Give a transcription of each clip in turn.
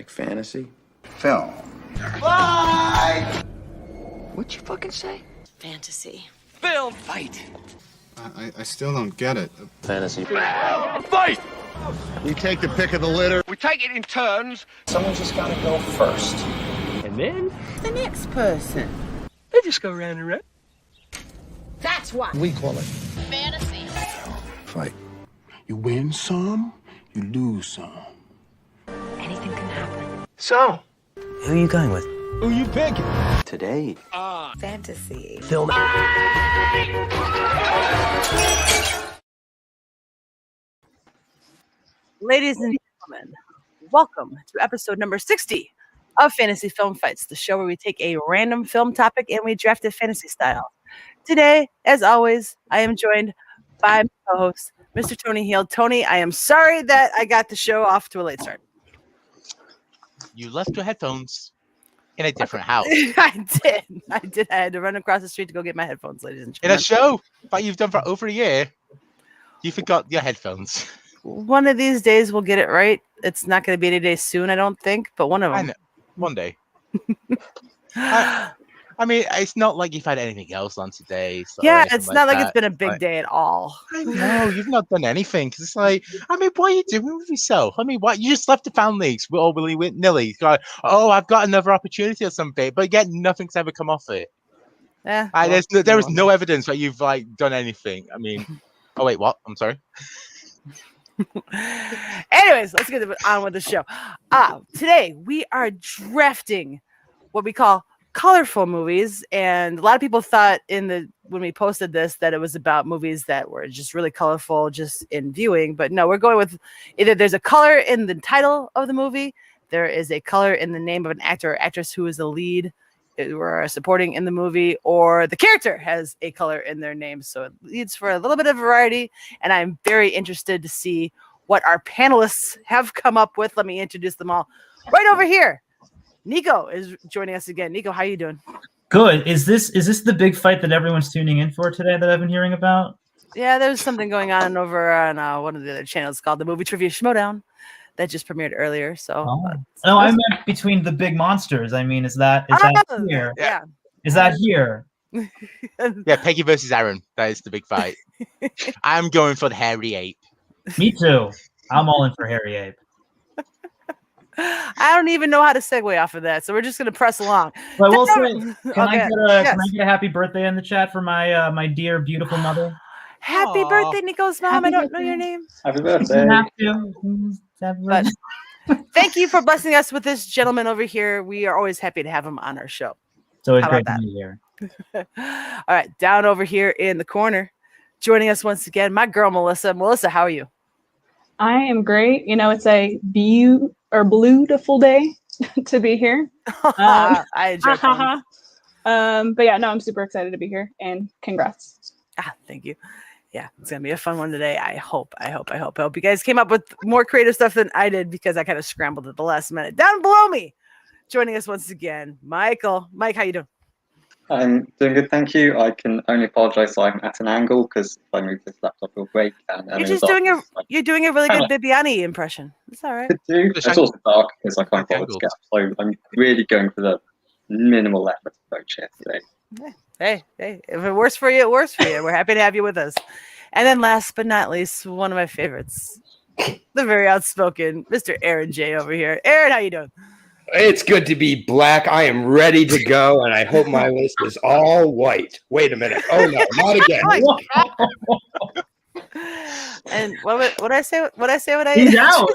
Like fantasy? Film. Bye! What'd you fucking say? Fantasy. Film fight. I still don't get it. Fantasy. Fight! We take the pick of the litter. We take it in turns. Someone's just gotta go first. And then The next person. they just go round and round. That's what. We call it Fantasy. fight. You win some, you lose some. Anything can happen. So, Who are you going with? who you picking? Today. Fantasy. Film. Ladies and gentlemen, welcome to episode number 60 of Fantasy Film Fights, the show where we take a random film topic and we draft it fantasy style. Today, as always, I am joined by my co-host, Mr. Tony Hill. Tony, I am sorry that I got the show off to a late start. You left your headphones in a different house. I did. I had to run across the street to go get my headphones, ladies and In gentlemen. a show that you've done for over a year, you forgot your headphones. One of these days we'll get it right. It's not going to be any day soon, I don't think, but one of I them. know. One day. I mean, it's not like you've had anything else on today. So Yeah, anything it's not like it's that. been a big Like, day at all. I know, you've not done anything. 'Cause it's like, I mean, what are you doing with yourself? I mean, what? You just left the fan leagues all willy-nilly. Like, oh, I've got another opportunity or something, but yet nothing's ever come off it. Yeah. There is no evidence that you've like done anything. I mean, oh wait, what? I'm sorry. Anyways, let's get on with the show. Today we are drafting what we call colorful movies, and a lot of people thought when we posted this that it was about movies that were just really colorful just in viewing, but no, we're going with either there's a color in the title of the movie, there is a color in the name of an actor or actress who is the lead or supporting in the movie, or the character has a color in their name, so it leads for a little bit of variety, and I'm very interested to see what our panelists have come up with. Let me introduce them all. Right over here, Niko is joining us again. Niko, how you doing? Good. Is this the big fight that everyone's tuning in for today that I've been hearing about? Yeah, there's something going on over on one of the other channels called the Movie Trivia Schmodown that just premiered earlier. So, No, I meant between the big monsters. I mean, is that here? Yeah. Is that here? Yeah, Peggy versus Aaron. That is the big fight. I'm going for the hairy ape. Me too. I'm all in for Harry Ape. I don't even know how to segue off of that, so we're just gonna press along. But I will say, can I Okay, get a happy birthday in the chat for my dear, beautiful mother? Happy Aw. birthday, Niko's mom. Happy I don't know birthday. your name. Happy Doesn't have to. But thank you for blessing us with this gentleman over here. We are always happy to have him on our show. It's always How great about to be here. All right, down over here in the corner, joining us once again, my girl Melissa. Melissa, how are you? I am great. You know, it's a beautiful day to be here. I enjoy that. But yeah, no, I'm super excited to be here, and congrats. Thank you. Yeah, it's gonna be a fun one today. I hope you guys came up with more creative stuff than I did, because I kind of scrambled at the last minute. Down below me, joining us once again, Michael. Mike, how you doing? I'm doing good, thank you. I can only apologise I'm at an angle because if I move this laptop, it'll break. And You're doing a really good Bibiani impression. It's all right. Could do. It's also dark because I can't bother to get up. So I'm really going for the minimal effort approach here today. Hey, if it works for you, it works for you. We're happy to have you with us. And then last but not least, one of my favorites, the very outspoken Mr. Aaron J over here. Aaron, how you doing? It's good to be black. I am ready to go, and I hope my list is all white. Wait a minute. Oh, no, not again. And what I say? He's out.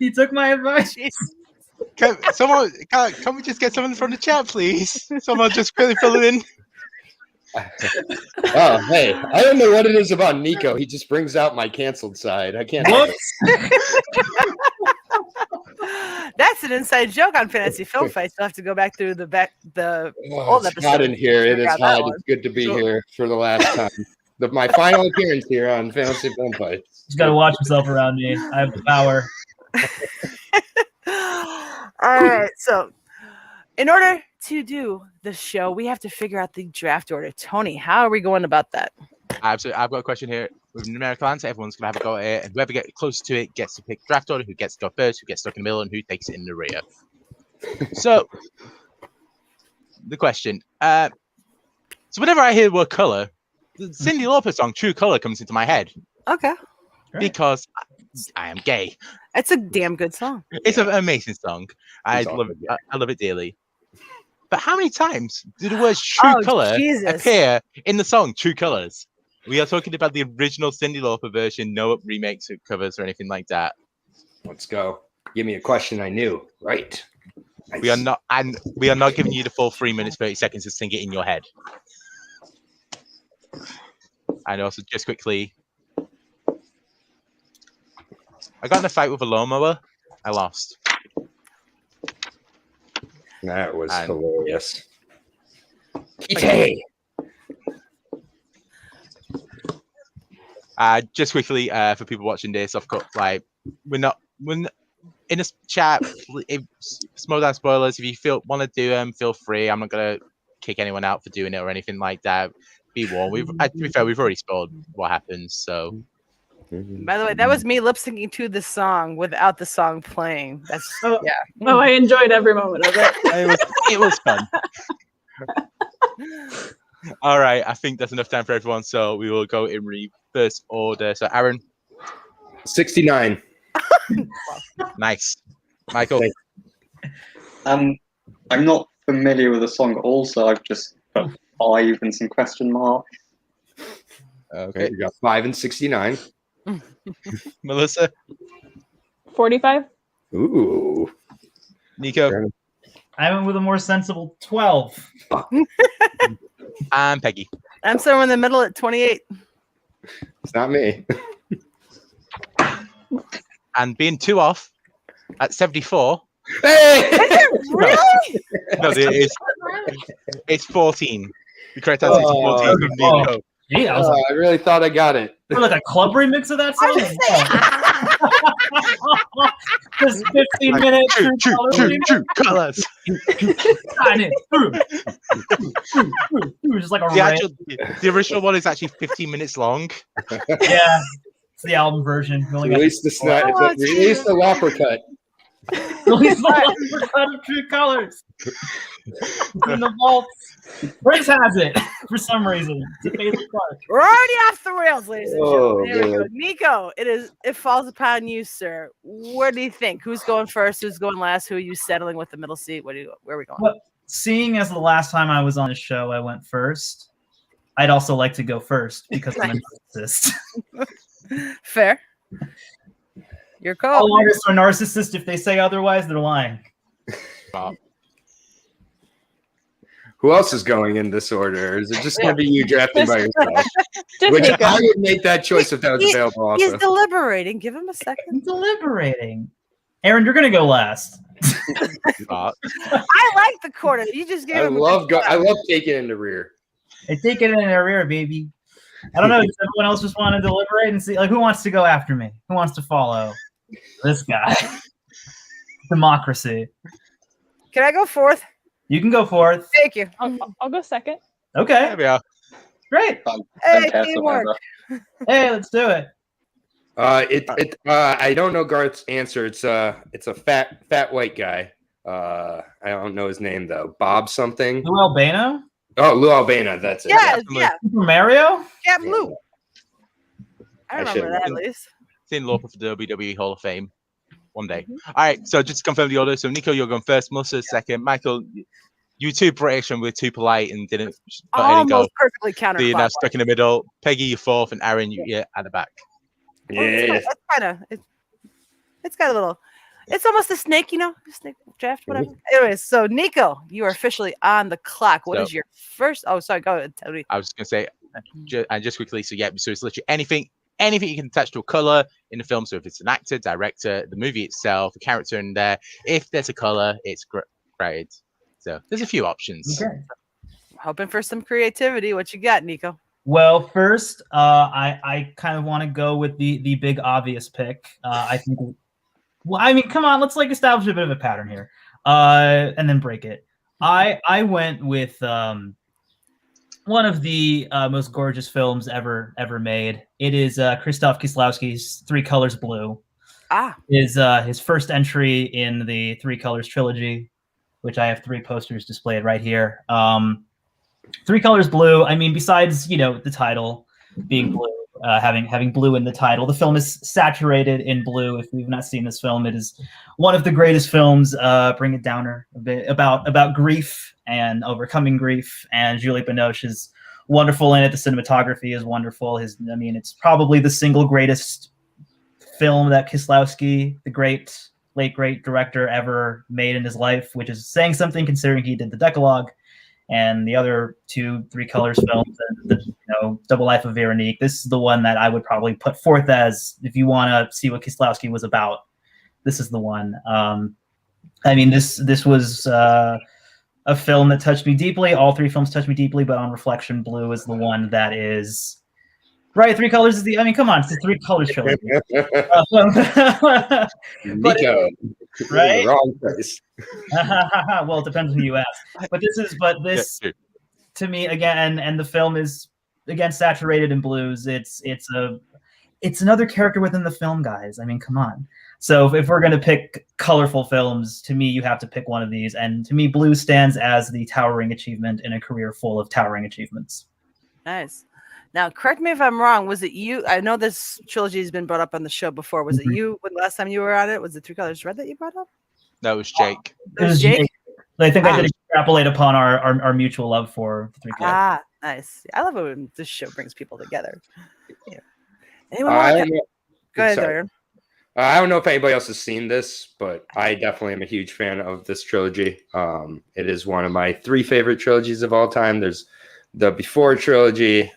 He took my advice. Can we just get someone from the chat, please? Someone just quickly fill it in. Oh, hey, I don't know what it is about Niko. He just brings out my canceled side. I can't. That's an inside joke on Fantasy Film Fights. You'll have to go back through the old It's episode. hot in here. It is Forgot that hot. one. It's good to be here for the last time. My final appearance here on Fantasy Film Fights. He's got to watch himself around me. I have the power. All right, so in order to do the show, we have to figure out the draft order. Tony, how are we going about that? Absolutely. I've got a question here with numerical answer. Everyone's gonna have a go at it, and whoever gets closest to it gets to pick draft order. Who gets to go first? Who gets stuck in the middle? And who takes it in the rear? So, the question. So whenever I hear the word color, the Cyndi Lauper song "True Color" comes into my head. Okay. Because I am gay. It's a damn good song. It's an amazing song. I love it. I love it dearly. But how many times do the words "True Color" appear in the song "True Colors"? We are talking about the original Cyndi Lauper version, no remakes or covers or anything like that. Let's go. Give me a question I knew. Right. Nice. We are not giving you the full 3 minutes 30 seconds to sing it in your head. And also, just quickly, I got in a fight with a lawnmower. I lost. That was hilarious. Hey. Just quickly, for people watching this, I've got we're not in a chat. Small down spoilers. If you want to do them, feel free. I'm not gonna kick anyone out for doing it or anything like that. Be warned. To be fair, we've already spoiled what happens. So. By the way, that was me lip syncing to the song without the song playing. That's yeah. Oh, I enjoyed every moment of it. It was fun. All right, I think that's enough time for everyone. So we will go in reverse order. So Aaron, 69. Nice, Michael. I'm not familiar with the song. Also, I've just put 5 and some question marks. Okay, you got 5 and 69. Melissa, 45. Ooh, Niko. I went with a more sensible 12. And Peggy. I'm somewhere in the middle at 28. It's not me. And being 2 off at 74. Hey! Is it really? No, it's 14. The correct answer is 14 from Niko. Gee, I really thought I got it. Like a club remix of that song? Just 15 minutes. True colors. Just like a the original one is actually 15 minutes long. Yeah, it's the album version. Release the Lauper cut. Release the Lauper cut of True Colors. In the vaults. Prince has it for some reason. It's a favorite part. We're already off the rails, ladies and Oh, gentlemen. There we go. Niko, it falls upon you, sir. What do you think? Who's going first? Who's going last? Who are you settling with the middle seat? Where are we going? Well, seeing as the last time I was on the show, I went first. I'd also like to go first because I'm a narcissist. Fair. You're called. All artists are narcissists. If they say otherwise, they're lying. Wow. Who else is going in this order? Or is it just going to be you drafting by yourself? Which Niko. I would make that choice if that was available. Also. He's deliberating. Give him a second. I'm deliberating. Aaron, you're going to go last. I like the quarter. You just gave him. I love taking in the rear. I take it in their rear, baby. I don't know. Does everyone else just want to deliberate and see, who wants to go after me? Who wants to follow this guy? Democracy. Can I go fourth? You can go fourth. Thank you. I'll go second. Okay. There we are. Great. Hey, teamwork. Hey, let's do it. I don't know Garth's answer. It's a fat white guy. I don't know his name though. Bob something. Lou Albano? Oh, Lou Albano. That's it. Yeah. Super Mario? Yeah, Lou. I remember that at least. Cyndi Lauper for the WWE Hall of Fame one day. All right, so just to confirm the order. So Niko, you're going first. Melissa second. Michael, you too British and we're too polite and didn't put any go. Almost perfectly counterclockwise. So you're now stuck in the middle. Peggy, you're fourth, and Aaron, you're at the back. Yeah. It's kind of. It's got a little. It's almost a snake, snake draft, whatever. Anyways, so Niko, you are officially on the clock. What is your first? Oh, sorry, go ahead, Tony. I was going to say, and just quickly, so it's literally anything you can attach to a color in the film. So if it's an actor, director, the movie itself, a character in there, if there's a color, it's created. So there's a few options. Okay. Hoping for some creativity. What you got, Niko? Well, first, I kind of want to go with the big obvious pick. I think. Well, I mean, come on, let's establish a bit of a pattern here, and then break it. I went with one of the most gorgeous films ever made. It is Krzysztof Kieslowski's Three Colors Blue. Is his first entry in the Three Colors trilogy, which I have 3 posters displayed right here. Three Colors Blue. I mean, besides the title being blue, having blue in the title, the film is saturated in blue. If you've not seen this film, it is one of the greatest films. Bring it downer a bit about grief and overcoming grief. And Juliette Binoche is wonderful in it. The cinematography is wonderful. It's probably the single greatest film that Kieslowski, the late great director, ever made in his life, which is saying something considering he did the Decalogue and the other 2 Three Colors films, and the Double Life of Veronique. This is the one that I would probably put forth as, if you want to see what Kieslowski was about, this is the one. This was a film that touched me deeply. All 3 films touched me deeply, but on reflection, Blue is the one that is right. Three Colors is come on, it's the Three Colors trilogy. Niko, right? Wrong place. Well, it depends on who you ask. But this to me again, and the film is again saturated in blues. It's another character within the film, guys. I mean, come on. So if we're going to pick colorful films, to me, you have to pick one of these. And to me, Blue stands as the towering achievement in a career full of towering achievements. Nice. Now, correct me if I'm wrong. Was it you? I know this trilogy has been brought up on the show before. Was it you when last time you were on it? Was it Three Colors Red that you brought up? That was Jake. It was Jake. I think I did extrapolate upon our mutual love for Three Colors. Nice. I love it when this show brings people together. Yeah. Anyone want to go ahead, Darren? I don't know if anybody else has seen this, but I definitely am a huge fan of this trilogy. It is one of my 3 favorite trilogies of all time. There's the Before trilogy.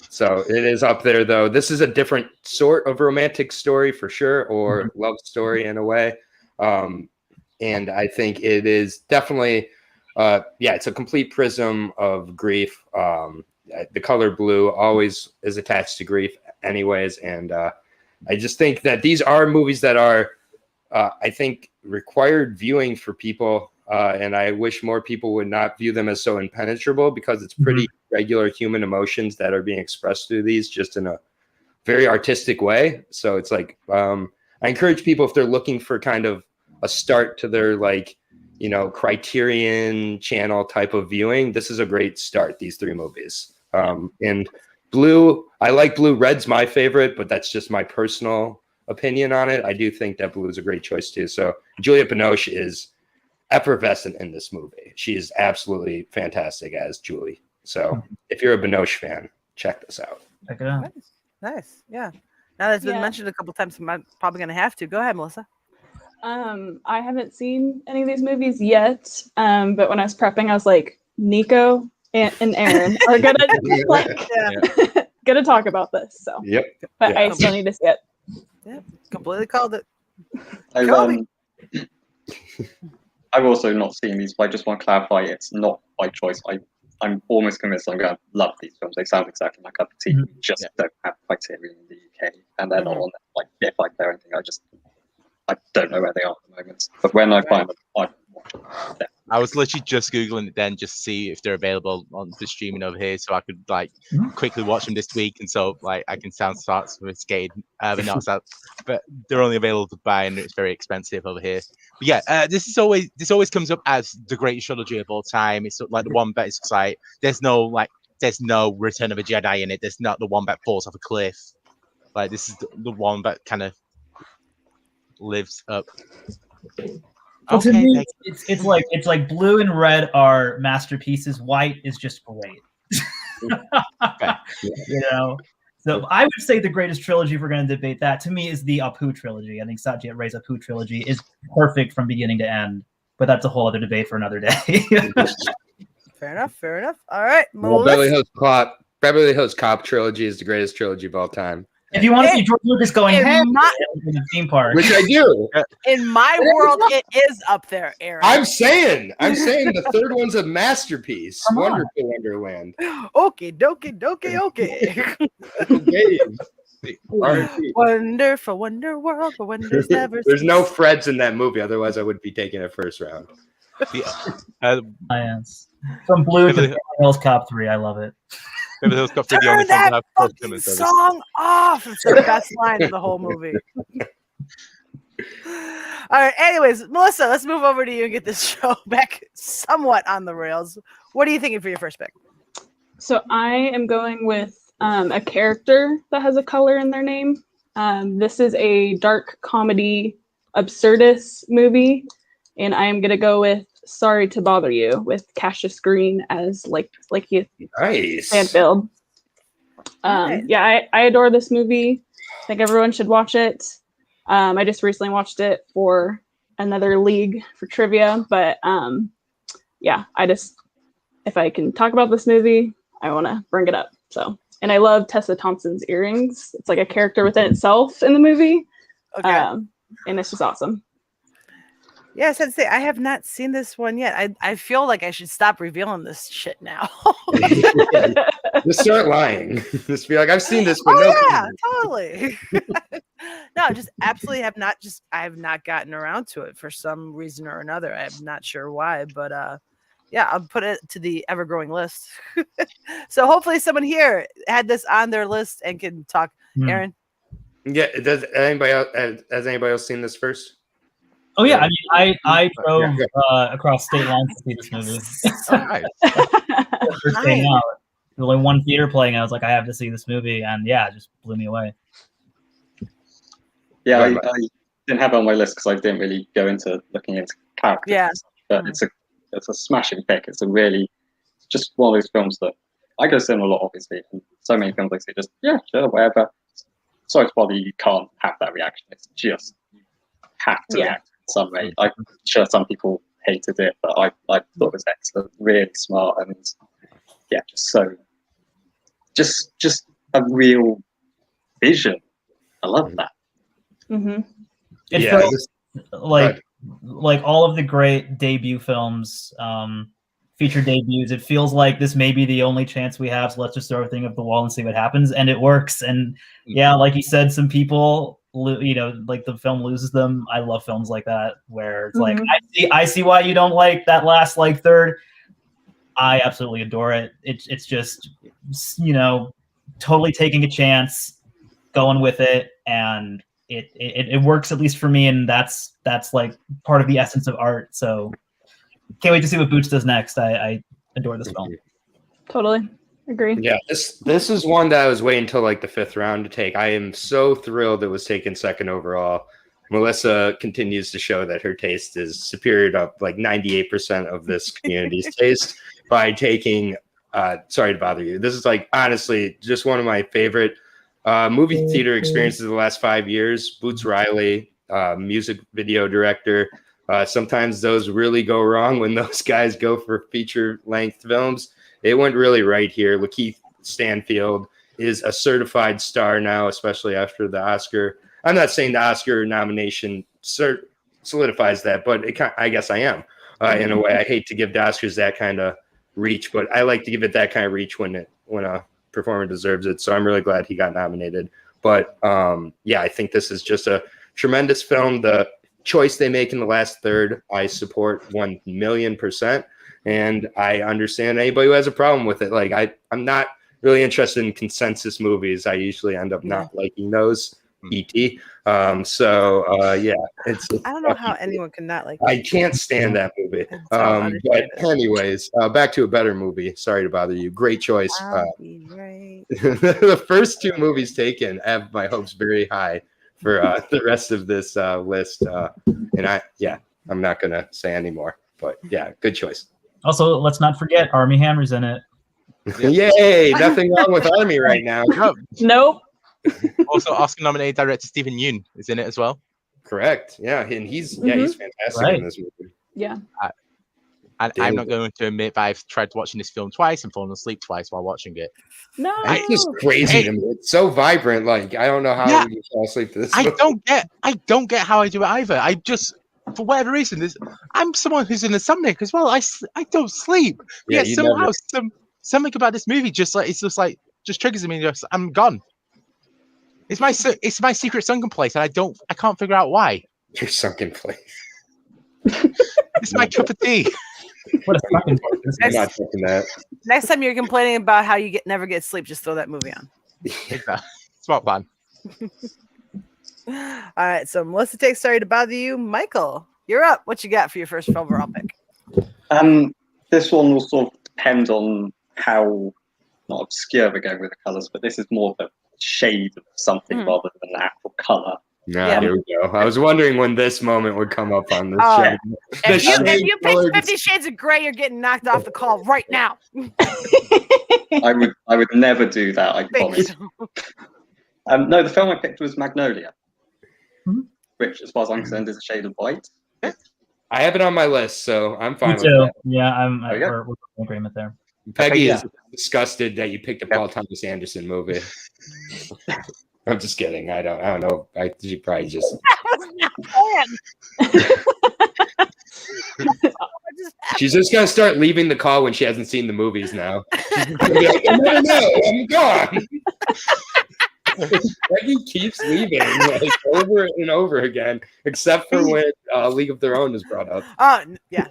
So it is up there, though. This is a different sort of romantic story for sure, or love story in a way. And I think it is definitely, it's a complete prism of grief. The color blue always is attached to grief anyways. And I just think that these are movies that are, I think, required viewing for people. And I wish more people would not view them as so impenetrable, because it's pretty regular human emotions that are being expressed through these, just in a very artistic way. So it's like, I encourage people, if they're looking for kind of a start to their Criterion channel type of viewing, this is a great start, these 3 movies. And Blue, I like Blue. Red's my favorite, but that's just my personal opinion on it. I do think that Blue is a great choice too. So Juliette Binoche is effervescent in this movie. She is absolutely fantastic as Julie. So if you're a Binoche fan, check this out. Check it out. Nice. Yeah. Now that's been mentioned a couple times, I'm probably going to have to. Go ahead, Melissa. I haven't seen any of these movies yet, but when I was prepping, I was like, Niko and Aaron are gonna talk about this. So but I still need to see it. Yeah, completely called it. I've also not seen these, but I just want to clarify, it's not by choice. I'm almost convinced I'm going to love these films. They sound exactly like cup of tea. Just don't have Criterion in the UK, and they're not on if I play anything, I don't know where they are at the moment. But when I find them, I watch them. I was literally just Googling it then, just to see if they're available on the streaming over here, so I could quickly watch them this week, and so I can start sophisticated, but not so. But they're only available to buy, and it's very expensive over here. But yeah, this always comes up as the greatest trilogy of all time. It's like the one that is like there's no Return of a Jedi in it. There's not the one that falls off a cliff. Like this is the one that kind of lives up. Well, to me, it's like Blue and Red are masterpieces. White is just great. So I would say the greatest trilogy, if we're going to debate that, to me is the Apu trilogy. I think Satyajit Ray's Apu trilogy is perfect from beginning to end. But that's a whole other debate for another day. Fair enough. All right. Well, Beverly Hills Cop trilogy is the greatest trilogy of all time. If you want to see George Lucas going in the theme park, which I do, in my world, it is up there, Aaron. I'm saying the third one's a masterpiece. Wonderful Wonderland. Okay. Wonderful Wonder World, but wonders never. There's no Freds in that movie, otherwise I would be taking it first round. From Blue to Beverly Beverly Hills Cop 3. I love it. Beverly Hills Cop 3, the only Turn film that that have fucking song off. It's the best line of the whole movie. All right. Anyways, Melissa, let's move over to you and get this show back somewhat on the rails. What are you thinking for your first pick? So I am going with a character that has a color in their name. This is a dark comedy, absurdist movie, and I am gonna go with "Sorry to Bother You" with Cassius Green as like you Nice. Stanfield. Nice. Yeah, I adore this movie. I think everyone should watch it. I just recently watched it for another league for trivia, but yeah, if I can talk about this movie, I want to bring it up. So, and I love Tessa Thompson's earrings. It's like a character within itself in the movie. Okay. And it's just awesome. Yeah, I said to say I have not seen this one yet. I feel like I should stop revealing this shit now. Just start lying. Just be like, I've seen this, but no. Yeah, totally. No, just absolutely have not. I have not gotten around to it for some reason or another. I'm not sure why, but yeah, I'll put it to the ever-growing list. So hopefully someone here had this on their list and can talk. Aaron? Yeah, has anybody else seen this first? Oh yeah, I mean, I drove across state lines to see this movie. First came out. There's only one theater playing. I was like, I have to see this movie, and yeah, it just blew me away. Yeah, I didn't have it on my list because I didn't really go into looking into characters. Yeah, but it's a smashing pick. It's just one of those films that I go see a lot, obviously, and so many films I see just sure, whatever. Sorry to bother you, you can't have that reaction. It's just you have to react in some way. I'm sure some people hated it, but I thought it was excellent, really smart, and yeah, just a real vision. I love that. Mm-hmm. It feels like all of the great debut films, feature debuts. It feels like this may be the only chance we have, so let's just throw everything up the wall and see what happens, and it works. And yeah, like you said, some people, like the film loses them. I love films like that where it's like, I see why you don't like that last third. I absolutely adore it. It's just, totally taking a chance, going with it, and it works, at least for me, and that's like part of the essence of art. So can't wait to see what Boots does next. I adore this film. Totally agree. Yeah, this is one that I was waiting until like the 5th round to take. I am so thrilled it was taken 2nd overall. Melissa continues to show that her taste is superior to like 98% of this community's taste by taking Sorry to Bother You. This is like honestly just one of my favorite movie theater experiences of the last 5 years. Boots Riley, music video director. Sometimes those really go wrong when those guys go for feature-length films. It went really right here. Lakeith Stanfield is a certified star now, especially after the Oscar. I'm not saying the Oscar nomination solidifies that, but I guess I am in a way. I hate to give the Oscars that kind of reach, but I like to give it that kind of reach when a performer deserves it. So I'm really glad he got nominated. But yeah, I think this is just a tremendous film. The choice they make in the last third, I support 1,000,000%. And I understand anybody who has a problem with it. Like I'm not really interested in consensus movies. I usually end up not liking those. E.T. Yeah, I don't know how anyone can not like. I can't stand that movie. But anyways, back to a better movie. Sorry to bother you. Great choice. The first 2 movies taken have my hopes very high for the rest of this list. And I'm not gonna say anymore. But yeah, good choice. Also, let's not forget Armie Hammer's in it. Yay! Nothing wrong with Armie right now. Nope. Also, Oscar-nominated director Stephen Yeun is in it as well. Correct. Yeah, and he's fantastic in this movie. Yeah. I'm not going to admit, but I've tried watching this film twice and fallen asleep twice while watching it. No, it's just crazy to me. It's so vibrant. Like I don't know how you fall asleep to this. I don't get how I do it either. I just, for whatever reason, I'm someone who's an insomniac as well. I don't sleep. Yeah, somehow something about this movie just triggers me. I'm gone. It's my secret sunken place, and I can't figure out why. Your sunken place. It's my cup of tea. What a fucking I'm not touching that. Next time you're complaining about how you never get sleep, just throw that movie on. Smart plan. All right, so Melissa takes Sorry to Bother You. Michael, you're up. What you got for your first overall pick? This one will sort of depend on how not obscure we go with the colours, but this is more of a shade of something rather than an actual colour. Yeah, here we go. I was wondering when this moment would come up on this show. If you pick 50 Shades of Grey, you're getting knocked off the call right now. I would never do that, I promise. No, the film I picked was Magnolia, which, as far as I'm concerned, is a shade of white. I have it on my list, so I'm fine Me with too. that. Yeah, we're in agreement there. Peggy is disgusted that you picked a Paul Thomas Anderson movie. I'm just kidding. I don't know. She probably just. That was not planned. She's just gonna start leaving the call when she hasn't seen the movies now. She's gonna be like, no, I'm gone. Peggy keeps leaving like over and over again, except for when League of Their Own is brought up. Oh yeah,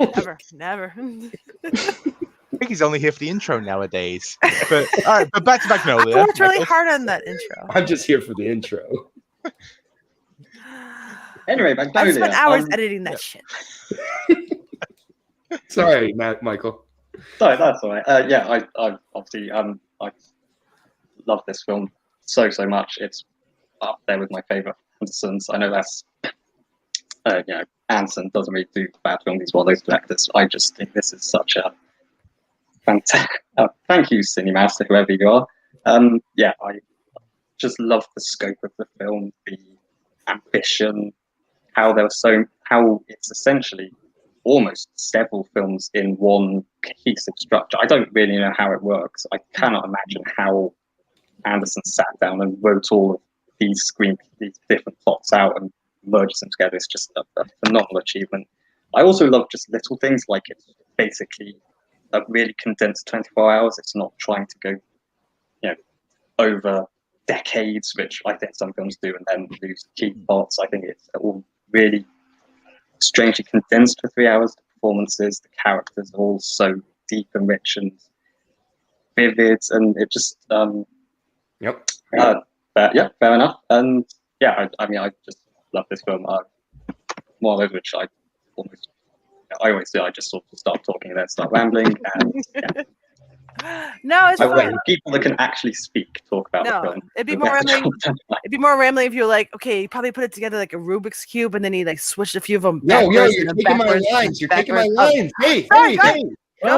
never. I think he's only here for the intro nowadays. But all right, but back to Magnolia. I worked really hard on that intro. I'm just here for the intro. Anyway, Magnolia. I spent hours editing that shit. Sorry, Michael. Sorry, that's all right. I obviously I love this film so much. It's up there with my favorite Andersons. I know that's Anderson doesn't really do bad films. He's one of those directors. I just think this is such a fantastic. Thank you, Cinemaster, whoever you are. I just love the scope of the film, the ambition, how it's essentially almost several films in one cohesive structure. I don't really know how it works. I cannot imagine how Anderson sat down and wrote all of these different plots out and merged them together. It's just a phenomenal achievement. I also love just little things like it's basically a really condensed 24 hours. It's not trying to go, over decades, which I think some films do, and then lose key parts. I think it's all really strangely condensed for 3 hours. The performances, the characters are all so deep and rich and vivid, and it just fair enough. And I just love this film. One of those which I always do. I just sort of start talking and then start rambling. And no, it's fine. People that can actually speak talk about the film. It'd be more rambling. It'd be more rambling if you're like, okay, you probably put it together like a Rubik's cube, and then he like switched a few of them. You're taking my lines. You're taking my lines. Hey. I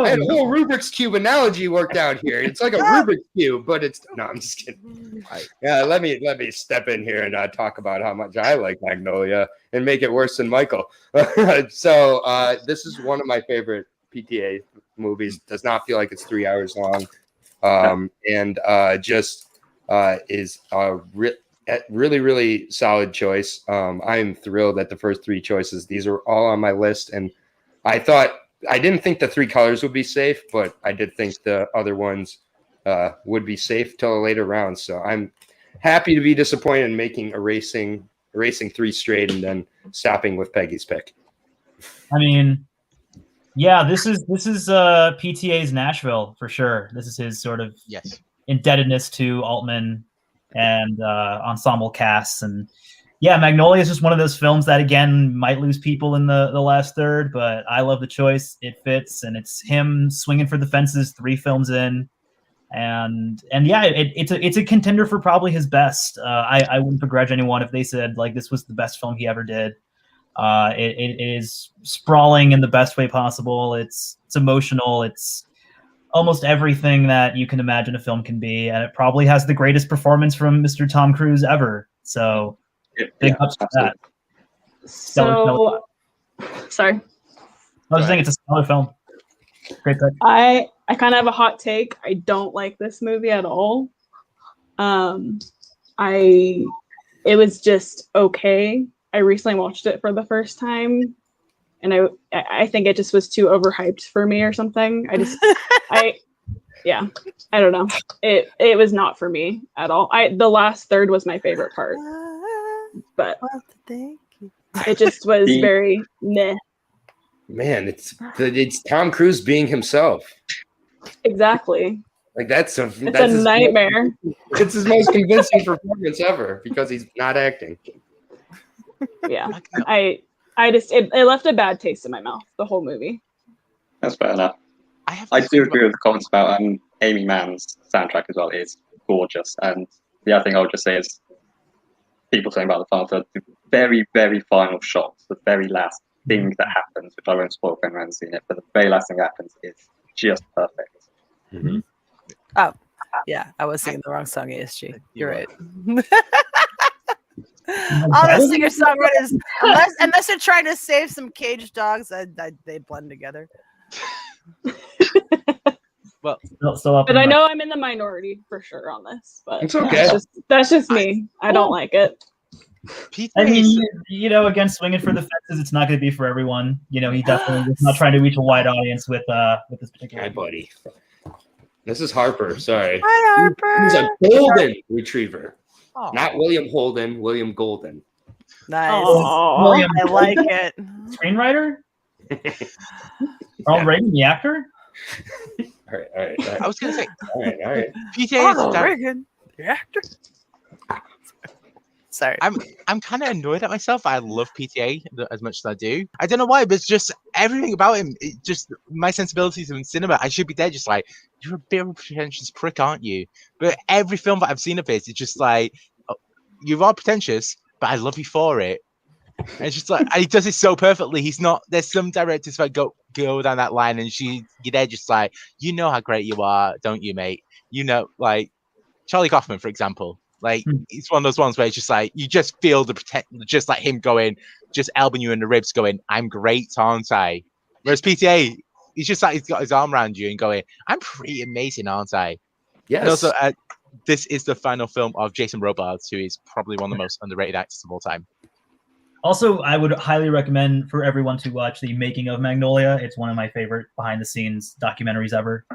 had a whole Rubik's Cube analogy worked out here. It's like a Rubik's Cube, but it's no. I'm just kidding. Let me step in here and talk about how much I like Magnolia and make it worse than Michael. So this is one of my favorite PTA movies. Does not feel like it's 3 hours long, and is a really, really solid choice. I am thrilled at the first three choices. These are all on my list, and I didn't think the three colors would be safe, but I did think the other ones would be safe till a later round. So I'm happy to be disappointed in making erasing three straight and then stopping with Peggy's pick. I mean, yeah, this is PTA's Nashville for sure. This is his sort of indebtedness to Altman and ensemble casts. And yeah, Magnolia is just one of those films that, again, might lose people in the last third, but I love the choice. It fits, and it's him swinging for the fences 3 films in. And yeah, it's a contender for probably his best. I wouldn't begrudge anyone if they said like this was the best film he ever did. It is sprawling in the best way possible. It's emotional. It's almost everything that you can imagine a film can be, and it probably has the greatest performance from Mr. Tom Cruise ever. So big ups for that. So, sorry. I was saying it's a stellar film. Great pick. I kind of have a hot take. I don't like this movie at all. It was just okay. I recently watched it for the first time, and I think it just was too overhyped for me or something. I don't know. It was not for me at all. The last third was my favorite part, but it just was very meh. Man, it's Tom Cruise being himself. Exactly. Like that's a nightmare. It's his most convincing performance ever because he's not acting. Yeah, I just it left a bad taste in my mouth. The whole movie. That's fair enough. I do agree with the comments about Amy Mann's soundtrack as well. It's gorgeous, and the other thing I would just say is people saying about the final third, the very, very final shots, the very last thing that happens, which I won't spoil if anyone hasn't seen it, but the very last thing that happens is just perfect. Mm-hmm. Oh, yeah, I was singing the wrong song, ASG. You're right. All the singer-songwriters, unless they're trying to save some caged dogs, they blend together. Well, but I know I'm in the minority for sure on this. But it's okay. That's just me. I don't like it. I mean, again, swinging for the fences, it's not going to be for everyone. He definitely is not trying to reach a wide audience with this particular. Hi, buddy. This is Harper. Sorry. Hi, Harper. He's a golden retriever. Oh. Not William Holden, William Golden. Nice. William, I like it. Screenwriter? Reagan, the actor? All right. I was going to say, all right. PTA Reagan, the actor. Sorry. I'm kind of annoyed at myself. I love PTA as much as I do. I don't know why, but it's just everything about him. Just my sensibilities in cinema. I should be there, just like, you're a bit of a pretentious prick, aren't you? But every film that I've seen of his, it's just like, oh, you are pretentious, but I love you for it. And it's just like, he does it so perfectly. He's not. There's some directors that go down that line, and you're there, just like, you know how great you are, don't you, mate? Like Charlie Kaufman, for example. Like it's one of those ones where it's just like you just feel just like him going, just elbowing you in the ribs, going, "I'm great, aren't I?" Whereas PTA, he's just like he's got his arm around you and going, "I'm pretty amazing, aren't I?" Yes. And also, this is the final film of Jason Robards, who is probably one of the most underrated actors of all time. Also, I would highly recommend for everyone to watch the Making of Magnolia. It's one of my favorite behind-the-scenes documentaries ever.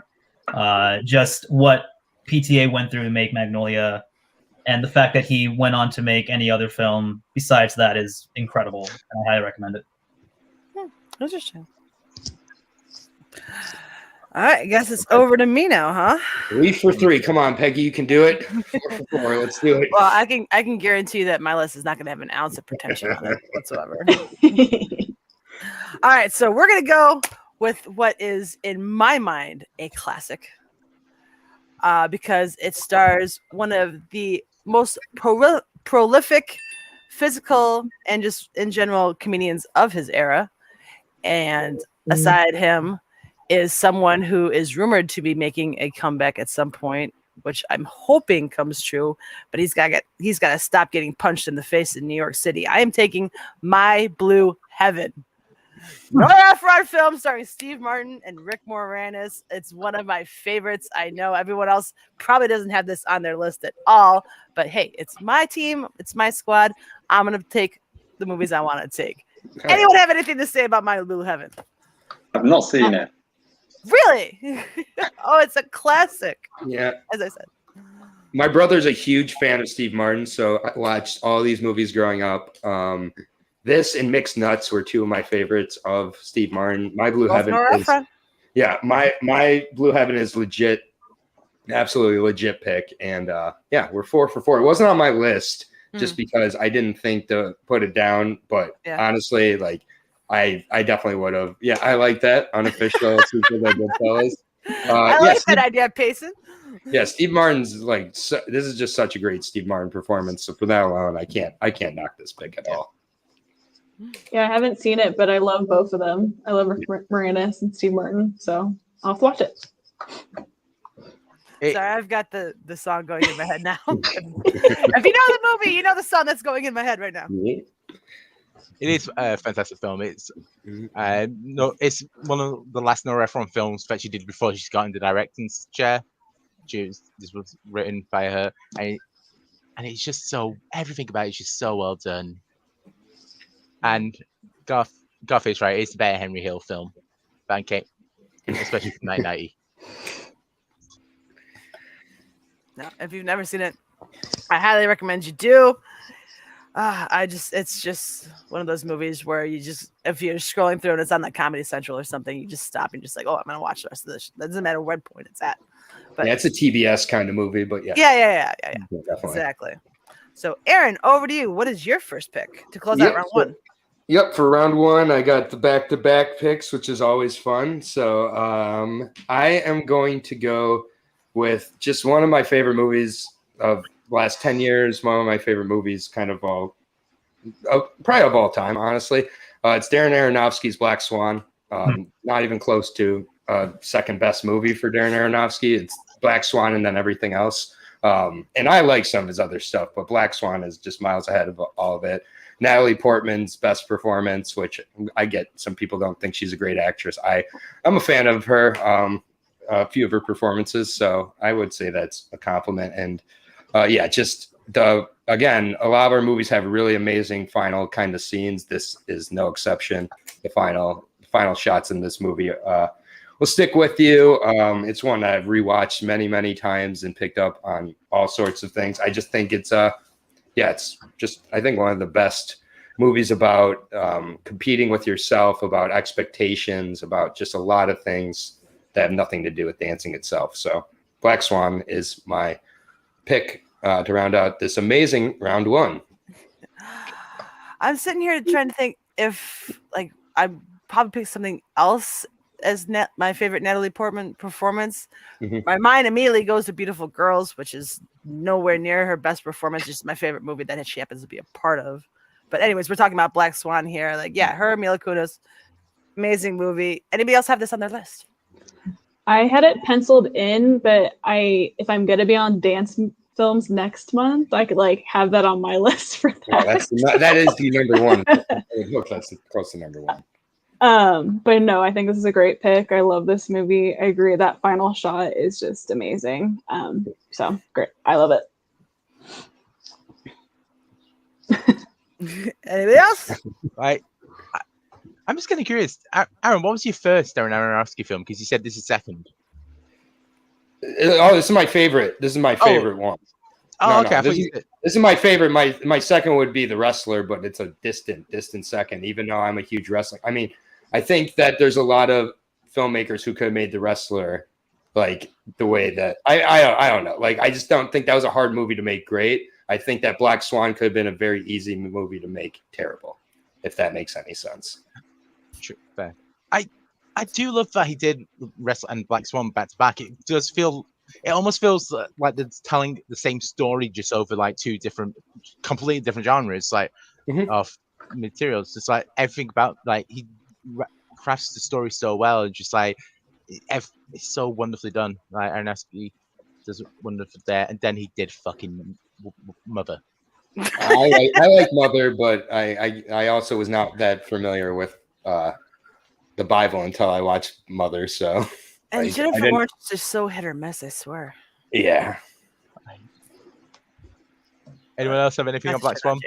Just what PTA went through to make Magnolia. And the fact that he went on to make any other film besides that is incredible. And I highly recommend it. Interesting. All right, I guess it's over to me now, huh? 3 for 3. Come on, Peggy, you can do it. 4 for 4. Let's do it. Well, I can guarantee you that my list is not going to have an ounce of pretension on it whatsoever. All right, so we're going to go with what is, in my mind, a classic. Because it stars one of the most prolific physical and just in general comedians of his era. And aside him is someone who is rumored to be making a comeback at some point, which I'm hoping comes true, but he's got to stop getting punched in the face in New York City. I am taking My Blue Heaven. Another off-road film starring Steve Martin and Rick Moranis. It's one of my favorites. I know everyone else probably doesn't have this on their list at all, but hey, it's my team. It's my squad. I'm going to take the movies I want to take. Anyone have anything to say about My Blue Heaven? I've not seen it. Really? Oh, it's a classic. Yeah. As I said. My brother's a huge fan of Steve Martin, so I watched all these movies growing up. This and Mixed Nuts were two of my favorites of Steve Martin. My Blue Heaven is, my Blue Heaven is legit, absolutely legit pick. And we're 4 for 4. It wasn't on my list just because I didn't think to put it down, but honestly, like I definitely would have. Yeah, I like that unofficial Super Bowl Goodfellas. I like that idea, Payson. Yeah, Steve Martin's like this is just such a great Steve Martin performance. So for that alone, I can't knock this pick at all. Yeah, I haven't seen it, but I love both of them. I love Rick Moranis and Steve Martin, so I'll have to watch it. Sorry, I've got the song going in my head now. If you know the movie, you know the song that's going in my head right now. It is a fantastic film. It's it's one of the last Nora Ephron films that she did before she got in the directing chair. This was written by her, and it's just so everything about it is just so well done. And Garth is right. It's the better Henry Hill film, Banquet, especially from 1990. No, if you've never seen it, I highly recommend you do. It's just one of those movies where you just, if you're scrolling through and it's on like Comedy Central or something, you just stop and just like, oh, I'm gonna watch the rest of this. That doesn't matter what point it's at. But yeah, it's a TBS kind of movie, but yeah. Yeah. Definitely. Exactly. So, Aaron, over to you. What is your first pick to close out round one? Yep, for round one, I got the back-to-back picks, which is always fun. So I am going to go with just one of my favorite movies of the last 10 years, one of my favorite movies kind of probably of all time, honestly. It's Darren Aronofsky's Black Swan. Not even close to second best movie for Darren Aronofsky. It's Black Swan and then everything else. And I like some of his other stuff, but Black Swan is just miles ahead of all of it. Natalie Portman's best performance, which I get some people don't think she's a great actress. I'm a fan of her, a few of her performances, so I would say that's a compliment. And again, a lot of our movies have really amazing final kind of scenes. This is no exception. The final shots in this movie will stick with you. It's one that I've rewatched many, many times and picked up on all sorts of things. I just think it's just, I think, one of the best movies about competing with yourself, about expectations, about just a lot of things that have nothing to do with dancing itself. So Black Swan is my pick to round out this amazing round one. I'm sitting here trying to think if, like, I probably pick something else as my favorite Natalie Portman performance. My mind immediately goes to Beautiful Girls, which is nowhere near her best performance. Just my favorite movie that she happens to be a part of. But anyways, we're talking about Black Swan here. Like, yeah, her, Mila Kunis, amazing movie. Anybody else have this on their list? I had it penciled in, but if I'm gonna be on dance films next month, I could like have that on my list for that. Yeah, that is the number one. That's close to number one. But no, I think this is a great pick. I love this movie. I agree that final shot is just amazing. So great. I love it. Anybody else? I'm just kind of curious. Aaron, what was your first Darren Aronofsky film? Because you said this is second. Oh, this is my favorite. This is my favorite one. Oh, okay. This is my favorite. My second would be The Wrestler, but it's a distant second, even though I'm a huge wrestling. I mean, I think that there's a lot of filmmakers who could have made The Wrestler like the way that I don't know. Like, I just don't think that was a hard movie to make great. I think that Black Swan could have been a very easy movie to make terrible, if that makes any sense. True, fair. I do love that he did Wrestle and Black Swan back to back. It almost feels like they're telling the same story just over like two completely different genres, like of materials. Just like everything about, like, he crafts the story so well, and just like it's so wonderfully done. Like, Aronofsky does wonderful there, and then he did fucking Mother. I like Mother, but I also was not that familiar with the Bible until I watched Mother. So, and Jennifer Lawrence is just so hit or miss, I swear. Yeah. Anyone else have anything on Black Swan?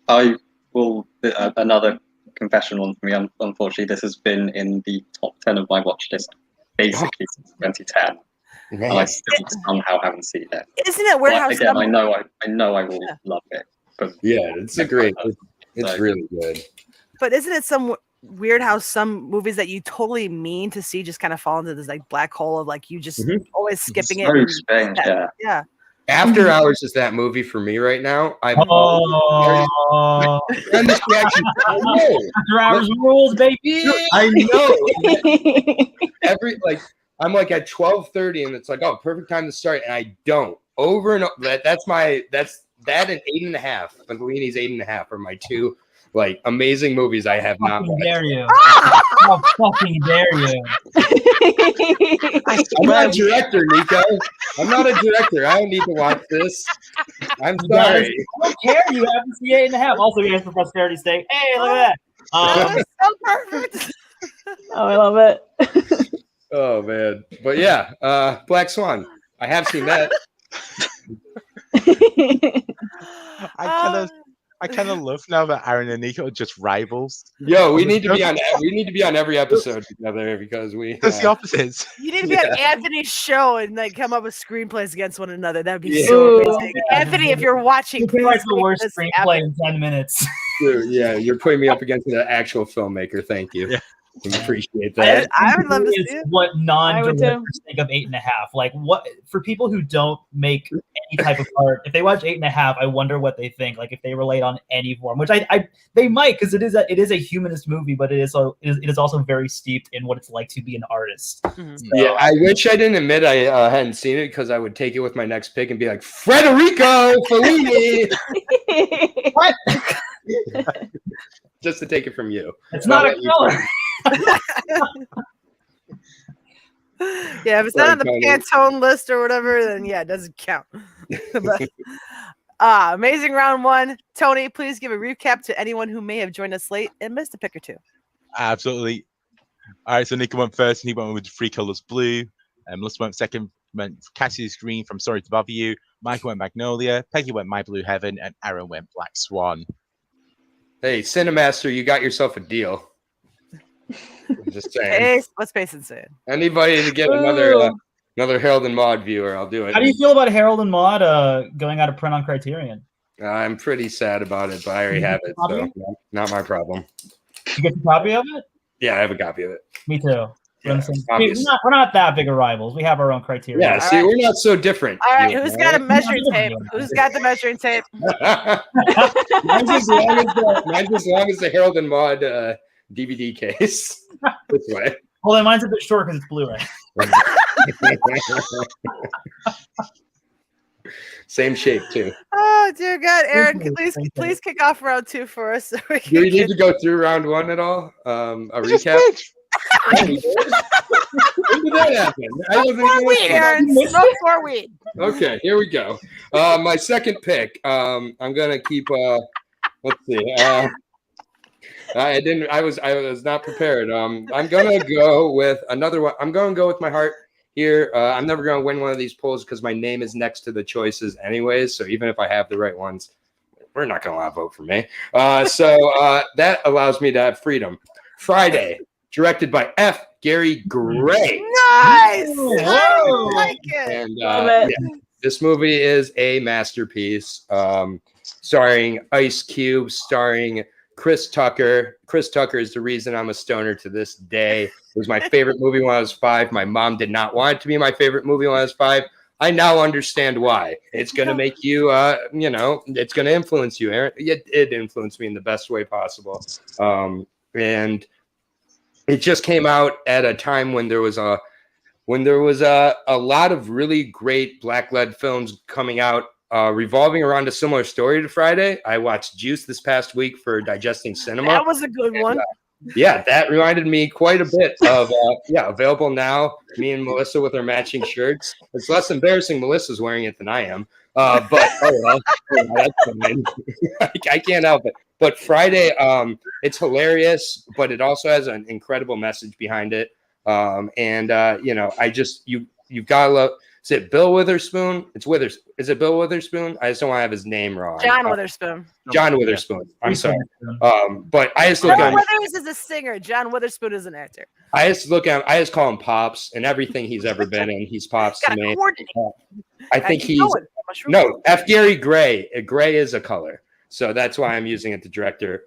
I will another confession one for me. Unfortunately, this has been in the top 10 of my watch list basically since 2010. And I still somehow haven't seen it. Isn't it weird how again, I know I will love it. But it's a great. It's really good. But isn't it some weird how some movies that you totally mean to see just kind of fall into this like black hole of like you just always skipping it? So strange, yeah. After Hours is that movie for me right now. After Hours rules, baby. I know. I'm like at 12:30 and it's like, oh, perfect time to start, and I don't. Over and over. That's that and 8.5. Fellini's 8.5 are my two like amazing movies I have not watched. Dare you? How fucking dare you? I'm not a director, Niko. I'm not a director. I don't need to watch this. I'm sorry. I don't care. You have to see 8.5. Also, you guys for posterity's sake. Hey, look at that. So perfect. Oh, I love it. Oh man, but yeah, Black Swan. I have seen that. I kind of love now that Aaron and Nico are just rivals. Yo, we need to be on. We need to be on every episode together because we. That's the opposites. You need to be on Anthony's show and like come up with screenplays against one another. That'd be Yeah. so amazing. Anthony, if you're watching, You please write the make worst this screenplay happen. in 10 minutes. Dude, yeah, you're putting me up against the actual filmmaker. Thank you. Yeah. I appreciate that. I would love to It's see it. what I would non-directors think of 8.5. Like, what for people who don't make any type of art, if they watch 8.5, I wonder what they think. Like, if they relate on any form, which they might, because it is a humanist movie, but it is also very steeped in what it's like to be an artist. Mhm. So, Yeah, I wish I didn't admit I hadn't seen it because I would take it with my next pick and be like, Federico Fellini! what? Just to take it from you. It's not a killer. Yeah, if it's not on the Pantone list or whatever, then yeah, it doesn't count. But, amazing round one. Tony, please give a recap to anyone who may have joined us late and missed a pick or two. Absolutely. All right, so Nico went first, and he went with Three Colors Blue. Melissa went second, went Cassie's Green from Sorry to Bother You. Michael went Magnolia. Peggy went My Blue Heaven, and Aaron went Black Swan. Hey, Cinemaster, you got yourself a deal. I'm just saying. Hey, what's Payson saying? Anybody to get another Harold and Maude viewer, I'll do it. How do you feel about Harold and Maude going out of print on Criterion? I'm pretty sad about it, but I already have it, so not my problem. You get a copy of it? Yeah, I have a copy of it. Me too. Yeah, We're not that big of rivals. We have our own criteria. Yeah, see, we're not so different. All right, you who's know? got a measuring tape? Who's got the measuring tape? Mine's as long as the Harold and Maude DVD case. This way. Well, then mine's a bit short because it's Blu-ray. Same shape too. Oh dear God, Aaron, please kick off round two for us. So we Do we need to go through round one at all? A recap. When did that happen? I wasn't Smoke even more weed, listening. Aaron. Smoke more weed. Okay, here we go. My second pick. I'm gonna keep. Let's see. I was not prepared. I'm gonna go with another one. I'm gonna go with my heart here. I'm never gonna win one of these polls because my name is next to the choices anyways. So even if I have the right ones, we're not gonna allow vote for me. So that allows me to have freedom. Friday, directed by F. Gary Gray. Nice. I like it. And yeah, this movie is a masterpiece. Starring Ice Cube, starring Chris Tucker. Chris Tucker is the reason I'm a stoner to this day. It was my favorite movie when I was 5. My mom did not want it to be my favorite movie when I was 5. I now understand why. It's going to make you, it's going to influence you, Aaron. It influenced me in the best way possible. And it just came out at a time when there was a lot of really great black-led films coming out, revolving around a similar story to Friday. I watched Juice this past week for digesting cinema. That was a good one. Yeah, that reminded me quite a bit of available now. Me and Melissa with our matching shirts. It's less embarrassing Melissa's wearing it than I am. But oh well, that's fine. I can't help it. But Friday, it's hilarious, but it also has an incredible message behind it. You've got to love. Is it Bill Witherspoon? Is it Bill Witherspoon? I just don't want to have his name wrong. John Witherspoon. John Witherspoon. I'm sorry. But I just look at him. Withers is a singer. John Witherspoon is an actor. I just call him Pops, and everything he's ever been in, he's Pops to me. I think F. Gary Gray. Gray is a color. So that's why I'm using it to director.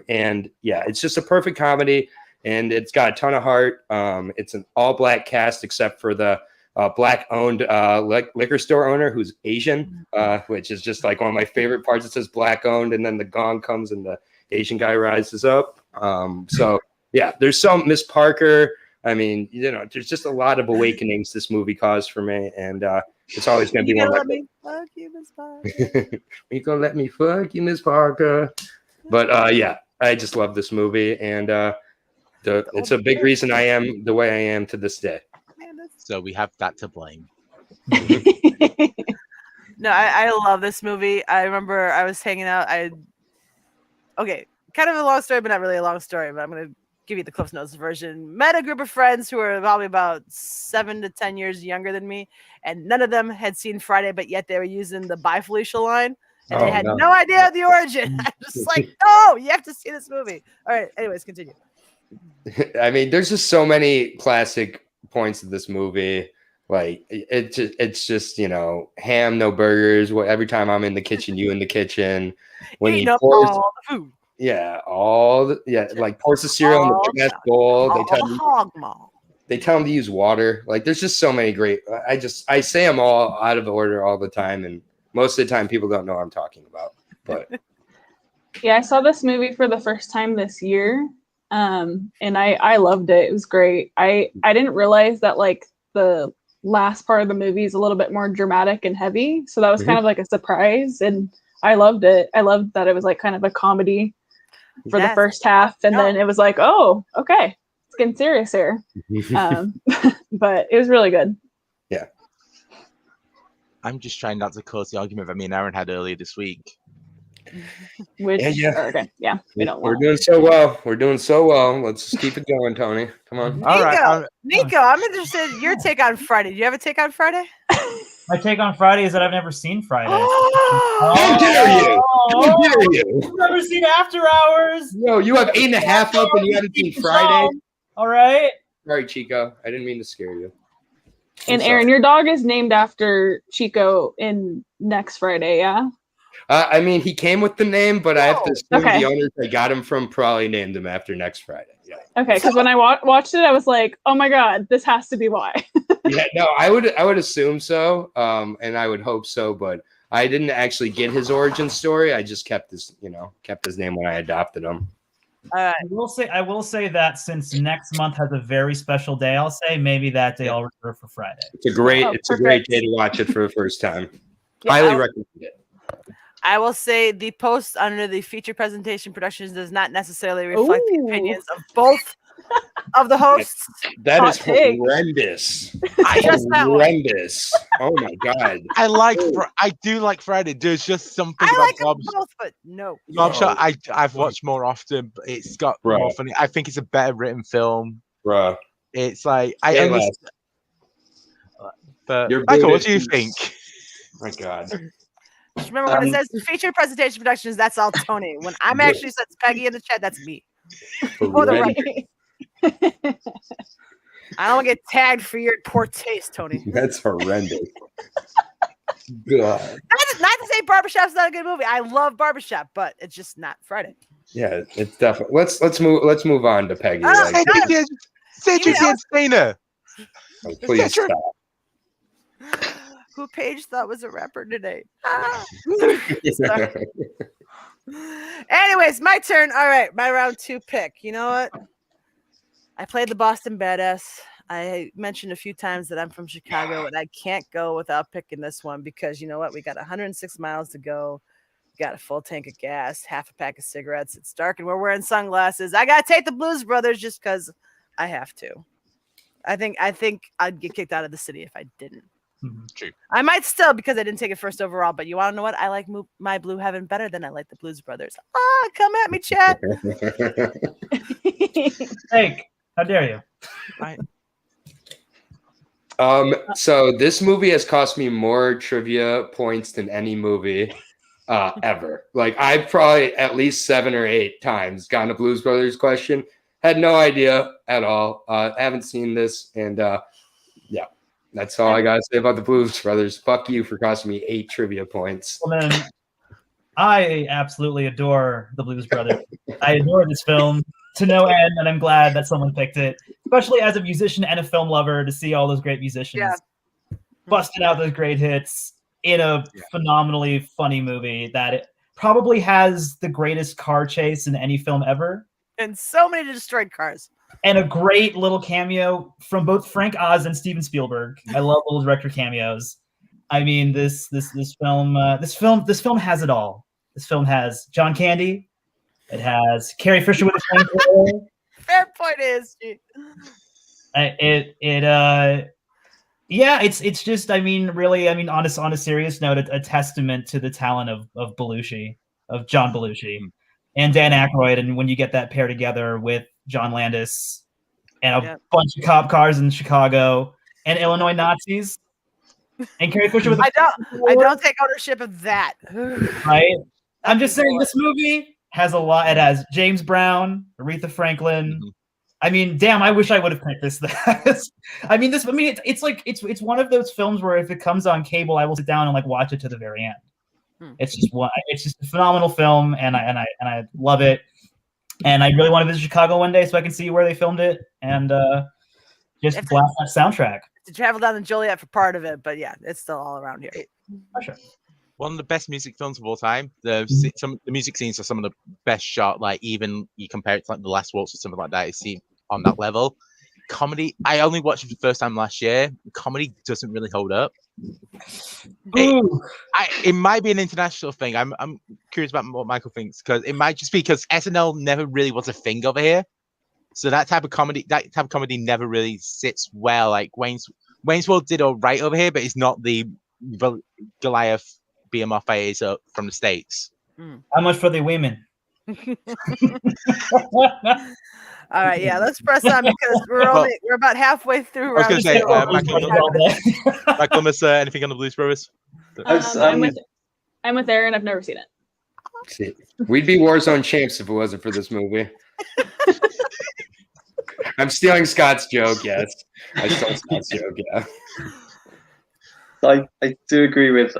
And yeah, it's just a perfect comedy, and it's got a ton of heart. It's an all-black cast except for the black-owned liquor store owner who's Asian, which is just like one of my favorite parts. It says black-owned, and then the gong comes and the Asian guy rises up. So yeah, there's some Miss Parker. I mean, there's just a lot of awakenings this movie caused for me, and it's always going to be one of my. Fuck you, Miss Parker. You gonna let me fuck you, Miss Parker? But yeah, I just love this movie, and it's a big reason I am the way I am to this day. So we have that to blame. No, I love this movie. I remember I was hanging out. Kind of a long story, but not really a long story. But I'm gonna give you the Cliff Notes version. Met a group of friends who were probably about 7 to 10 years younger than me, and none of them had seen Friday, but yet they were using the Bye Felicia line. And they had no idea of the origin. I'm just like, no, you have to see this movie. All right. Anyways, continue. I mean, there's just so many classic points of this movie. Like it's just, you know, ham, no burgers. Every time I'm in the kitchen, you in the kitchen. When he pours, all the food. yeah, like pours the cereal in the big ass bowl. They tell him to use water. Like there's just so many great. I say them all out of order all the time, and most of the time people don't know what I'm talking about. But yeah, I saw this movie for the first time this year, and I loved it. It was great. I didn't realize that like the last part of the movie is a little bit more dramatic and heavy, so that was kind of like a surprise, and I loved it. I loved that it was like kind of a comedy for the first half, and then it was like, oh, okay, it's getting serious here. But it was really good. Yeah. I'm just trying not to cause the argument that me and Aaron had earlier this week. Which, okay, yeah, we're doing so well. We're doing so well. Let's just keep it going, Tony. Come on. All right. Nico, I'm interested in your take on Friday. Do you have a take on Friday? My take on Friday is that I've never seen Friday. How dare you? How dare you? I've never seen After Hours. No, you have 8.5 up and you haven't seen Friday. All right. Sorry, Chico. I didn't mean to scare you. And Aaron, your dog is named after Chico in next Friday, yeah? I mean, he came with the name, but I have to assume the owners I got him from probably named him after next Friday. Yeah. Okay, because when I watched it, I was like, "Oh my god, this has to be why." Yeah, no, I would assume so, and I would hope so, but I didn't actually get his origin story. I just kept his name when I adopted him. I will say that since next month has a very special day, I'll say maybe that day I'll reserve for Friday. It's a great day to watch it for the first time. Highly recommend it. I will say the post under the feature presentation productions does not necessarily reflect the opinions of both of the hosts. That is horrendous. Horrendous. Oh my god. I do like Friday. There's just something I like Bob's, them both, but no. Bob's Shot I've watched more often, but it's got more funny. I think it's a better written film. Bro. It's like but Michael, what do you think? My god. Just remember when it says feature presentation productions, that's all Tony. When I'm actually says Peggy in the chat, that's me. For the record. I don't want to get tagged for your poor taste, Tony. That's horrendous. God. Not to say Barbershop's not a good movie. I love Barbershop, but it's just not Friday. Yeah, it's definitely. Let's move on to Peggy. Cedric and Stina. Please stop. Who Paige thought was a rapper today. Anyways, my turn. All right, my round 2 pick. You know what? I played the Boston Badass. I mentioned a few times that I'm from Chicago, and I can't go without picking this one because you know what? We got 106 miles to go. We got a full tank of gas, half a pack of cigarettes. It's dark, and we're wearing sunglasses. I gotta take the Blues Brothers just because I have to. I think I'd get kicked out of the city if I didn't. True. I might still because I didn't take it first overall, but you want to know what? I like My Blue Heaven better than I like the Blues Brothers. Come at me, chat. Hey, how dare you? Right. So this movie has cost me more trivia points than any movie ever. Like I've probably at least 7 or 8 times gotten a Blues Brothers question. Had no idea at all. Haven't seen this, and yeah. That's all I gotta say about the Blues Brothers. Fuck you for costing me 8 trivia points. Well, then, I absolutely adore the Blues Brothers. I adore this film to no end, and I'm glad that someone picked it, especially as a musician and a film lover, to see all those great musicians busting out those great hits in a phenomenally funny movie that it probably has the greatest car chase in any film ever. And so many destroyed cars. And a great little cameo from both Frank Oz and Steven Spielberg. I love little director cameos. I mean, this film has it all. This film has John Candy. It has Carrie Fisher with a flamethrower. Fair point is. It's just, I mean, really, I mean, on a serious note, a testament to the talent of Belushi, of John Belushi, and Dan Aykroyd. And when you get that pair together with John Landis and a bunch of cop cars in Chicago and Illinois Nazis, And Carrie Fisher with I don't take ownership of that. right? I'm just saying this movie has a lot. It has James Brown, Aretha Franklin. I mean, damn, I wish I would have picked this. I mean, it's one of those films where if it comes on cable, I will sit down and like watch it to the very end. It's just a phenomenal film, and I love it. And I really want to visit Chicago one day so I can see where they filmed it and just blast that soundtrack. To travel down to Joliet for part of it, but yeah, it's still all around here. For sure. One of the best music films of all time. The music scenes are some of the best shot. Like even you compare it to like The Last Waltz or something like that, it's seen on that level. Comedy, I only watched it for the first time last year. Comedy doesn't really hold up. It might be an international thing. I'm curious about what Michael thinks, because it might just be because SNL never really was a thing over here. So that type of comedy never really sits well. Like Wayne's World did all right over here, but it's not the Goliath BMR fight is from the States. How much for the women? All right, yeah, let's press on because we're about halfway through. I was going to say, Michael, miss anything on the Blues Brothers? I'm with Aaron. I've never seen it. See, we'd be Warzone champs if it wasn't for this movie. I'm stealing Scott's joke, yes. I stole Scott's joke, yeah. I do agree with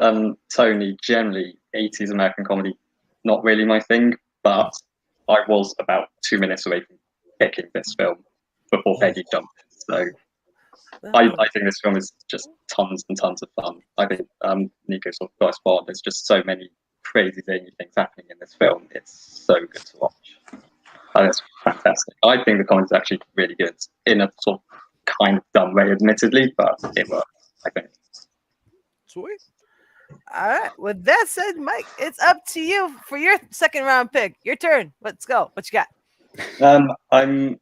Tony. Generally, 80s American comedy, not really my thing, but I was about 2 minutes away from picking this film before Peggy jumped in. So I think this film is just tons and tons of fun. I think Niko sort of got spot. There's just so many crazy things happening in this film. It's so good to watch. And it's fantastic. I think the comedy is actually really good in a sort of kind of dumb way, admittedly, but it works, I think. Sweet. All right. With that said, Mike, it's up to you for your second round pick. Your turn. Let's go. What you got? I'm going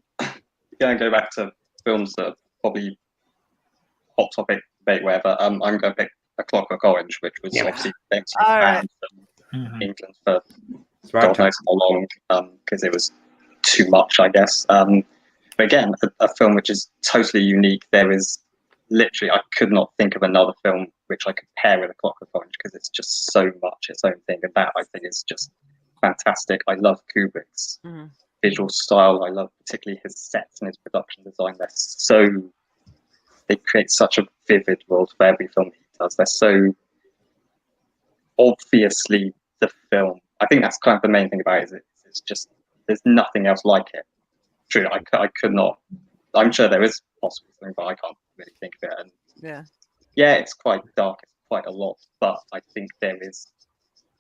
to go back to films that are probably hot topic debate, whatever. I'm going to pick A Clockwork Orange, which was obviously famous banned from England for God knows how long, because it was too much, I guess. But again, a film which is totally unique. There is literally, I could not think of another film which I could pair with A Clockwork Orange because it's just so much its own thing. And that, I think, is just fantastic. I love Kubrick's visual style. I love particularly his sets and his production design. They create such a vivid world for every film he does. They're so obviously the film. I think that's kind of the main thing about it. It's just, there's nothing else like it. True, I could not. I'm sure there is possibly something, but I can't really think of it. And yeah, it's quite dark. It's quite a lot, but I think there is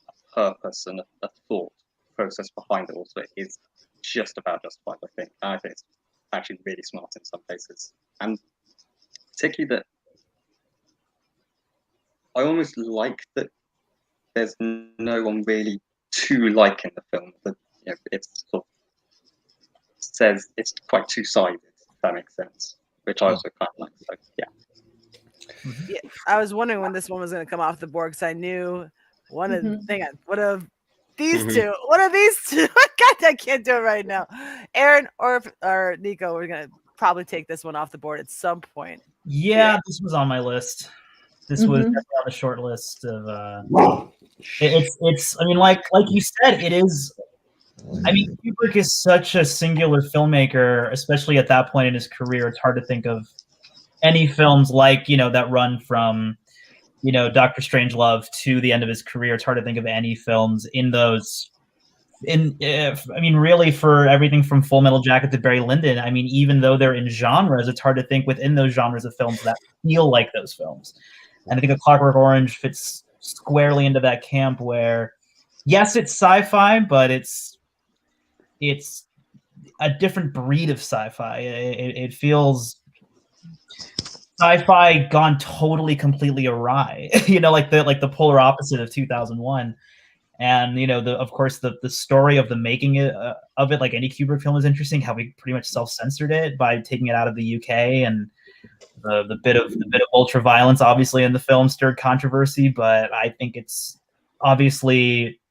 a purpose and a thought process behind it. Also, it is just about justified, I think. And I think it's actually really smart in some places, and particularly that I almost like that there's no one really to like in the film. That it's sort of says it's quite two-sided, if that makes sense, which I also kind of like. So yeah, I was wondering when this one was going to come off the board because I knew one of these two. One of these two. God, I can't do it right now. Aaron or Niko, we're going to probably take this one off the board at some point. Yeah, this was on my list. This was definitely on the short list of. It's. I mean, like you said, it is. I mean, Kubrick is such a singular filmmaker, especially at that point in his career. It's hard to think of any films like that run from Dr. Strangelove to the end of his career. It's hard to think of any films in those. I mean, really, for everything from Full Metal Jacket to Barry Lyndon. I mean, even though they're in genres, it's hard to think within those genres of films that feel like those films. And I think A Clockwork Orange fits squarely into that camp where, yes, it's sci-fi, but it's a different breed of sci-fi. It feels sci-fi gone totally completely awry. Like the polar opposite of 2001. And of course the story of the making of it, like any Kubrick film, is interesting. How we pretty much self-censored it by taking it out of the UK, and the bit of ultra violence obviously in the film stirred controversy. But I think it's obviously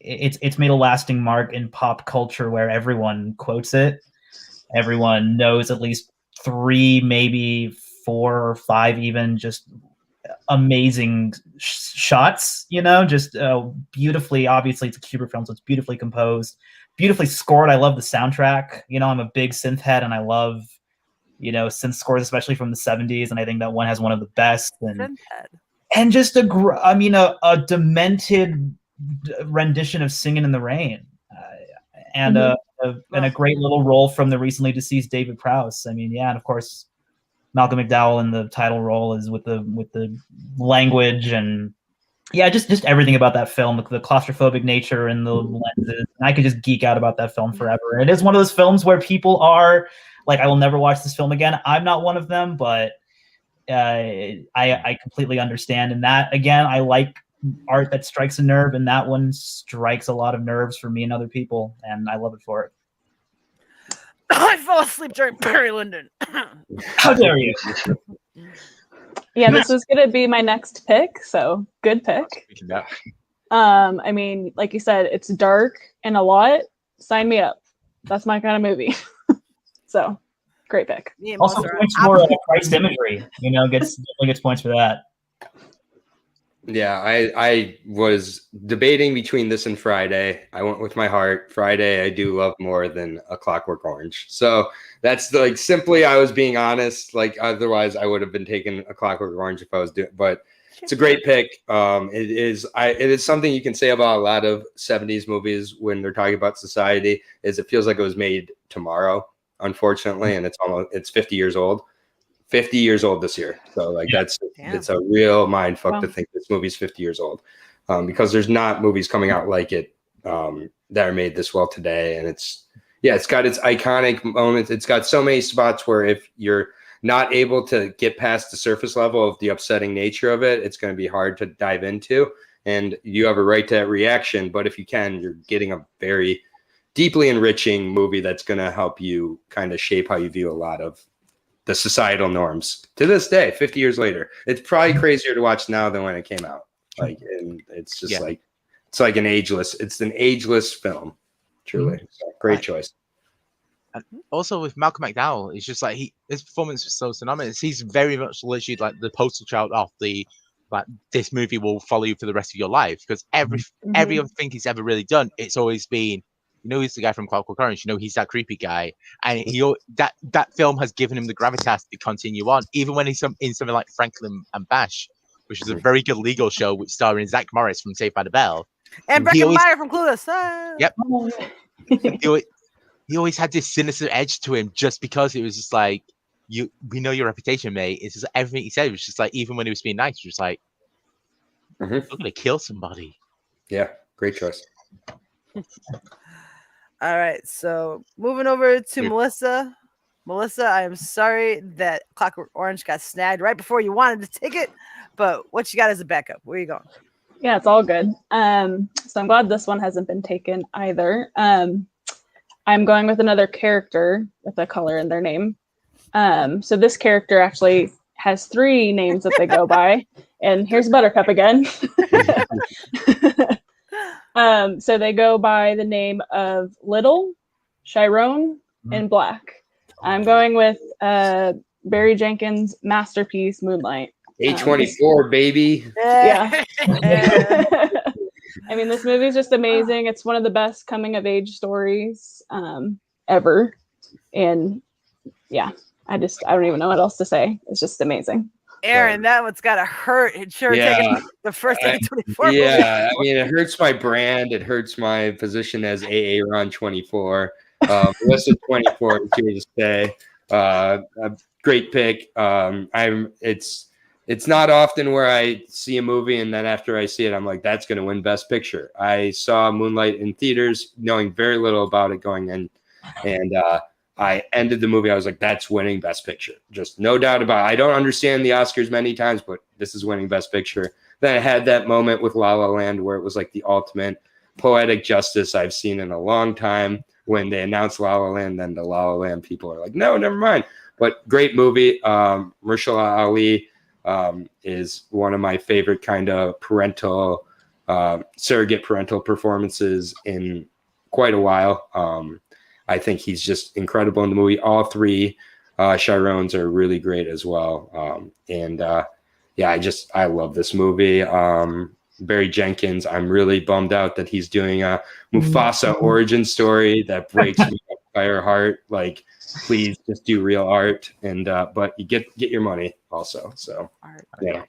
it's made a lasting mark in pop culture where everyone quotes it. Everyone knows at least 3, maybe 4 or 5 even just amazing shots, you know, just beautifully, obviously it's a Kubrick film, so it's beautifully composed, beautifully scored. I love the soundtrack. You know, I'm a big synth head and I love, you know, synth scores, especially from the 70s. And I think that one has one of the best. And just a demented rendition of Singing in the Rain. And a great little role from the recently deceased David Prowse. I mean, yeah, and of course, Malcolm McDowell in the title role is with the language and yeah, just everything about that film, the claustrophobic nature and the lenses. And I could just geek out about that film forever. It is one of those films where people are like, I will never watch this film again. I'm not one of them, but I completely understand. And that, again, I like art that strikes a nerve, and that one strikes a lot of nerves for me and other people, and I love it for it. I fell asleep during Barry Lyndon. How dare you? Yeah, this was gonna be my next pick, so good pick. I mean, like you said, it's dark and a lot. Sign me up. That's my kind of movie. So, great pick. Also, points for Christ imagery. You know, definitely gets points for that. Yeah, I was debating between this and Friday. I went with my heart. Friday, I do love more than A Clockwork Orange. So that's like simply, I was being honest. Like otherwise, I would have been taking A Clockwork Orange if I was doing. But it's a great pick. It is something you can say about a lot of 70s movies when they're talking about society. Is it feels like it was made tomorrow, unfortunately, and it's 50 years old. 50 years old this year. So like it's a real mind fuck to think this movie's 50 years old because there's not movies coming out like it that are made this well today. And it's got its iconic moments. It's got so many spots where if you're not able to get past the surface level of the upsetting nature of it, it's going to be hard to dive into. And you have a right to that reaction. But if you can, you're getting a very deeply enriching movie that's going to help you kind of shape how you view a lot of the societal norms to this day, 50 years later. It's probably crazier to watch now than when it came out. Like, and it's just it's like an ageless film. Truly. So, great choice. And also with Malcolm McDowell, it's just like his performance was so synonymous. He's very much literally like the poster child of the like this movie will follow you for the rest of your life, because every other thing he's ever really done, it's always been, you know, he's the guy from Clockwork Orange. You know, he's that creepy guy, and that film has given him the gravitas to continue on, even when he's in something like Franklin and Bash, which is a very good legal show, which starring Zach Morris from Saved by the Bell and Breckenmeyer from Clueless. Yep. he always had this sinister edge to him, just because it was just like, we know your reputation, mate. It's just everything he said was just like, even when he was being nice, he was just like, I'm gonna kill somebody. Yeah, great choice. All right, so moving over to Melissa. Melissa, I am sorry that Clockwork Orange got snagged right before you wanted to take it, but what you got as a backup? Where are you going? Yeah, it's all good. So I'm glad this one hasn't been taken either. I'm going with another character with a color in their name. So this character actually has 3 names that they go by, and here's Buttercup again. So they go by the name of Little, Chiron, and Black. I'm going with Barry Jenkins' masterpiece, Moonlight. A24, baby. Yeah. I mean, this movie is just amazing. It's one of the best coming of age stories ever. And yeah, I don't even know what else to say. It's just amazing. Aaron, that one's gotta hurt. It sure taking the first A24. Yeah, I mean, it hurts my brand. It hurts my position as AA Ron 24. Melissa 24 here to stay. A great pick. It's not often where I see a movie and then after I see it, I'm like, that's going to win Best Picture. I saw Moonlight in theaters, knowing very little about it going in, and I ended the movie. I was like, that's winning Best Picture. Just no doubt about it. I don't understand the Oscars many times, but this is winning Best Picture. Then I had that moment with La La Land where it was like the ultimate poetic justice I've seen in a long time. When they announced La La Land, then the La La Land people are like, no, never mind. But great movie. Mahershala Ali is one of my favorite kind of parental, surrogate parental performances in quite a while. I think he's just incredible in the movie. All 3 Chirons are really great as well. yeah, I love this movie. Barry Jenkins, I'm really bummed out that he's doing a Mufasa origin story that breaks my entire heart. Like, please just do real art, and but you get your money also. So yeah,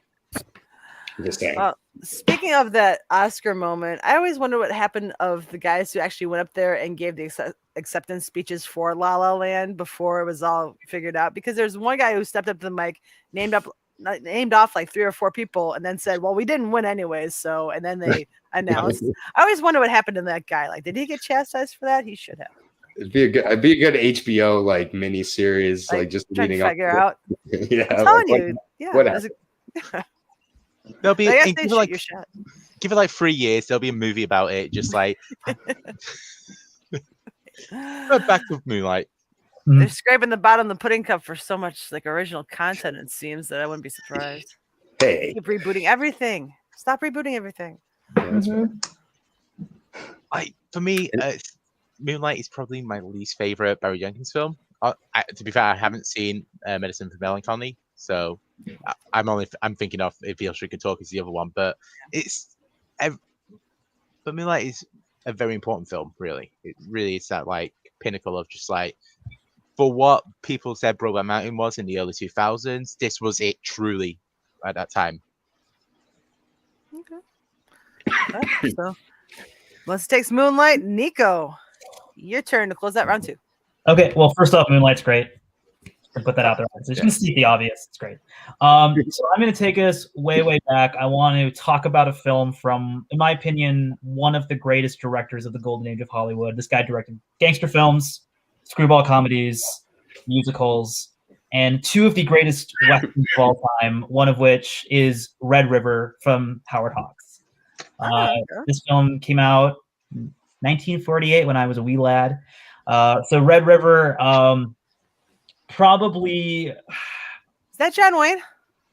just saying. Speaking of that Oscar moment, I always wonder what happened of the guys who actually went up there and gave the acceptance speeches for La La Land before it was all figured out. Because there's one guy who stepped up to the mic, named off like 3 or 4 people, and then said, "Well, we didn't win anyways." So, and then they announced. I always wonder what happened to that guy. Like, did he get chastised for that? He should have. It'd be a good HBO like mini series, like just trying leading to figure out. Yeah, I'm telling you, yeah. What happened? There'll be I guess give it like 3 years. There'll be a movie about it. Just like back to Moonlight. They're scraping the bottom of the pudding cup for so much like original content. It seems that I wouldn't be surprised. Hey, keep rebooting everything. Stop rebooting everything. For me, Moonlight is probably my least favorite Barry Jenkins film. To be fair, I haven't seen Medicine for Melancholy, so I'm thinking of If the Illustrator Could Talk is the other one, but Moonlight is a very important film. Really, it really is that like pinnacle of just like, for what people said Brokeback Mountain was in the early 2000s, this was it truly at that time. Okay. So let's take Moonlight. Niko, your turn to close that round 2. Okay, well, first off, Moonlight's great. Put that out there. So you can see the obvious. It's great. So I'm going to take us way, way back. I want to talk about a film from, in my opinion, one of the greatest directors of the golden age of Hollywood. This guy directed gangster films, screwball comedies, musicals, and 2 of the greatest westerns of all time, one of which is Red River from Howard Hawks. This film came out in 1948 when I was a wee lad. So Red River, probably... Is that John Wayne?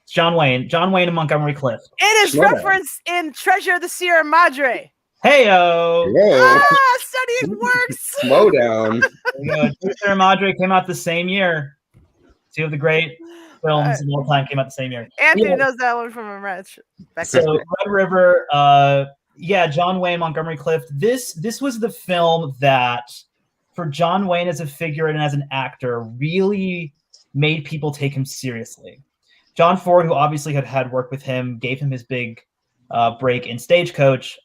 It's John Wayne and Montgomery Clift. It is referenced in Treasure of the Sierra Madre. Hey-o! Studying works! Slow down. Sierra Madre came out the same year. 2 of the great films of all time came out the same year. Anthony knows that one from a match. So Red River, John Wayne, Montgomery Clift. This was the film that, for John Wayne as a figure and as an actor, really made people take him seriously. John Ford, who obviously had worked with him, gave him his big break in Stagecoach.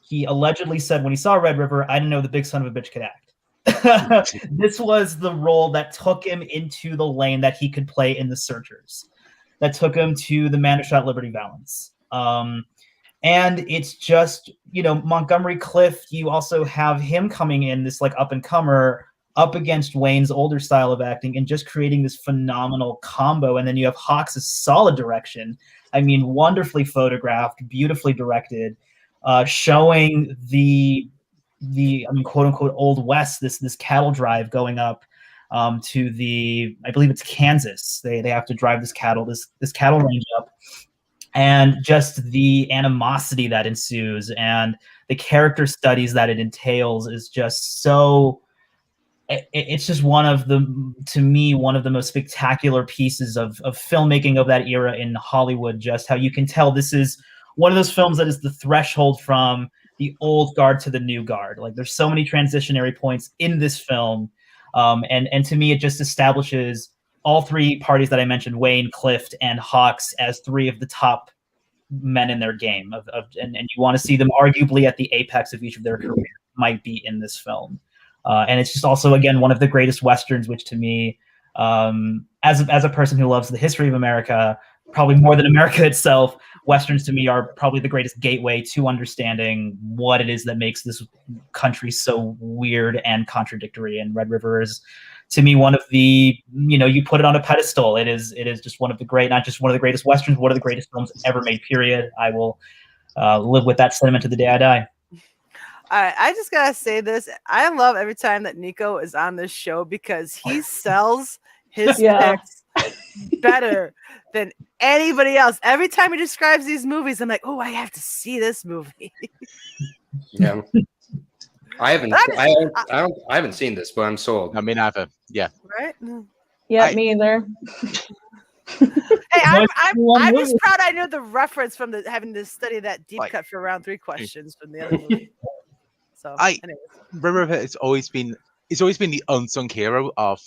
He allegedly said when he saw Red River, "I didn't know the big son of a bitch could act." This was the role that took him into the lane that he could play in The Searchers, that took him to The Man Who Shot Liberty Valance. And it's just, Montgomery Clift, you also have him coming in, this like up-and-comer, up against Wayne's older style of acting and just creating this phenomenal combo. And then you have Hawks' solid direction. I mean, wonderfully photographed, beautifully directed, showing the quote unquote Old West, this cattle drive going up to I believe it's Kansas. They have to drive this cattle range up, and just the animosity that ensues and the character studies that it entails is just so. It's just one of the most spectacular pieces of filmmaking of that era in Hollywood. Just how you can tell this is one of those films that is the threshold from the old guard to the new guard. Like, there's so many transitionary points in this film. And to me, it just establishes all 3 parties that I mentioned, Wayne, Clift, and Hawks, as 3 of the top men in their game. And you want to see them arguably at the apex of each of their careers might be in this film. And it's just also, again, one of the greatest Westerns, which to me, as a person who loves the history of America, probably more than America itself, Westerns to me are probably the greatest gateway to understanding what it is that makes this country so weird and contradictory. And Red River is, to me, one of the, you put it on a pedestal. It is just one of the great, not just one of the greatest Westerns, one of the greatest films ever made, period. I will live with that sentiment to the day I die. All right, I just gotta say this. I love every time that Niko is on this show because he sells his picks better than anybody else. Every time he describes these movies, I'm like, oh, I have to see this movie. Yeah. I haven't seen this, but I'm sold. I mean, either. Yeah. Right? Yeah, me either. Hey, I'm One just movie. proud I knew the reference from having to study that deep cut for round 3 questions from the other movie. So, anyways. Red River it's always been the unsung hero of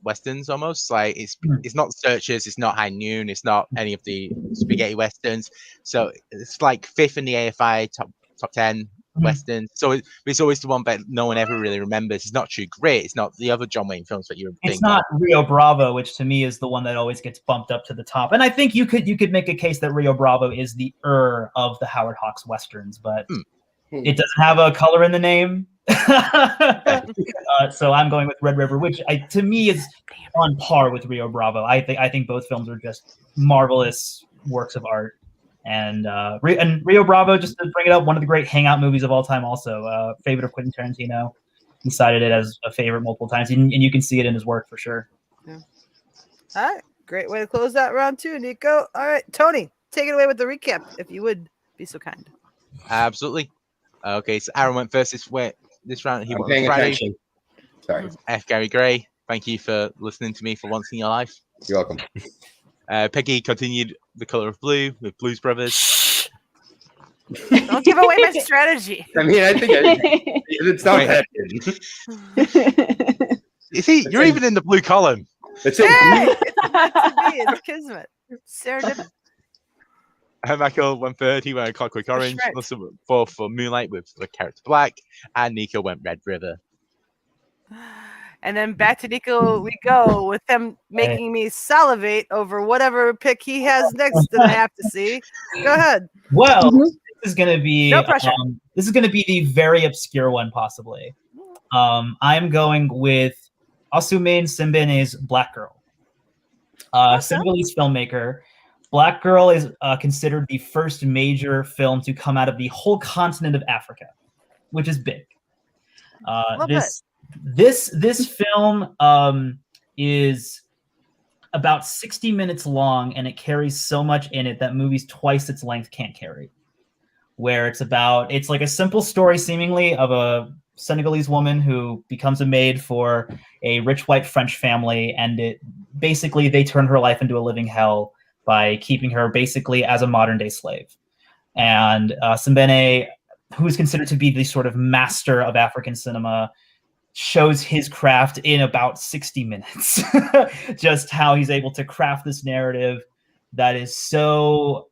westerns almost. Like it's not Searchers, it's not High Noon, it's not any of the spaghetti westerns. So it's like 5th in the AFI top 10 westerns. So it's always the one that no one ever really remembers. It's not True Grit, it's not the other John Wayne films that you would think It's not Rio Bravo, which to me is the one that always gets bumped up to the top. And I think you could make a case that Rio Bravo is the of the Howard Hawks westerns, but it doesn't have a color in the name. So I'm going with Red River, which to me is on par with Rio Bravo. I think both films are just marvelous works of art. And Rio Bravo, just to bring it up, one of the great hangout movies of all time. Also, favorite of Quentin Tarantino. He cited it as a favorite multiple times, and you can see it in his work for sure. Yeah. All right, great way to close that round 2, Niko. All right, Tony, take it away with the recap, if you would be so kind. Absolutely. Okay, so Aaron went first this round. He went paying Friday. attention. Sorry. F. Gary Gray, thank you for listening to me for once in your life. You're welcome. Peggy continued The Color of Blue with Blues Brothers. Don't give away my strategy. I mean, I think it's not that good. You see, you're even in the blue column. It's It's kismet. Serendipity. Michael went third. He went Clockwork Orange. right. Russell went fourth for Moonlight with The Character Black. And Niko went Red River. And then back to Niko we go with him making me salivate over whatever pick he has next that I have to see. Go ahead. Well, this is going to be No pressure. This is going to be the very obscure one, possibly. I'm going with Asumin Simbene's Black Girl. Senegalese filmmaker. Black Girl is considered the first major film to come out of the whole continent of Africa, which is big. This film is about 60 minutes long, and it carries so much in it that movies twice its length can't carry. Where it's like a simple story seemingly of a Senegalese woman who becomes a maid for a rich white French family, and they turn her life into a living hell by keeping her basically as a modern day slave. And Simbene, who is considered to be the sort of master of African cinema, shows his craft in about 60 minutes. Just how he's able to craft this narrative that is so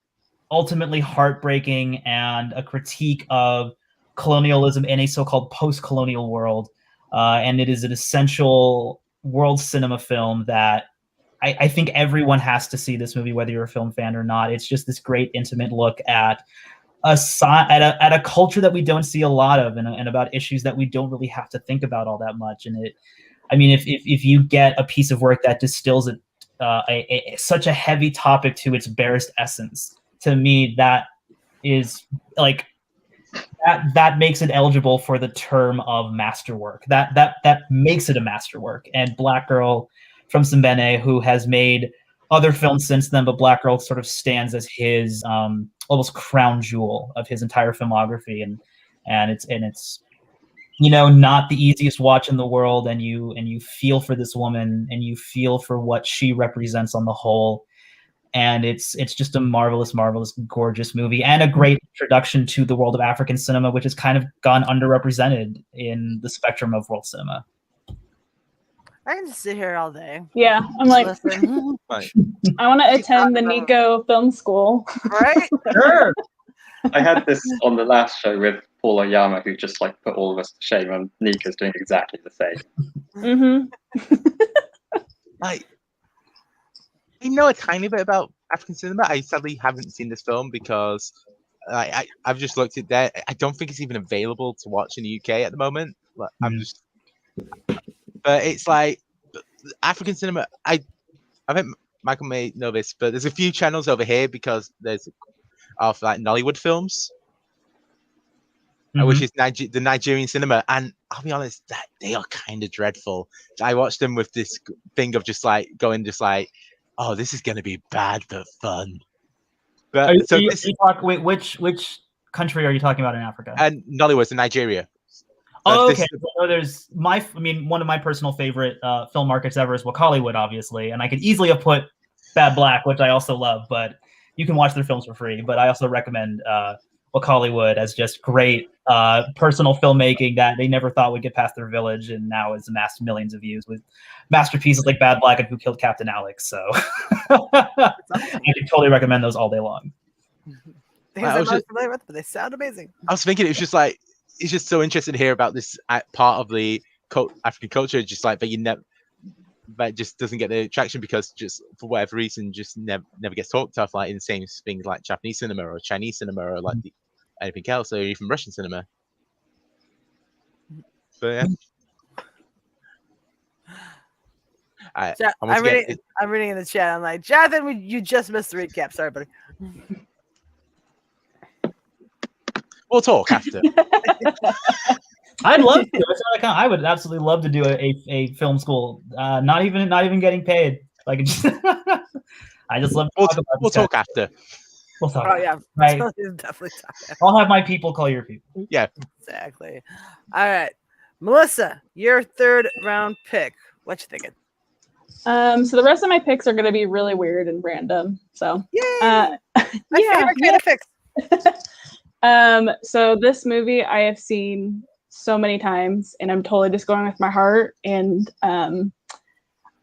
ultimately heartbreaking and a critique of colonialism in a so-called post-colonial world. And it is an essential world cinema film that I think everyone has to see this movie, whether you're a film fan or not. It's just this great intimate look at a culture that we don't see a lot of, and about issues that we don't really have to think about all that much. And if you get a piece of work that distills such a heavy topic to its barest essence, to me that is like that makes it eligible for the term of masterwork. That makes it a masterwork. And Black Girl from Simbene, who has made other films since then, but Black Girl sort of stands as his almost crown jewel of his entire filmography, and it's not the easiest watch in the world, and you feel for this woman, and you feel for what she represents on the whole, and it's just a marvelous, gorgeous movie, and a great introduction to the world of African cinema, which has kind of gone underrepresented in the spectrum of world cinema. I can just sit here all day. Yeah, I'm like, Listen. I want to attend the Niko Film School. Right? Sure. I had this on the last show with Paul Oyama, who just put all of us to shame, and Niko's doing exactly the same. I know a tiny bit about African cinema. I sadly haven't seen this film because I've just looked at that. I don't think it's even available to watch in the UK at the moment. But it's like African cinema. I think Michael may know this, but there's a few channels over here because there's of Nollywood films, which is the Nigerian cinema, and I'll be honest, that they are kind of dreadful. I watched them with this thing of oh, this is going to be bad but fun. But which country are you talking about in Africa? And Nollywood, in Nigeria. Oh, okay. So there's one of my personal favorite film markets ever is Wakaliwood, obviously, and I could easily have put Bad Black, which I also love, but you can watch their films for free. But I also recommend Hollywood as just great personal filmmaking that they never thought would get past their village, and now has amassed millions of views with masterpieces like Bad Black and Who Killed Captain Alex. So I can totally recommend those all day long. Things I'm not familiar with, but they sound amazing. I was thinking it's just so interesting to hear about this part of the African culture, just like that just doesn't get the traction because just for whatever reason just never gets talked of, like in the same things like Japanese cinema or Chinese cinema or like anything else, or even Russian cinema. So yeah. I'm reading in the chat. I'm like, Jonathan, you just missed the recap. Sorry, buddy. We'll talk after. I'd love to. I would absolutely love to do a film school. Not even getting paid. Like, I just love. We'll talk after. We'll talk. Oh yeah, right. Definitely talk. I'll have my people call your people. Yeah, exactly. All right, Melissa, your third round pick. What you thinking? So the rest of my picks are going to be really weird and random. So, my favorite kind of picks. So this movie I have seen so many times, and I'm totally just going with my heart. And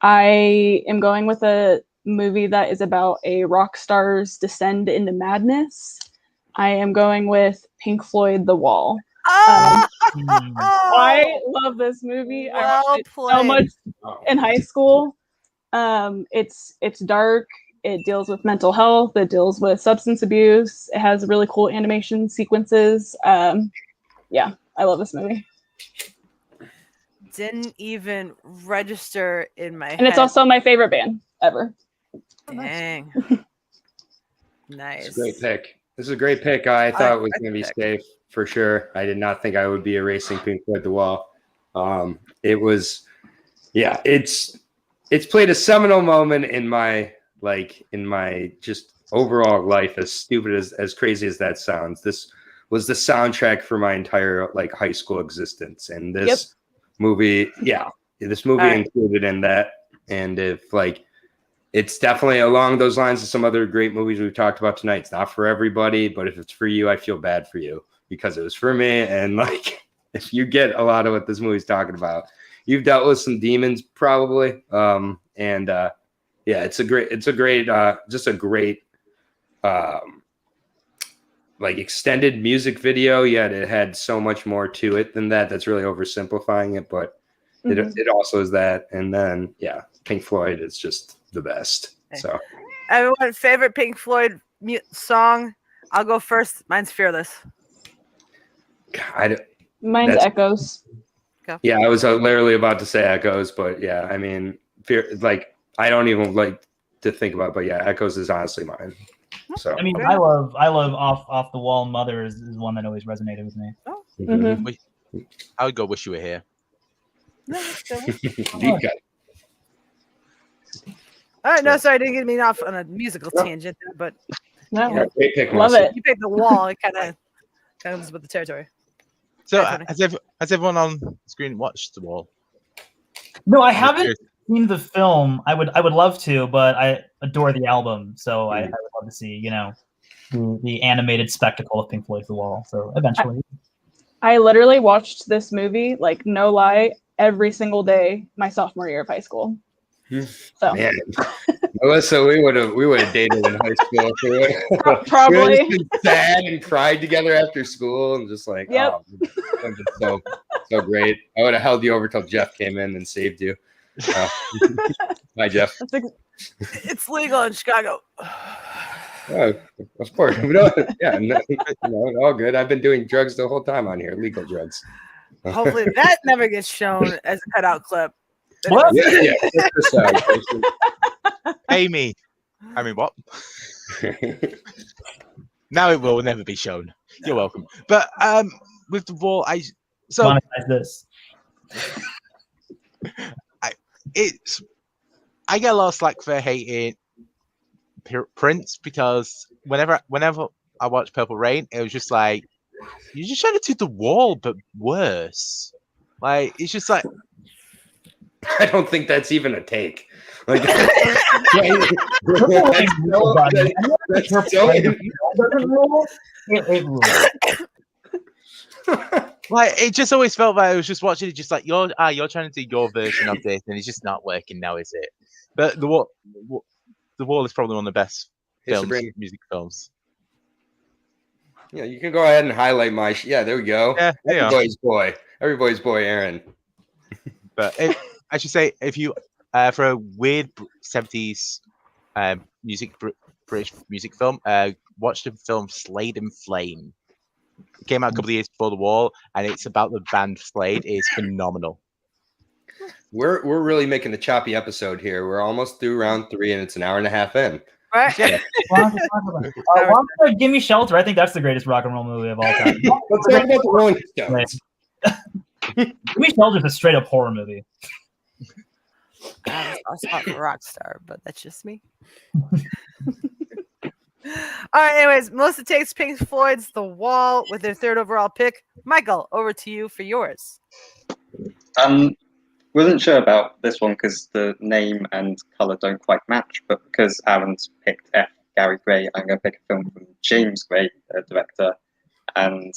I am going with a movie that is about a rock star's descend into madness. I am going with Pink Floyd, The Wall. I love this movie. I watched it so much in high school. It's dark. It deals with mental health. It deals with substance abuse. It has really cool animation sequences. Yeah, I love this movie. Didn't even register in my head. And it's also my favorite band ever. Dang. Nice. It's a great pick. This is a great pick. I thought it was going to be safe for sure. I did not think I would be erasing Pink Floyd The Wall. It was, yeah, it's played a seminal moment in my just overall life, as stupid as crazy as that sounds. This was the soundtrack for my entire high school existence. And this movie, this movie included in that. And if it's definitely along those lines of some other great movies we've talked about tonight. It's not for everybody, but if it's for you, I feel bad for you because it was for me. And if you get a lot of what this movie's talking about, you've dealt with some demons probably. It's a great, just a great, extended music video. Yet it had so much more to it than that. That's really oversimplifying it, but it also is that. And then, Pink Floyd is just the best. So, everyone's favorite Pink Floyd song. I'll go first. Mine's Fearless. Mine's Echoes. Yeah, I was literally about to say Echoes, but yeah, I mean, I don't even like to think about it, but yeah, Echoes is honestly mine. So I mean, I love off the wall. Mother is one that always resonated with me. Oh. Mm-hmm. I would go Wish You Were Here. All right, no, sorry, I didn't get me off on a musical tangent, but great pick, love it. You picked The Wall. It kind of is with the territory. So has everyone on screen watched The Wall? No, I haven't seen the film. I would love to, but I adore the album, so I would love to see the animated spectacle of Pink Floyd's The Wall. So eventually, I literally watched this movie, no lie, every single day my sophomore year of high school. So. Man, Melissa, we would have dated in high school. Probably. We sad and cried together after school, and just so great. I would have held you over till Jeff came in and saved you. Hi, Jeff. It's legal in Chicago. Oh, of course. All good. I've been doing drugs the whole time on here, legal drugs. Hopefully that never gets shown as a cutout clip. What? Yeah. Amy. I mean, what? Now it will never be shown. You're welcome. But with The Wall, I monetize this. I get a lot of slack for hating Prince because whenever I watch Purple Rain, it was just like you're just trying to do The Wall, but worse. It's just I don't think that's even a take. Like, Like it just always felt like I was just watching it, just like you're trying to do your version of this, and it's just not working now, is it? But the Wall is probably one of the best music films. Yeah, you can go ahead and highlight my. Yeah, there we go. Yeah, Everybody's boy, Aaron. But I should say, if you for a weird 70s British music film, watch the film Slade and Flame. It came out a couple of years before The Wall, and it's about the band Slade. It's phenomenal. We're really making a choppy episode here. We're almost through round 3, and it's an hour and a half in. Right. Yeah. Give Me Shelter. I think that's the greatest rock and roll movie of all time. Let's talk about the Rolling Stones. Give Me Shelter is a straight up horror movie. I was not a rock star, but that's just me. All right. Anyways, Melissa takes Pink Floyd's The Wall with their 3rd overall pick. Michael, over to you for yours. Wasn't sure about this one because the name and color don't quite match, but because Aaron's picked F. Gary Gray, I'm going to pick a film from James Gray, the director, and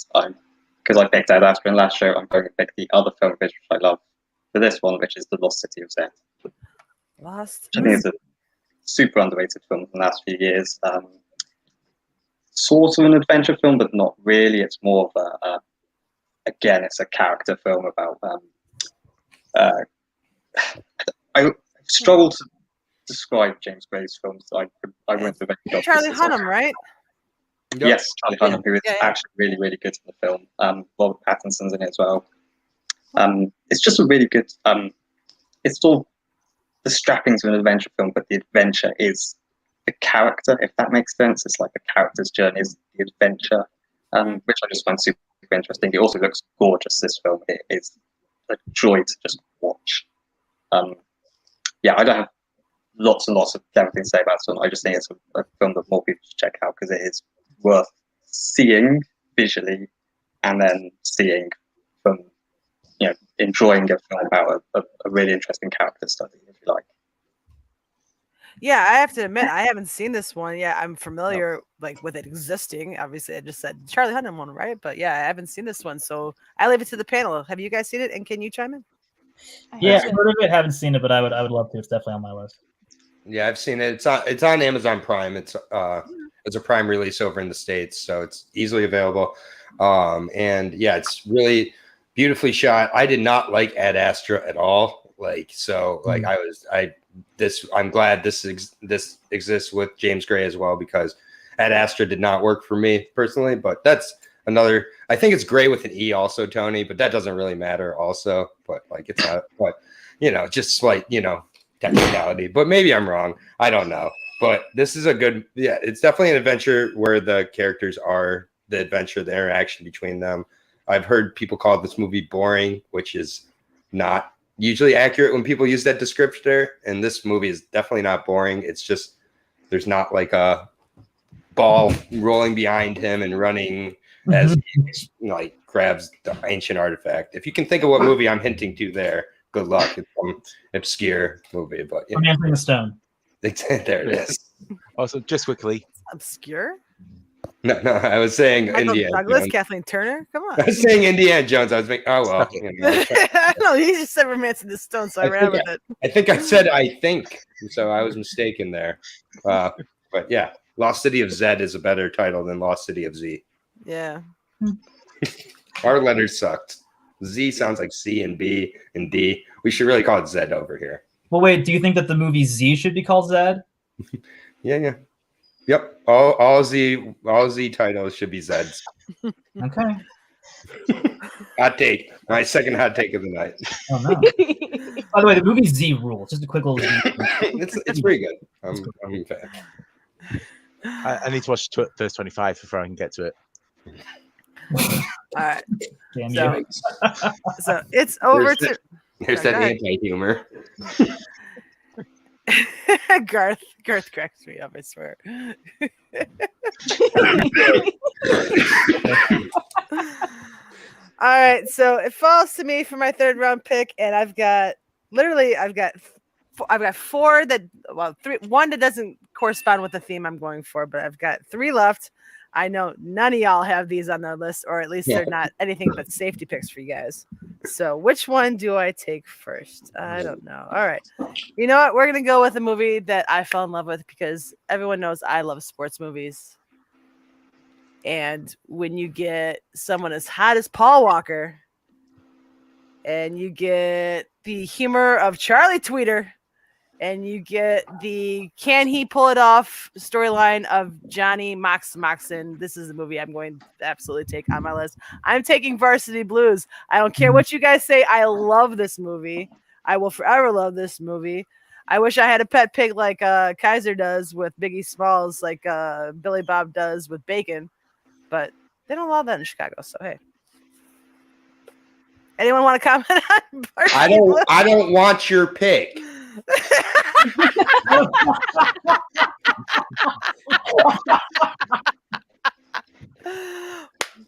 because I picked Ad Astra in last show, I'm going to pick the other film which I love for this one, which is The Lost City of Z. Lost. I think it's a super underrated film from the last few years. Sort of an adventure film, but not really. It's more of again, it's a character film about. I struggle to describe James Gray's films. I went to Charlie Hunnam, right? Yep. Yes, Charlie Hunnam, who is actually really, really good in the film. Robert Pattinson's in it as well. It's just a really good. It's all the strappings of an adventure film, but the adventure is the character. If that makes sense, it's like the character's journey is the adventure, which I just find super interesting. It also looks gorgeous. This film, it is a joy to just watch. I don't have lots and lots of everything to say about this one. I just think it's a film that more people should check out because it is worth seeing visually and then seeing from, enjoying a film about a really interesting character study, if you like. Yeah, I have to admit, I haven't seen this one yet. I'm familiar with it existing. Obviously, I just said Charlie Hunnam one, right? But yeah, I haven't seen this one, so I leave it to the panel. Have you guys seen it? And can you chime in? Yeah, I've heard of it. Haven't seen it, but I would love to. It's definitely on my list. Yeah, I've seen it. It's on Amazon Prime. It's a Prime release over in the States, so it's easily available. And yeah, it's really beautifully shot. I did not like Ad Astra at all. I'm glad this exists with James Gray as well, because Ad Astra did not work for me personally, but that's another. I think it's Gray with an E also, Tony, but that doesn't really matter also. But it's not. But just slight technicality. But maybe I'm wrong. I don't know. But this is a good. Yeah, it's definitely an adventure where the characters are the adventure, the interaction between them. I've heard people call this movie boring, which is not usually accurate when people use that descriptor. And this movie is definitely not boring. It's just there's not like a ball rolling behind him and running as he grabs the ancient artifact. If you can think of what movie I'm hinting to there, good luck. It's some obscure movie, but I'm answering the stone. There it is. Also, just quickly, obscure. No, I was saying Michael Indiana Douglas, Jones. Kathleen Turner. Come on. I was saying Indiana Jones. I was thinking, oh well. No, he just said Romance in the Stone, so I ran with it. I think I said I think, so I was mistaken there. But yeah, Lost City of Z is a better title than Lost City of Z. Yeah. Our letters sucked. Z sounds like C and B and D. We should really call it Z over here. Well, wait. Do you think that the movie Z should be called Z? Yeah. Yep. All Z titles should be Zs. Okay. Hot take. My second hot take of the night. Oh no. By the way, the movie Z rules. Just a quick little Z. It's pretty good. I'm a fan. I need to watch first 25 before I can get to it. All right. Damn so it's over to. There's that anti-humor. Garth cracks me up, I swear. All right, so it falls to me for my third round pick, and I've got literally, I've got four that, well, three, one that doesn't correspond with the theme I'm going for, but I've got three left. I know none of y'all have these on their list, or at least they're not anything but safety picks for you guys. So which one do I take first? I don't know. All right. You know what? We're going to go with a movie that I fell in love with because everyone knows I love sports movies. And when you get someone as hot as Paul Walker and you get the humor of Charlie Tweeter, and you get the can he pull it off storyline of Johnny Moxon. This is a movie I'm going to absolutely take on my list. I'm taking Varsity Blues. I don't care what you guys say. I love this movie. I will forever love this movie. I wish I had a pet pig like Kaiser does with Biggie Smalls, like Billy Bob does with Bacon. But they don't allow that in Chicago, so hey. Anyone want to comment on Varsity Blues? I don't want your pick.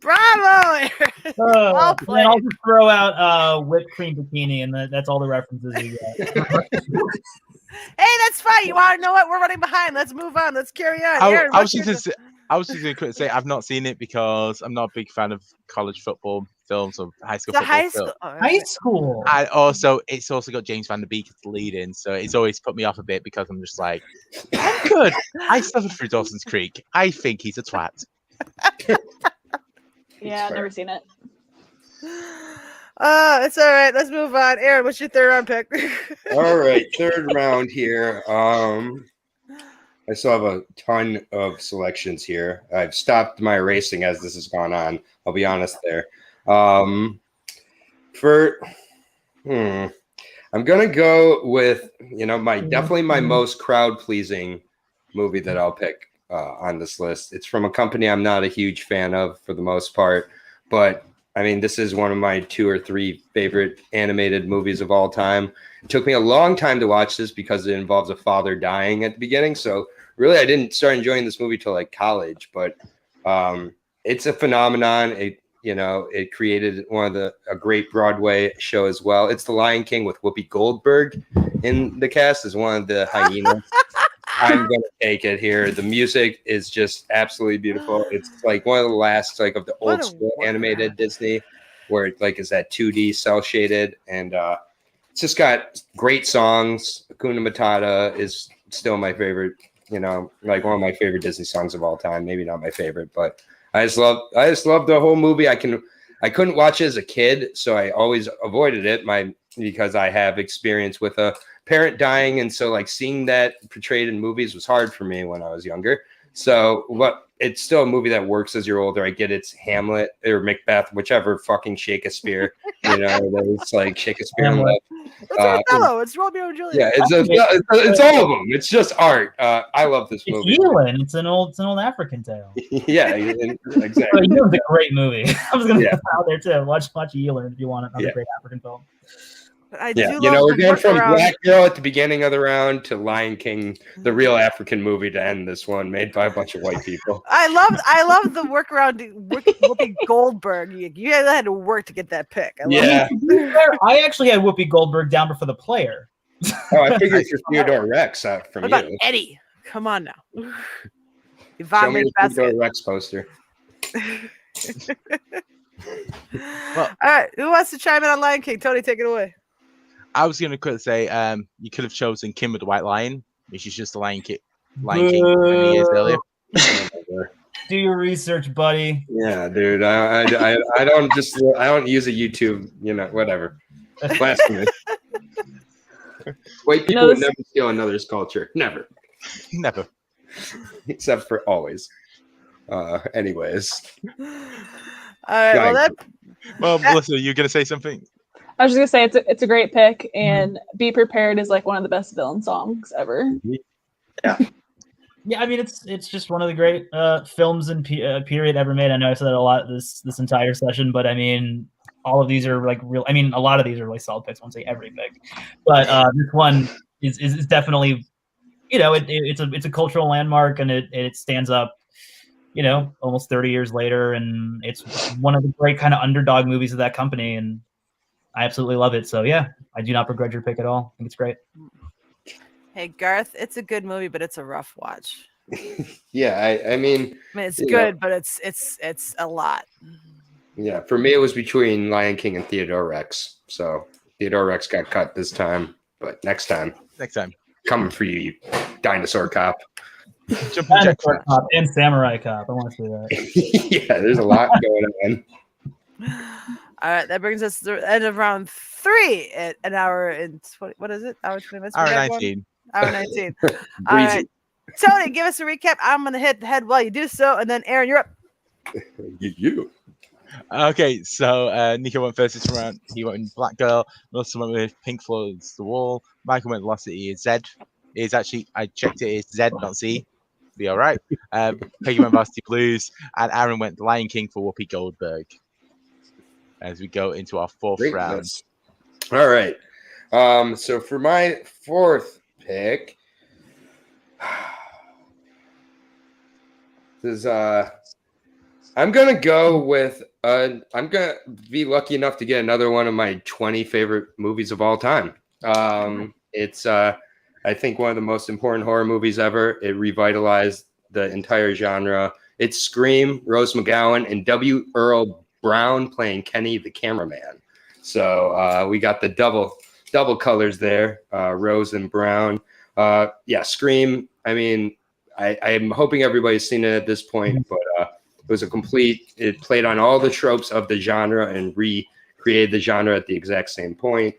Bravo! Well played. And I'll just throw out whipped cream bikini, and that's all the references we get. Hey, that's fine. You want to know what? We're running behind. Let's move on. Let's carry on. Aaron, I was just going to say I've not seen it because I'm not a big fan of college football films or high school football films. High school. And also, it's also got James Van Der Beek as the lead in, so it's always put me off a bit because I'm just like, I'm good. I suffered through Dawson's Creek. I think he's a twat. Yeah, I've never seen it. It's all right. Let's move on. Aaron, what's your third round pick? All right, third round here. I still have a ton of selections here. I've stopped my racing as this has gone on. I'll be honest there. I'm gonna go with definitely my most crowd pleasing movie that I'll pick on this list. It's from a company I'm not a huge fan of for the most part, but I mean this is one of my 2 or 3 favorite animated movies of all time. It took me a long time to watch this because it involves a father dying at the beginning. So really, I didn't start enjoying this movie till like college, but it's a phenomenon. It created a great Broadway show as well. It's The Lion King with Whoopi Goldberg in the cast as one of the hyenas. I'm going to take it here. The music is just absolutely beautiful. It's like one of the last of the old school animated Disney where it is that 2D cell shaded, and it's just got great songs. Hakuna Matata is still my favorite, one of my favorite Disney songs of all time. Maybe not my favorite, but I just love the whole movie. I couldn't watch it as a kid, so I always avoided it because I have experience with a parent dying, and so seeing that portrayed in movies was hard for me when I was younger. So it's still a movie that works as you're older. I get it's Hamlet or Macbeth, whichever fucking Shakespeare, it's like Shakespeare. It's Othello. It's Romeo and Juliet. Yeah, it's all of them. It's just art. I love this movie. It's Ewan. It's an old African tale. Yeah, exactly. So Ewan's a great movie. I was gonna put out there too. Watch Ewan if you want another great African film. I do we're going from Black Girl at the beginning of the round to Lion King, the real African movie to end this one, made by a bunch of white people. I love the workaround Whoopi Goldberg. You guys had to work to get that pick. I actually had Whoopi Goldberg down before The Player. Oh, I figured for Theodore Rex from what about you. Eddie? Come on now. Show me the Theodore Rex poster. All right, who wants to chime in on Lion King? Tony, take it away. I was going to quickly say you could have chosen Kim with the White Lion, which is just the Lion King many years earlier. Do your research, buddy. Yeah, dude. I don't use a YouTube. Whatever. Blasphemy. White people would never steal another's culture. Never. Except for always. Anyways. All right. Melissa, you're going to say something? I was just gonna say it's a great pick, and "Be Prepared" is one of the best villain songs ever. Yeah. Yeah, I mean it's just one of the great films and period ever made. I know I said that a lot this entire session, but I mean all of these are real. I mean a lot of these are really solid picks. I won't say every pick, but this one is definitely it's a cultural landmark, and it stands up. Almost 30 years later, and it's one of the great kind of underdog movies of that company, and I absolutely love it. So yeah, I do not begrudge your pick at all. I think it's great. Hey Garth, it's a good movie, but it's a rough watch. Yeah, I mean, It's good, but it's a lot. Yeah, for me, it was between Lion King and Theodore Rex. So Theodore Rex got cut this time, but next time, coming for you, you dinosaur cop. Dinosaur Cop and Samurai Cop. I want to see that. Yeah, there's a lot going on. All right, that brings us to the end of round 3 at an hour and 20. What is it? Hour 20 minutes. Hour 19. Hour 19. All right, Tony, give us a recap. I'm gonna hit the head while you do so, and then Aaron, you're up. You. Okay, so Niko went first this round. He went with Black Girl. Wilson went with Pink Floyd's The Wall. Michael went Velocity is Z. It is actually, I checked it, it's Z, not Z. Be all right. Peggy went Varsity Blues. And Aaron went The Lion King for Whoopi Goldberg. As we go into our fourth round. All right. So for my fourth pick, this is I'm gonna go with I'm gonna be lucky enough to get another one of my 20 favorite movies of all time. It's I think one of the most important horror movies ever. It revitalized the entire genre. It's Scream, Rose McGowan, and W. Earl Brown playing Kenny the cameraman. So we got the double colors there, Rose and Brown. Yeah, Scream. I mean, I'm hoping everybody's seen it at this point, but it was it played on all the tropes of the genre and recreated the genre at the exact same point.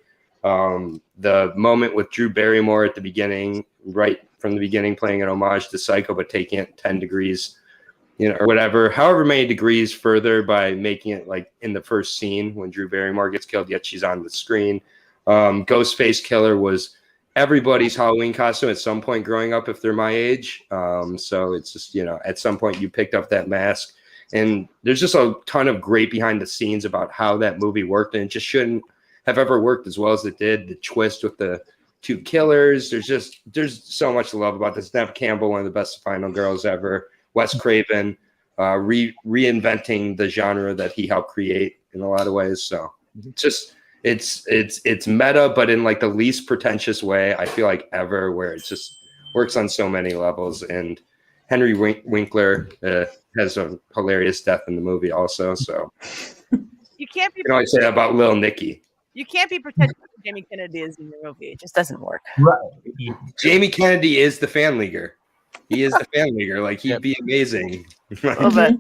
The moment with Drew Barrymore at the beginning, right from the beginning, playing an homage to Psycho, but taking it 10 degrees, or whatever, however many degrees further by making it like in the first scene when Drew Barrymore gets killed, yet she's on the screen. Ghostface Killer was everybody's Halloween costume at some point growing up if they're my age. So it's just, at some point you picked up that mask. And there's just a ton of great behind the scenes about how that movie worked, and it just shouldn't have ever worked as well as it did. The twist with the two killers, there's so much to love about this. Neve Campbell, one of the best final girls ever. Wes Craven, reinventing the genre that he helped create in a lot of ways. So it's meta, but in like the least pretentious way I feel like ever, where it just works on so many levels. And Henry Winkler has a hilarious death in the movie also. So you can't be. You can always say that about Lil Nicky. You can't be pretentious when Jamie Kennedy is in your movie. It just doesn't work. Right. Jamie Kennedy is the fan leaguer. He is the fan leaguer. Like, he'd be amazing. A little bit.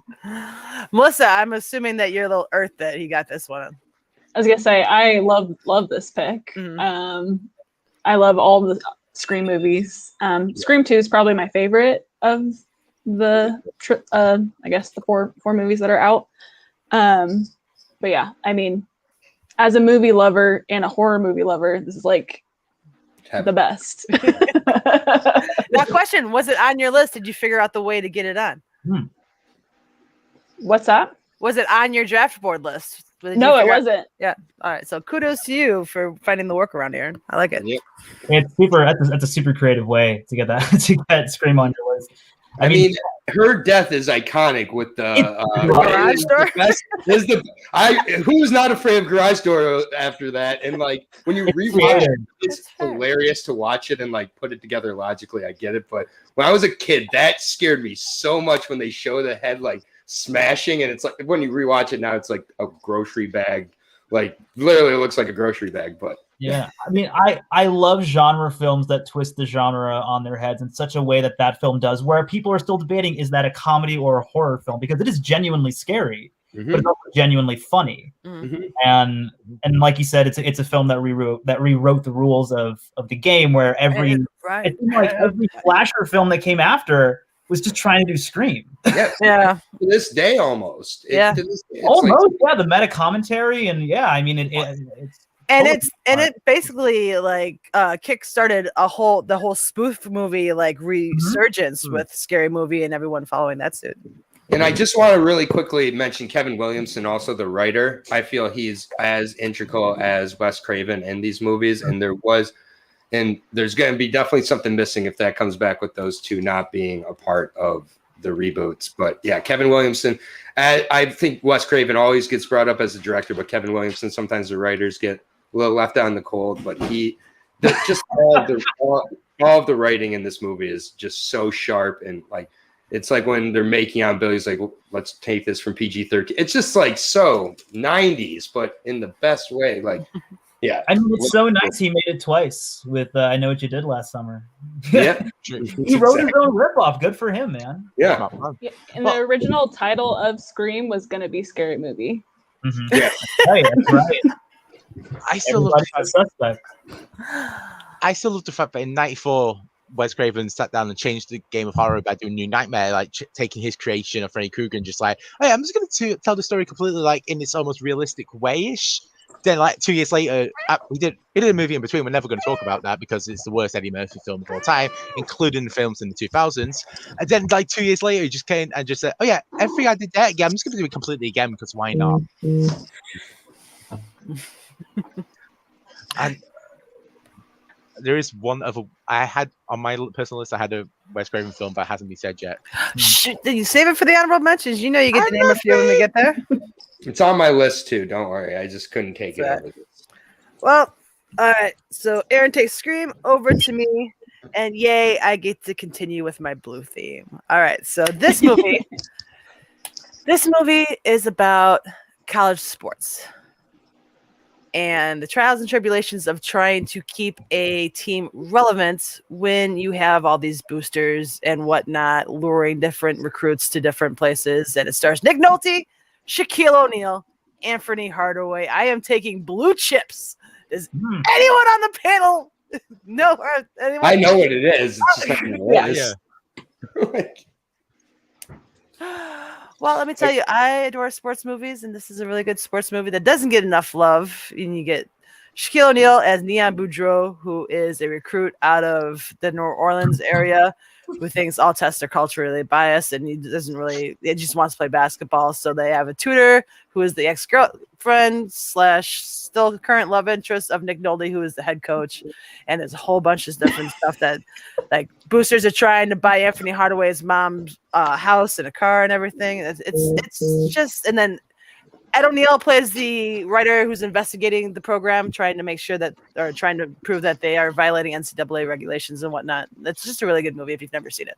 Melissa, I'm assuming that you're a little earth that he got this one. I was gonna say I love this pick. I love all the Scream movies. Scream 2 is probably my favorite of the I guess the four movies that are out. But yeah, I mean, as a movie lover and a horror movie lover, this is like the best. Now, question: was it on your list? Did you figure out the way to get it on? What's that? Was it on your draft board list? No, it wasn't. Yeah. All right. So kudos to you for finding the workaround, Aaron. I like it. Yep. It's super. That's a super creative way to get that to get Scream on your list. I mean, her death is iconic with the garage door. Who's not afraid of Garage Door after that? And like when you rewatch it, it's hilarious to watch it and like put it together logically. I get it, but when I was a kid, that scared me so much when they show the head like smashing, and it's like when you rewatch it now, it's like a grocery bag. Like literally, it looks like a grocery bag, but. Yeah, I mean, I love genre films that twist the genre on their heads in such a way that film does, where people are still debating, is that a comedy or a horror film? Because it is genuinely scary, but it's also genuinely funny. And like you said, it's a film that rewrote the rules of the game, where every slasher film that came after was just trying to do Scream. Yeah. To this day, almost. Almost, yeah. The meta commentary, and yeah, I mean, it's. And it basically like kickstarted the whole spoof movie like resurgence with Scary Movie and everyone following that suit. And I just want to really quickly mention Kevin Williamson, also the writer. I feel he's as integral as Wes Craven in these movies, and there's going to be definitely something missing if that comes back with those two not being a part of the reboots. But yeah, Kevin Williamson. I think Wes Craven always gets brought up as a director, but Kevin Williamson, sometimes the writers get a little left out in the cold. But all of the writing in this movie is just so sharp, and like it's like when they're making on Billy's like, let's take this from PG-13. It's just like so 90s, but in the best way. Like, yeah. I mean, it's so nice he made it twice with I Know What You Did Last Summer. Yeah. He wrote his own ripoff. Good for him, man. Yeah. And the original title of Scream was going to be Scary Movie. Mm-hmm. Yeah. That's right. I still love the fact that in '94, Wes Craven sat down and changed the game of horror by doing New Nightmare, like taking his creation of Freddy Krueger and just like, hey, I'm just going to tell the story completely like in this almost realistic way-ish. Then like 2 years later, he did a movie in between. We're never going to talk about that because it's the worst Eddie Murphy film of all time, including the films in the 2000s. And then like 2 years later, he just came and just said, oh yeah, everything I did there, yeah, I'm just going to do it completely again because why not? And there is one other I had on my personal list. I had a Wes Craven film, but it hasn't been said yet. Shit, did you save it for the honorable mentions? You know you get to name a few when we get there. It's on my list too. Don't worry. I just couldn't take it over. Well, all right. So Aaron takes Scream over to me, and yay, I get to continue with my blue theme. All right. So this movie is about college sports and the trials and tribulations of trying to keep a team relevant when you have all these boosters and whatnot, luring different recruits to different places. And it stars Nick Nolte, Shaquille O'Neal, Anthony Hardaway. I am taking blue chips. Does anyone on the panel know? Anyone? I know what it is. It's just Well, let me tell you, I adore sports movies, and this is a really good sports movie that doesn't get enough love. And you get Shaquille O'Neal as Neon Boudreaux, who is a recruit out of the New Orleans area who thinks all tests are culturally biased, and he just wants to play basketball. So they have a tutor who is the ex-girlfriend / still current love interest of Nick Nolte, who is the head coach. And there's a whole bunch of different stuff that like boosters are trying to buy Anthony Hardaway's mom's house and a car and everything. It's just, and then Ed O'Neill plays the writer who's investigating the program, trying to prove that they are violating NCAA regulations and whatnot. It's just a really good movie if you've never seen it.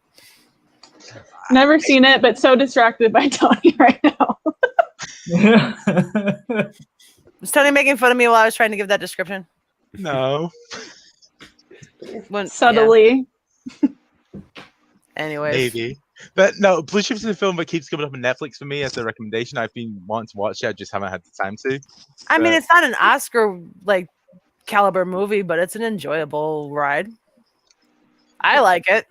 Never seen it, but so distracted by Tony right now. Was Tony making fun of me while I was trying to give that description? No. Subtly. Yeah. Anyways. Maybe. But no, Blue Chips is a film that keeps coming up on Netflix for me as a recommendation. I've been wanting to watch it, I just haven't had the time to. I mean, it's not an Oscar like caliber movie, but it's an enjoyable ride. I like it.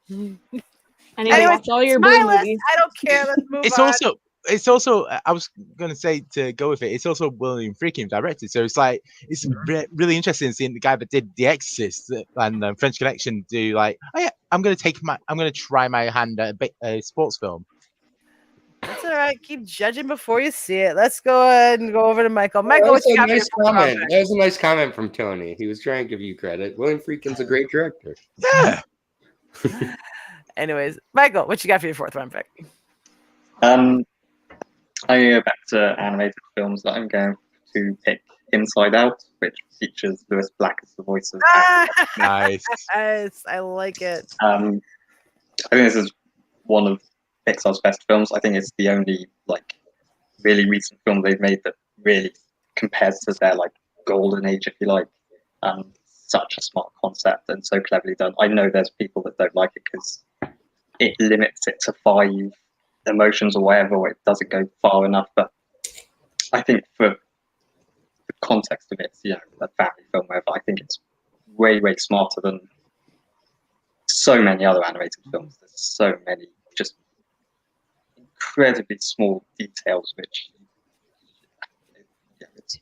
I need to watch all your blue movies. I don't care. Let's move on. It's also I was going to say to go with it. It's also William Friedkin directed, so it's like it's really interesting seeing the guy that did The Exorcist and French Connection do like, oh yeah, I'm going to try my hand at a sports film. That's all right. Keep judging before you see it. Let's go ahead and go over to Michael. Michael, what's your nice comment? That was a nice comment from Tony. He was trying to give you credit. William Friedkin's a great director. Yeah. Anyways, Michael, what you got for your fourth round pick? I go back to animated films that I'm going to pick Inside Out, which features Lewis Black as the voice of Nice. Nice. I like it. I think this is one of Pixar's best films. I think it's the only like really recent film they've made that really compares to their like golden age, if you like. Such a smart concept and so cleverly done. I know there's people that don't like it because it limits it to 5 emotions or whatever, or it doesn't go far enough. But I think for the context of it, a family film, whatever, I think it's way, way smarter than so many other animated films. There's so many just incredibly small details, which it's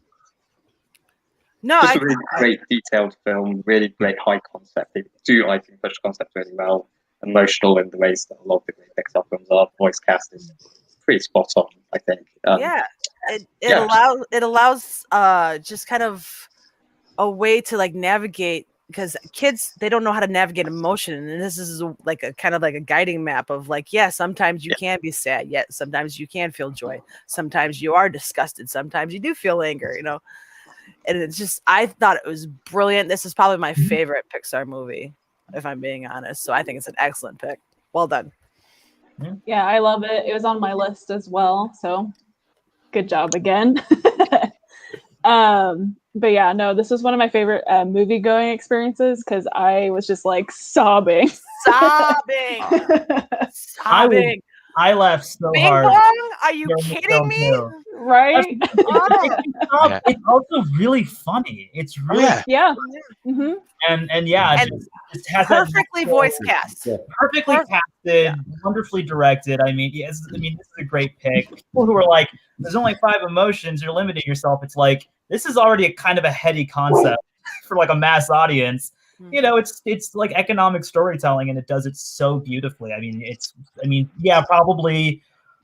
just a really great detailed film, really great high concept. They do, I think, push concept really well. Emotional in the ways that a lot of the great Pixar films are. Voice cast is pretty spot on, I think. It allows just kind of a way to like navigate because kids, they don't know how to navigate emotion, and this is like a kind of like a guiding map of like, yeah, sometimes you can be sad, yet sometimes you can feel joy, sometimes you are disgusted, sometimes you do feel anger, and it's just, I thought it was brilliant. This is probably my favorite Pixar movie, if I'm being honest. So I think it's an excellent pick. Well done. Yeah, I love it. It was on my list as well. So good job again. But yeah, no, this was one of my favorite movie going experiences because I was just like sobbing. Sobbing. I laughed so Bing hard. Bong? Are you kidding me? Right? It's also really funny. It's really Mm-hmm. and it just has perfectly voice cast. Perfectly casted, wonderfully directed. I mean, this is a great pick. People who are like, there's only 5 emotions, you're limiting yourself. It's like, this is already a kind of a heady concept for like a mass audience. It's like economic storytelling, and it does it so beautifully. Probably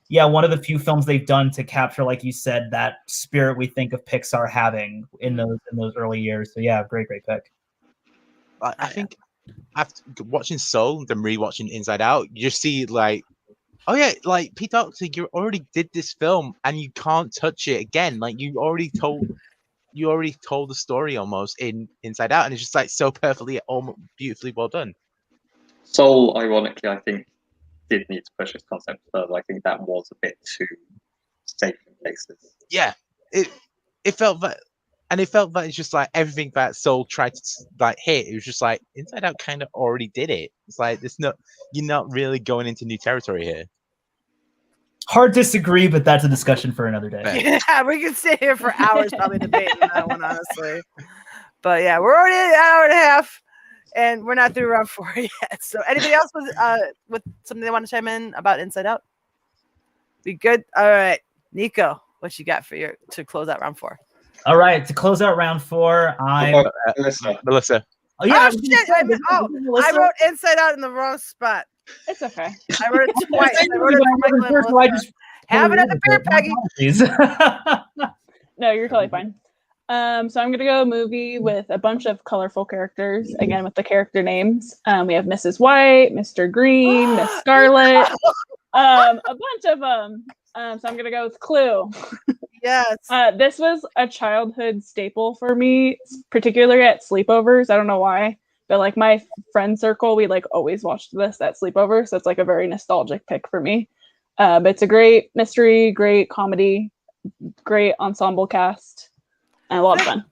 one of the few films they've done to capture, like you said, that spirit we think of Pixar having in those early years. So yeah, great pick. I think after watching Soul, then rewatching Inside Out, you just see like, oh yeah, like Pete Docter, you already did this film and you can't touch it again. Like you already told the story almost in Inside Out, and it's just like so perfectly, almost beautifully well done. Soul, ironically, I think did need to push its concept further. I think that was a bit too safe in places. Yeah, it felt that. And it felt that it's just like everything that Soul tried to like hit. It was just like Inside Out kind of already did it. It's like you're not really going into new territory here. Hard disagree, but that's a discussion for another day. Yeah, we could sit here for hours probably debating that one, honestly. But yeah, we're already at an hour and a half, and we're not through round 4 yet. So anybody else with something they want to chime in about Inside Out? Be good. All right, Niko, what you got to close out round 4? All right, to close out round 4, Melissa. Oh yeah. Oh shit! I wrote Inside Out in the wrong spot. It's okay. I wrote it twice. I wrote it for Michael and Melissa. Have another beer, Peggy. No, you're totally fine. So I'm gonna go movie with a bunch of colorful characters. Again, with the character names. We have Mrs. White, Mr. Green, Miss Scarlet, a bunch of them. So I'm gonna go with Clue. Yes. This was a childhood staple for me, particularly at sleepovers. I don't know why, but like my friend circle, we like always watched this at sleepovers. So it's like a very nostalgic pick for me. But it's a great mystery, great comedy, great ensemble cast, and a lot of fun.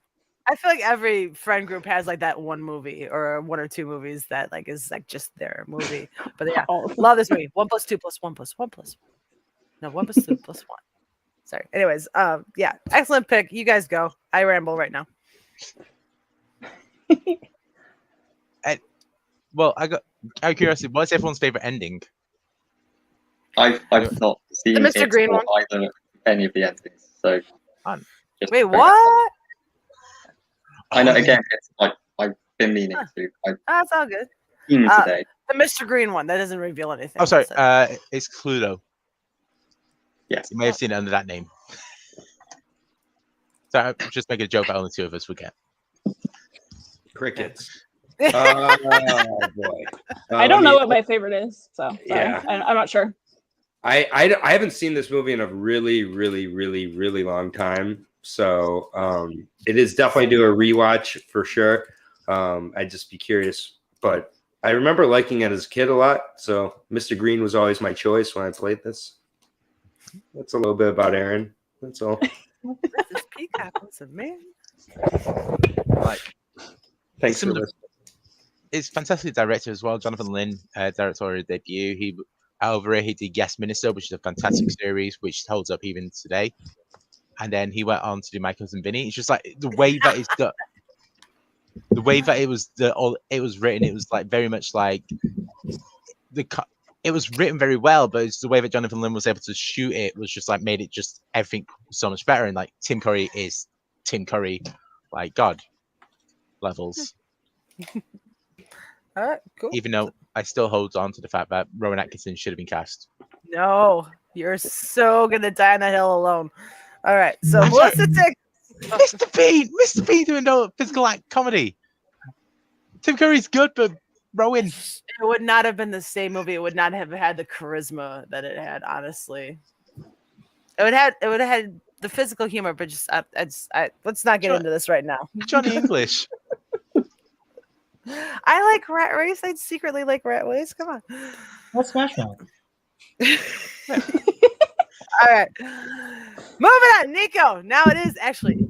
I feel like every friend group has like that one movie or 1 or 2 movies that like is like just their movie. But yeah, love this movie. 1 + 2 + 1 + 1 + no 1 + 2 + 1. Sorry. Anyways, yeah, excellent pick. You guys go. I ramble right now. Well, I got out of curiosity, what's everyone's favorite ending? I've not seen the Mr. Green one. Either any of the endings. So wait, what? I know. Again, it's like I've been meaning to. That's all good. Today. The Mr. Green one that doesn't reveal anything. Oh, sorry. So. It's Cluedo. Yes, you may have seen it under that name. So I'm just making a joke that only 2 of us would get. Crickets. Oh boy. I don't know what my favorite is, so sorry. Yeah. I'm not sure. I haven't seen this movie in a really, really, really, really long time. So it is definitely due a rewatch for sure. I'd just be curious. But I remember liking it as a kid a lot. So Mr. Green was always my choice when I played this. That's a little bit about Aaron. That's all. This is Peacock. Listen, man. Like, thanks for this. It's fantastically directed as well. Jonathan Lynn, directorial debut. He did Yes Minister, which is a fantastic series, which holds up even today. And then he went on to do My Cousin Vinny. It's just like the way that it's done, the way that it was written. It was like very much like it was written very well, but it's the way that Jonathan Lynn was able to shoot it was just like made it just everything so much better. And like Tim Curry is Tim Curry, like God levels. All right, cool. Even though I still hold on to the fact that Rowan Atkinson should have been cast. No, you're so gonna die on that hill alone. All right, so Melissa, take Mr. Bean doing no physical act comedy. Tim Curry's good, but Rowan. It would not have been the same movie. It would not have had the charisma that it had. Honestly, it would have had the physical humor, but just let's not get into this right now. Johnny English. I like Rat Race. I secretly like Rat Race. Come on. Let's smash that. All right. Moving on, Nico. Now it is actually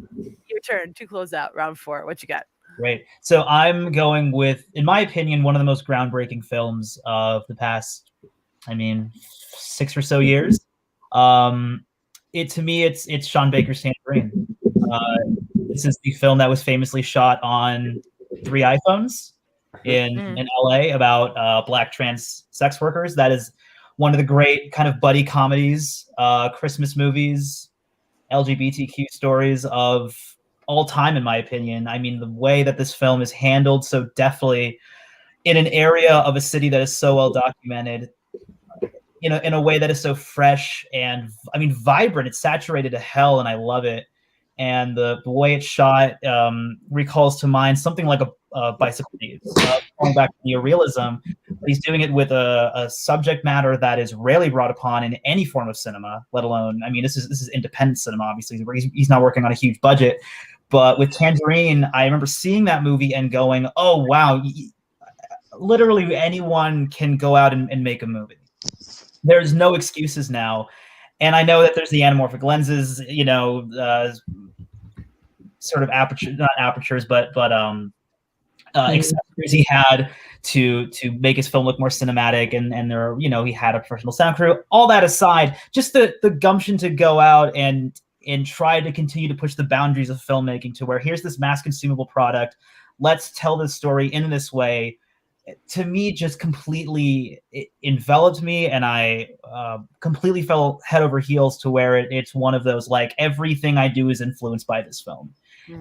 your turn to close out round 4. What you got? Great. So I'm going with, in my opinion, one of the most groundbreaking films of the past, 6 or so years. To me, it's Sean Baker's Tangerine. This is the film that was famously shot on 3 iPhones in LA about Black trans sex workers. That is one of the great kind of buddy comedies, Christmas movies, LGBTQ stories of all time, in my opinion. I mean, the way that this film is handled so deftly in an area of a city that is so well documented, in a way that is so fresh and, vibrant. It's saturated to hell, and I love it. And the way it's shot recalls to mind something like a Bicycle Thieves, going back to neorealism. He's doing it with a subject matter that is rarely brought upon in any form of cinema, let alone, this is independent cinema, obviously. He's not working on a huge budget. But with Tangerine, I remember seeing that movie and going, oh, wow, literally anyone can go out and make a movie. There's no excuses now. And I know that there's the anamorphic lenses, sort of not apertures, but accessories he had to make his film look more cinematic. And there, he had a professional sound crew. All that aside, just the gumption to go out and try to continue to push the boundaries of filmmaking to where here's this mass consumable product. Let's tell this story in this way. To me, just completely enveloped me, and I completely fell head over heels to where it's one of those, like, everything I do is influenced by this film.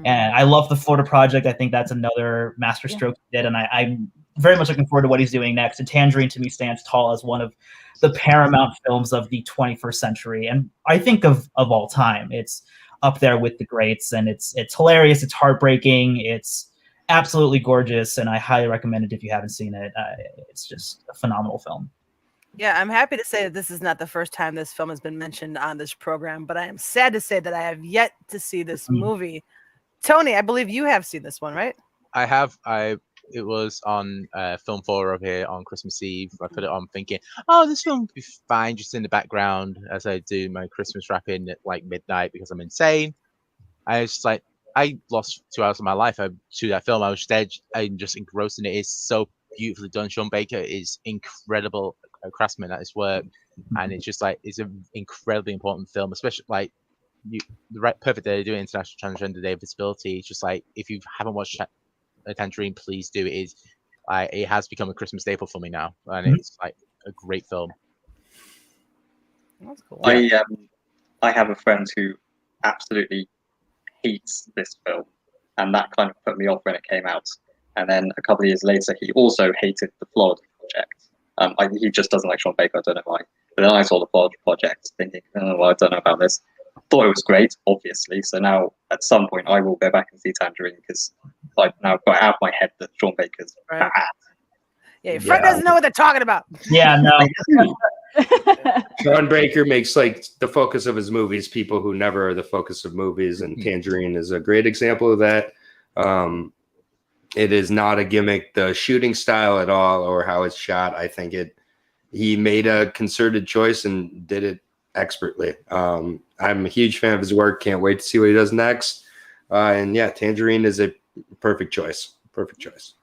And I love the Florida Project. I think that's another masterstroke he did, and I'm very much looking forward to what he's doing next. And Tangerine, to me, stands tall as one of the paramount films of the 21st century, and I think of all time. It's up there with the greats, and it's hilarious, it's heartbreaking, it's absolutely gorgeous, and I highly recommend it if you haven't seen it. It's just a phenomenal film. Yeah, I'm happy to say that this is not the first time this film has been mentioned on this program, but I am sad to say that I have yet to see this movie. Tony, I believe you have seen this one, right? I have. It was on Film 4 over here on Christmas Eve. I put it on thinking, oh, this film would be fine just in the background as I do my Christmas wrapping at like midnight because I'm insane. I was just like, I lost 2 hours of my life to that film. I was just engrossed in it. It's so beautifully done. Sean Baker is incredible craftsman at his work, and it's just like it's an incredibly important film, especially like the right perfect day to do International Transgender Day of Visibility. It's just like if you haven't watched Tangerine, please do. It has become a Christmas staple for me now, and it's like a great film. That's cool. I have a friend who absolutely hates this film, and that kind of put me off when it came out. And then a couple of years later, he also hated the Florida Project. He just doesn't like Sean Baker. I don't know why. But then I saw the Florida Project, thinking, oh, well, I don't know about this. Thought it was great, obviously. So now, at some point, I will go back and see Tangerine because I've now got out of my head that Sean Baker's bad. Yeah, your friend doesn't know what they're talking about. Yeah, no. Sean Baker makes like the focus of his movies people who never are the focus of movies, and Tangerine is a great example of that. It is not a gimmick, the shooting style at all, or how it's shot. I think he made a concerted choice and did it expertly. I'm a huge fan of his work. Can't wait to see what he does next. And yeah, Tangerine is a perfect choice. Perfect choice.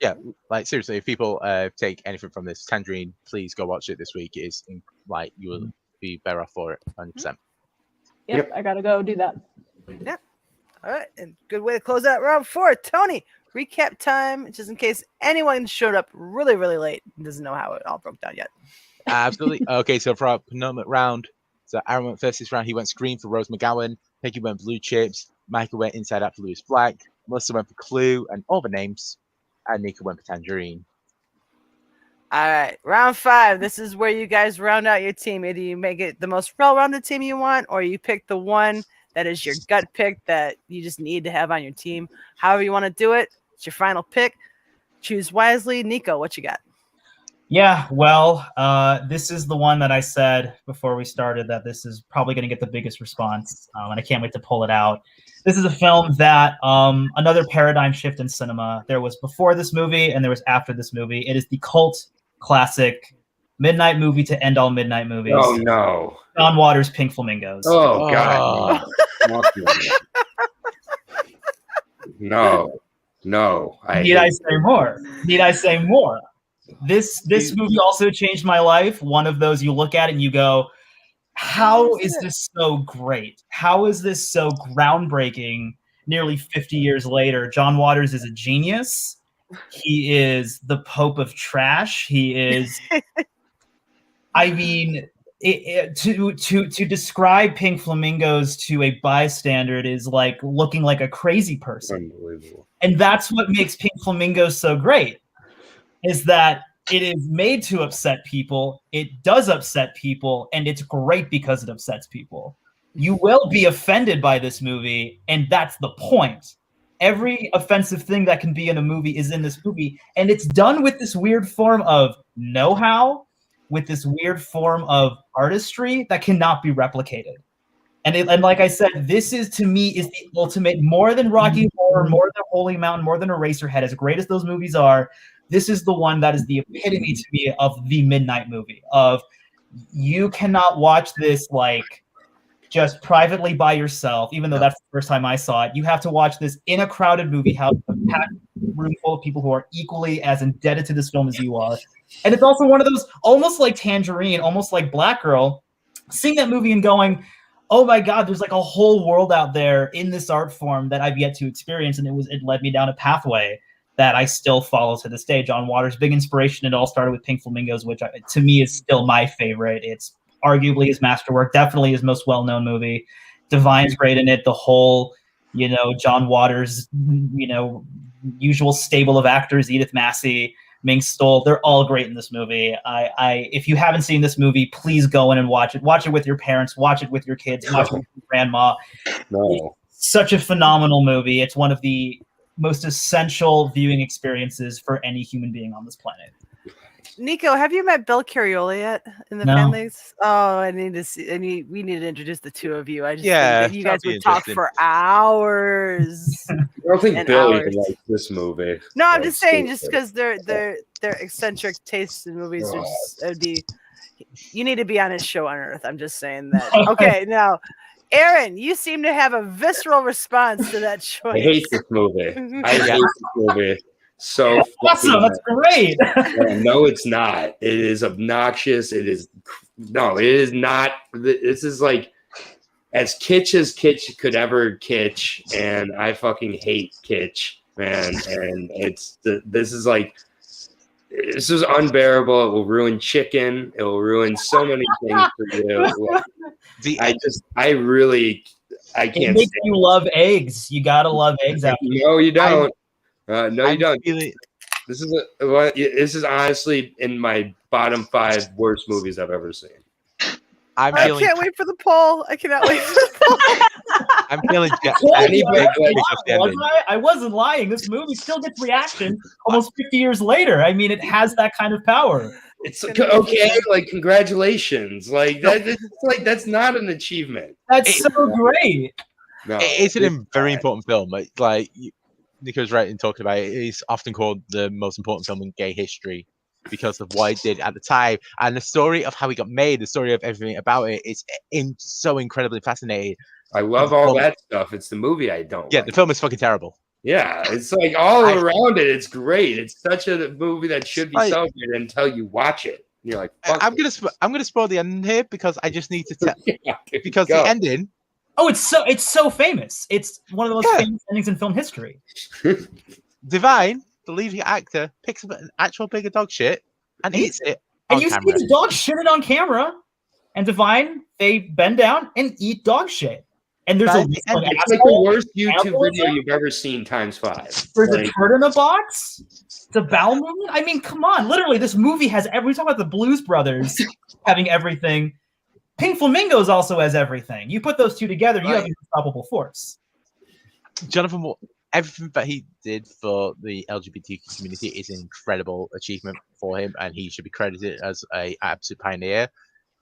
Yeah, like seriously, if people take anything from this, Tangerine, please go watch it this week. It is like you will be better off for it, 100%. Yep, I gotta go do that. Yeah. All right, and good way to close out round 4. Tony, recap time, just in case anyone showed up really, really late and doesn't know how it all broke down yet. Absolutely. Okay, so for our penultimate round, so Aaron went first this round. He went Scream for Rose McGowan. Peggy went Blue Chips. Michael went Inside Out for Lewis Black. Melissa went for Clue and All the Names. And Niko went for Tangerine. All right, round 5. This is where you guys round out your team. Either you make it the most well-rounded team you want, or you pick the one that is your gut pick that you just need to have on your team. However you want to do it, it's your final pick. Choose wisely. Niko, what you got? Yeah, well, this is the one that I said before we started that this is probably going to get the biggest response, and I can't wait to pull it out. This is a film that another paradigm shift in cinema. There was before this movie and there was after this movie. It is the cult classic midnight movie to end all midnight movies. Oh no, John Waters' Pink Flamingos. Oh god, no. Need I say more? Need I say more? This movie also changed my life. One of those you look at it and you go, how is this so great? How is this so groundbreaking nearly 50 years later? John Waters is a genius. He is the Pope of trash. He is, I mean, to describe Pink Flamingos to a bystander is like looking like a crazy person. Unbelievable. And that's what makes Pink Flamingos so great, is that it is made to upset people. It does upset people, and it's great because it upsets people. You will be offended by this movie, and that's the point. Every offensive thing that can be in a movie is in this movie, and it's done with this weird form of know-how, with this weird form of artistry that cannot be replicated. And like I said, this is, to me, is the ultimate, more than Rocky Horror, more than Holy Mountain, more than Eraserhead, as great as those movies are, this is the one that is the epitome to me of the midnight movie. Of, you cannot watch this like just privately by yourself, even though that's the first time I saw it. You have to watch this in a crowded movie house, a packed room full of people who are equally as indebted to this film as you are. And it's also one of those, almost like Tangerine, almost like Black Girl, seeing that movie and going, oh my God, there's like a whole world out there in this art form that I've yet to experience. And it led me down a pathway that I still follow to this day. John Waters' big inspiration. It all started with Pink Flamingos, which to me is still my favorite. It's arguably his masterwork, definitely his most well-known movie. Divine's great in it. The whole, John Waters, usual stable of actors, Edith Massey, Ming Stoll, they're all great in this movie. If you haven't seen this movie, please go in and watch it. Watch it with your parents. Watch it with your kids. Watch it with your grandma. No. It's such a phenomenal movie. It's one of the most essential viewing experiences for any human being on this planet. Niko, have you met Bill Cariola yet in the No. families? Oh, I need to see. We need to introduce the two of you. I just think that you guys that'd be would talk interesting. for hours. I don't think And Bill hours. even likes this movie. No, I'm Like, just saying, just seriously. because their eccentric tastes in movies are just, it'd be. You need to be on his show on Earth. I'm just saying that. Okay, now, Aaron, you seem to have a visceral response to that choice. I hate this movie. I hate this movie. So Awesome, that's great. Yeah, no, it's not. It is obnoxious. It is not. This is like as kitsch could ever kitsch, and I fucking hate kitsch, man. And this is unbearable. It will ruin chicken. It will ruin so many things for you. I It can't. makes you love eggs. You gotta love eggs. After No, you don't. No, you don't. Feeling, This is honestly in my bottom 5 worst movies I've ever seen. I can't wait for the poll. I cannot wait for the poll. I'm feeling I wasn't lying. This movie still gets reaction almost 50 years later. I mean, it has that kind of power. It's okay. Like, congratulations. Like that's not an achievement. That's so great. No, it's a very important film. Like Niko's right in talking about it. It's often called the most important film in gay history because of what it did at the time, and the story of how it got made, the story of everything about it is so incredibly fascinating. I love all that stuff. It's the movie I don't. Yeah, like. the film is fucking terrible. Yeah, it's like all around it. It's great. It's such a movie that should be celebrated until you watch it. You're like, fuck I'm gonna spoil the ending here because I just need to tell because go. the ending. Oh, it's so famous. It's one of the most famous endings in film history. Divine, the lead actor, picks up an actual big dog shit and eats it. And on you camera. see the dog shit it on camera. And Divine, they bend down and eat dog shit. And there's It's like the worst YouTube video you've ever seen times 5. There's a turd in a box. It's a bowel movement. I mean, come on. Literally, this movie has we talk about the Blues Brothers having everything. Pink Flamingos also has everything. You put those two together, you have an unstoppable force. Jonathan, everything that he did for the LGBTQ community is an incredible achievement for him, and he should be credited as a absolute pioneer.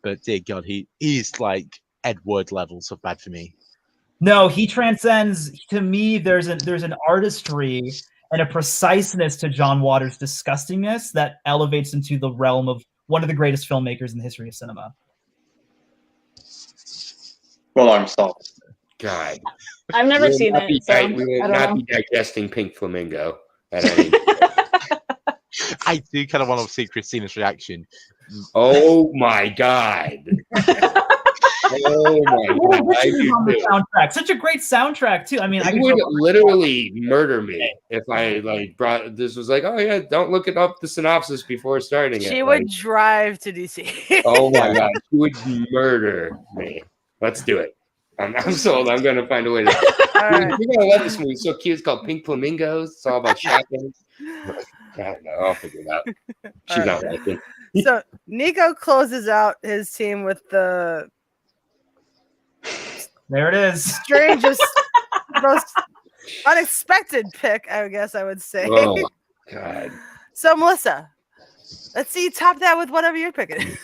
But dear God, he's like Ed Wood levels of bad for me. No, he transcends. To me, there's an artistry and a preciseness to John Waters' disgustingness that elevates him to the realm of one of the greatest filmmakers in the history of cinema. Well, I'm sorry. God. I've never seen it. So We will I don't not know. be digesting Pink Flamingo at any. I do kind of want to see Christina's reaction. Oh my God. Oh my God. I do On the too. soundtrack, such a great soundtrack too. I mean, I He would literally murder me if I like brought this. Was like, oh yeah, don't look it up the synopsis before starting it. She Like, would drive to DC. oh my God, she would murder me. Let's do it. I'm sold. I'm gonna find a way to. right. You're gonna love this movie. It's so cute. It's called Pink Flamingos. It's all about shopping. I don't know. I'll figure it out. She's not liking. So Niko closes out his team with the There it is. strangest, most unexpected pick, I guess I would say. Oh my God. So Melissa, let's see you top that with whatever you're picking.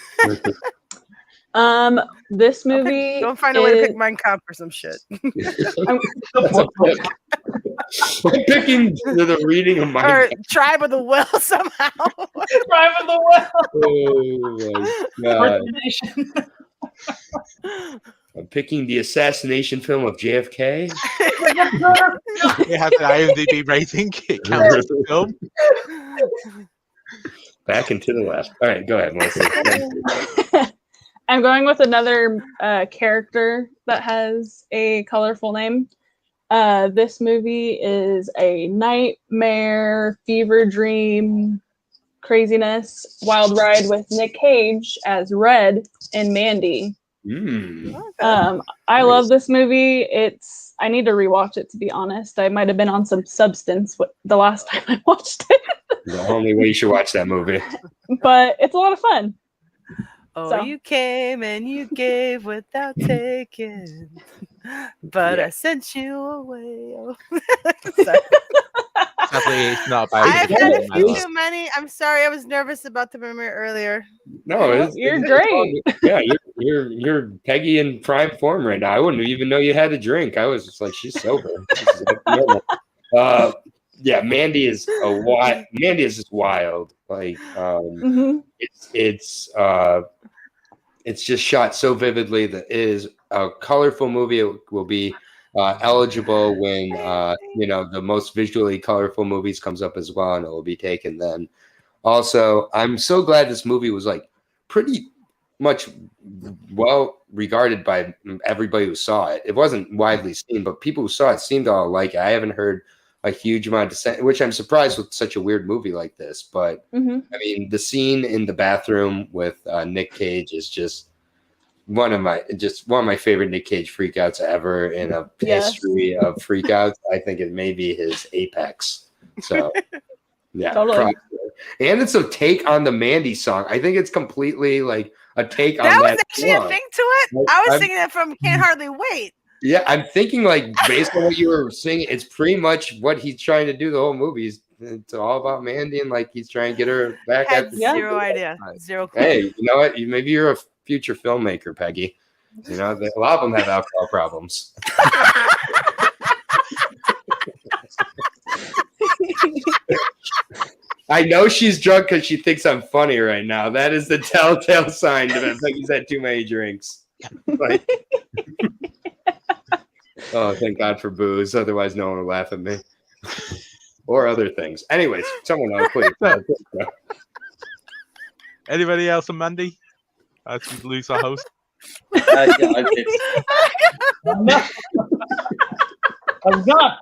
This movie. Don't find a way to pick Mein Kampf or some shit. I'm picking the reading of my. Or Tribe of the Will somehow. Tribe of the Oh my God. Will. I'm picking the assassination film of JFK. It has an IMDb rating. It counts as a film. Back and to the left. All right, go ahead, Melissa. I'm going with another character that has a colorful name. This movie is a nightmare, fever dream, craziness, wild ride with Nick Cage as Red in Mandy. I love this movie. I need to rewatch it, to be honest. I might have been on some substance the last time I watched it. The only way you should watch that movie. But it's a lot of fun. Oh, So. you came and you gave without taking, but I sent you away. Oh. Sadly, it's not about I have it. had a few too many. I'm sorry, I was nervous about the premiere earlier. No, You're great. Yeah, you're Peggy in prime form right now. I wouldn't even know you had a drink. I was just like, she's sober. Yeah, Mandy is just wild. Like, it's just shot so vividly that it is a colorful movie. It will be eligible when the most visually colorful movies comes up as well, and it will be taken then. Also, I'm so glad this movie was like pretty much well regarded by everybody who saw it. It wasn't widely seen, but people who saw it seemed to all like it. I haven't heard a huge amount of dissent, which I'm surprised with such a weird movie like this. But I mean, the scene in the bathroom with Nick Cage is just one of my favorite Nick Cage freakouts ever in a history of freakouts. I think it may be his apex. So yeah, totally. And it's a take on the Mandy song. I think it's completely like a take on That that was actually song. a thing to it. I was singing it from Can't Hardly Wait. Yeah, I'm thinking like based on what you were singing, it's pretty much what he's trying to do the whole movie. It's all about Mandy and like he's trying to get her back. Had zero idea. Zero clue. Hey, you know what? Maybe you're a future filmmaker, Peggy. You know, a lot of them have alcohol problems. I know she's drunk because she thinks I'm funny right now. That is the telltale sign that Peggy's had too many drinks. Like, oh, thank God for booze. Otherwise, no one will laugh at me. Or other things. Anyways, someone else, please. Anybody else on Mandy? I should lose our host. Yeah, I did. I'm not.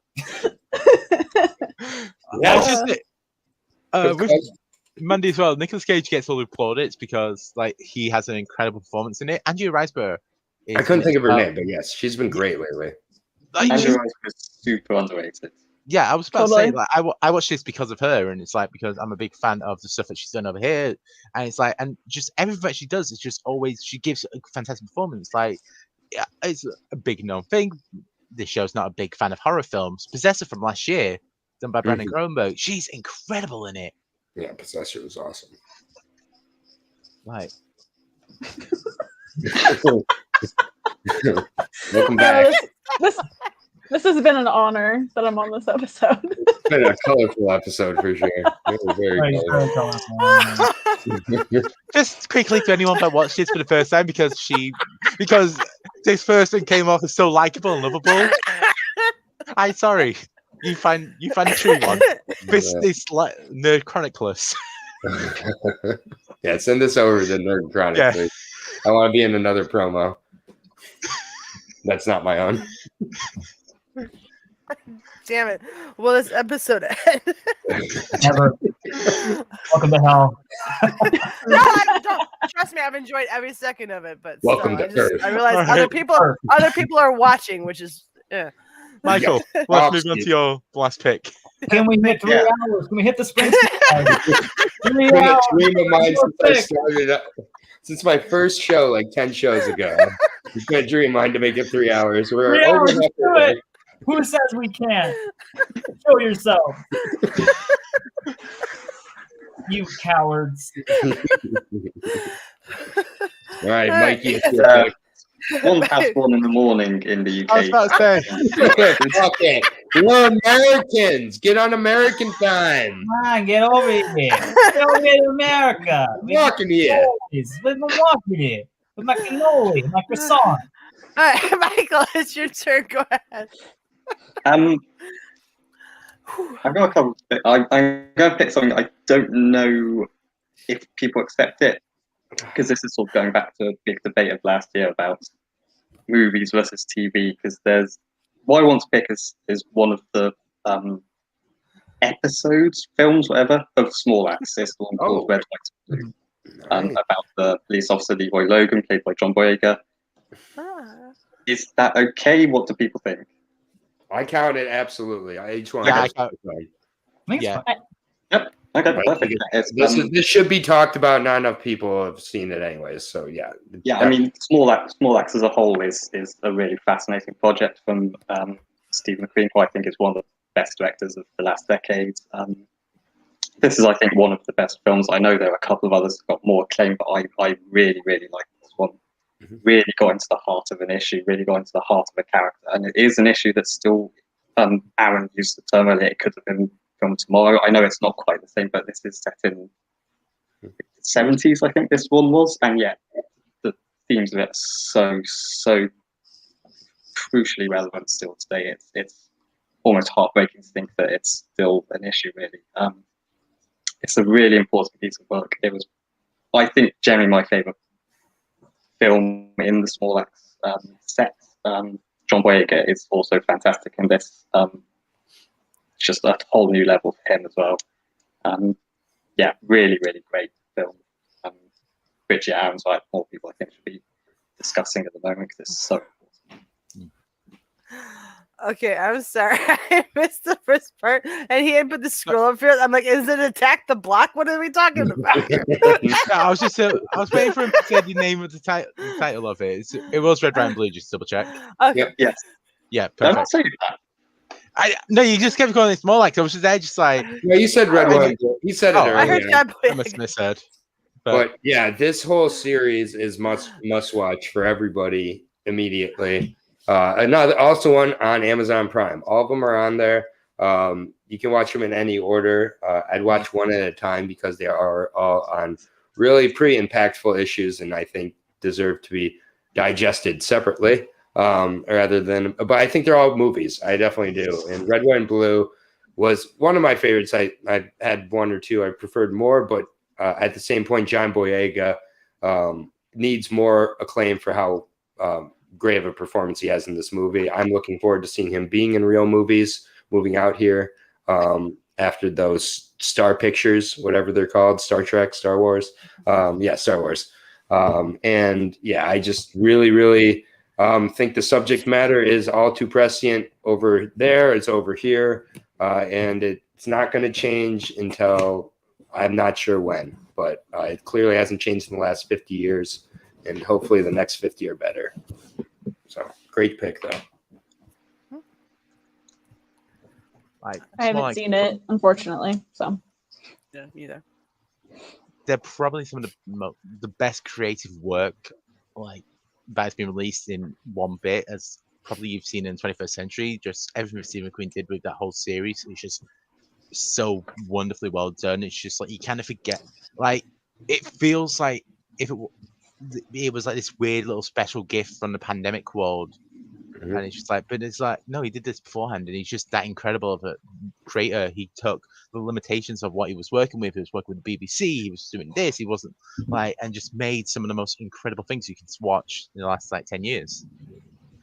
That's just it. With Mandy as well, Nicolas Cage gets all the plaudits because like he has an incredible performance in it. Andrea Riseborough. I couldn't think of her name, but yes, she's been great lately. Like, Andrew Rice was super underrated. Yeah, I was about to say, like, I watched this because of her, and it's like because I'm a big fan of the stuff that she's done over here, and it's like, and just everything that she does is just always she gives a fantastic performance. Like, yeah, it's a big known thing, this show's not a big fan of horror films, Possessor from last year, done by Brandon Cronenberg, she's incredible in it. Yeah, Possessor was awesome. Like, welcome back. This has been an honor that I'm on this episode. It's been a colorful episode for sure. It was very colorful. just quickly to anyone that watched this for the first time, because this person came off as so likable and lovable. I'm sorry, you find the true one. This is like Nerd Chronicles. Yeah, send this over to Nerd Chronicles. Yeah. I want to be in another promo. That's not my own. Damn it. Will this episode end? Never. Welcome to hell. No, I don't. Trust me, I've enjoyed every second of it. But welcome still, to Earth. I realize other people are watching, which is Michael, let's move on to your last pick. Can we hit 3 hours? Can we hit the spring? 3 Been a hours. dream of mine since I started. Since my first show, like 10 shows ago. It's been a dream of mine to make it 3 hours. We're 3 over hours, half do the way. it. Who says we can't? Show yourself. You cowards. All right, Mikey. One past 1 in the morning in the UK. I was about to say. Okay, we're Americans. Get on American time. Come on, get over here. Get over here to America. Walking here. We've been walking here with my cannoli, my croissant. All right, Michael, it's your turn. Go ahead. I've got a couple. I'm going to pick something I don't know if people accept it, because this is sort of going back to a big debate of last year about movies versus TV. Because there's what I want to pick is one of the episodes, films, whatever, of Small Axe. It's the one called Red, White, Blue, about the police officer Leroy Logan, played by John Boyega. Is that okay? What do people think? I count it absolutely. I just want Yeah, to. Yeah. Yep. Okay. Perfect. This should be talked about. Not enough people have seen it anyways. So yeah. Yeah, I mean, Small Axe as a whole is a really fascinating project from Steve McQueen, who I think is one of the best directors of the last decade. This is, I think, one of the best films. I know there are a couple of others that got more acclaim, but I really, really like this one. Really got into the heart of an issue, really got into the heart of a character. And it is an issue that's still, Aaron used the term earlier, it could have been filmed tomorrow. I know it's not quite the same, but this is set in the 70s, I think this one was. And yet, the themes of it are so crucially relevant still today. It's almost heartbreaking to think that it's still an issue, really. It's a really important piece of work. It was, I think, generally my favourite film in the Small Axe set. John Boyega is also fantastic in this. Just a whole new level for him as well. Yeah, really, really great film. Which Aaron's like more people I think should be discussing at the moment because it's so important. Okay, I'm sorry. I missed the first part, and he had put the scroll up here. I'm like, is it Attack the Block? What are we talking about here? I was waiting for him to say the name of the title of it. It was Red, White, and Blue. Just double check. Okay. Yep. Yes. Yeah, Don't perfect. say that. No, you just kept calling it Small Axe. I was just there, just like. No, you said Red, White, and Blue. He said it earlier. I heard John I must have Boyega. misheard. But yeah, this whole series is must watch for everybody immediately. Another also one on Amazon Prime. All of them are on there. You can watch them in any order. I'd watch one at a time because they are all on really pretty impactful issues, and I think deserve to be digested separately rather than. But I think they're all movies. I definitely do. And Red, White, and Blue was one of my favorites. I had one or two I preferred more, but at the same point, John Boyega needs more acclaim for how great of a performance he has in this movie. I'm looking forward to seeing him being in real movies, moving out here after those Star Pictures, whatever they're called, Star Trek, Star Wars. Star Wars. And yeah, I just really, really think the subject matter is all too prescient over there. It's over here. And it's not going to change until I'm not sure when, but it clearly hasn't changed in the last 50 years. And hopefully the next 50 are better. So great pick, though. Like I haven't seen it, unfortunately. So Yeah, either. They're probably some of the best creative work like that's been released in one bit as probably you've seen in the 21st century. Just everything Stephen Queen did with that whole series is just so wonderfully well done. It's just like you kind of forget, like it feels like if it was like this weird little special gift from the pandemic world. And it's just like, but it's like, no, he did this beforehand, and he's just that incredible of a creator. He took the limitations of what he was working with. He was working with the BBC. He was doing this. He wasn't like, and just made some of the most incredible things you can watch in the last like 10 years.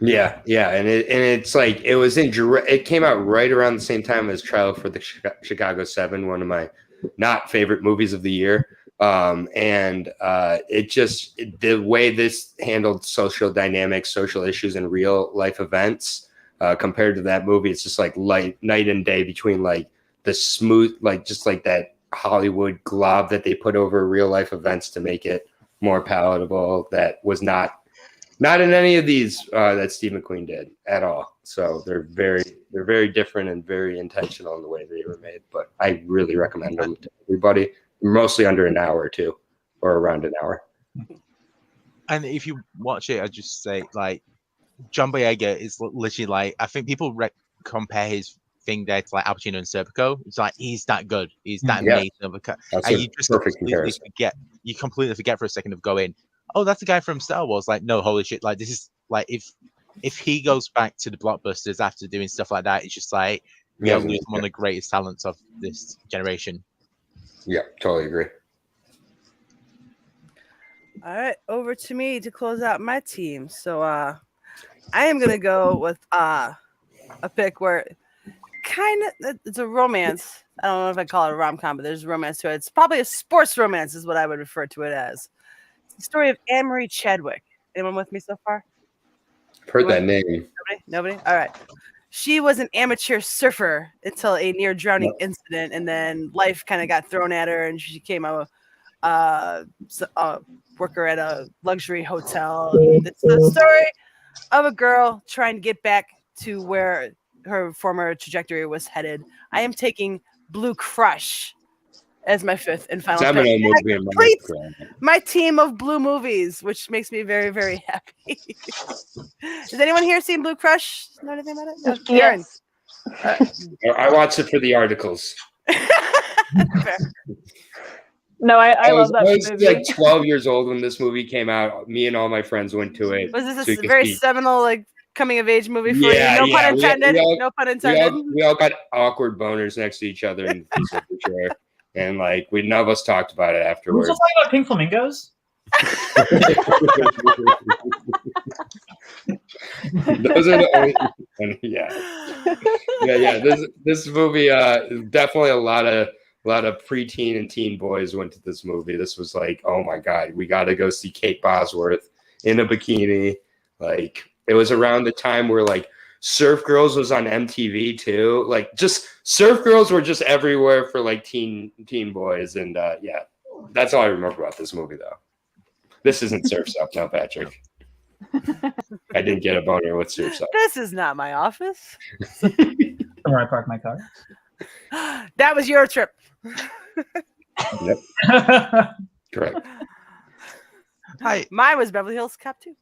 Yeah, and it's like it came out right around the same time as Trial for the Chicago 7, one of my not favorite movies of the year. The way this handled social dynamics, social issues, and real life events compared to that movie, it's just like night and day between like the smooth, like just like that Hollywood glob that they put over real life events to make it more palatable. That was not in any of these that Steve McQueen did at all. So they're very different and very intentional in the way they were made. But I really recommend them to everybody. Mostly under an hour too, or around an hour. And if you watch it, I just say like John Boyega is literally like, I think people compare his thing there to like Al Pacino and Serpico. It's like he's that good, he's that amazing of a cut. And you just completely forget for a second of going, oh, that's the guy from Star Wars. Like, no, holy shit! Like this is like if he goes back to the blockbusters after doing stuff like that, it's just like one of the greatest talents of this generation. Yeah, totally agree. All right, over to me to close out my team. So I am gonna go with a pick where it's a romance. I don't know if I call it a rom-com, but there's romance to it. It's probably a sports romance is what I would refer to it as. It's the story of Anne-Marie Chadwick. Anyone with me so far? Heard that name. Nobody? All right. She was an amateur surfer until a near drowning incident, and then life kind of got thrown at her, and she became a worker at a luxury hotel. It's the story of a girl trying to get back to where her former trajectory was headed. I am taking Blue Crush as my fifth and final pick. My team of blue movies, which makes me very, very happy. Has anyone here seen Blue Crush? Know anything about it? No, yes. I watched it for the articles. No, I love that movie. I was like 12 years old when this movie came out. Me and all my friends went to it. Was this a very seminal like coming of age movie for you? No pun intended. No pun intended. We all got awkward boners next to each other in the theater for sure. And like none of us talked about it afterwards. We're talking about Pink Flamingos. Those are the only. Yeah. This movie definitely a lot of preteen and teen boys went to this movie. This was like, oh my god, we got to go see Kate Bosworth in a bikini. Like it was around the time where like Surf Girls was on MTV too. Like just Surf Girls were just everywhere for like teen boys. And yeah, that's all I remember about this movie though. This isn't Surf's Up now, Patrick. I didn't get a boner with Surf's Up. This is not my office. Where I park my car. That was your trip. Yep. Correct. Hi. Mine was Beverly Hills Cop 2.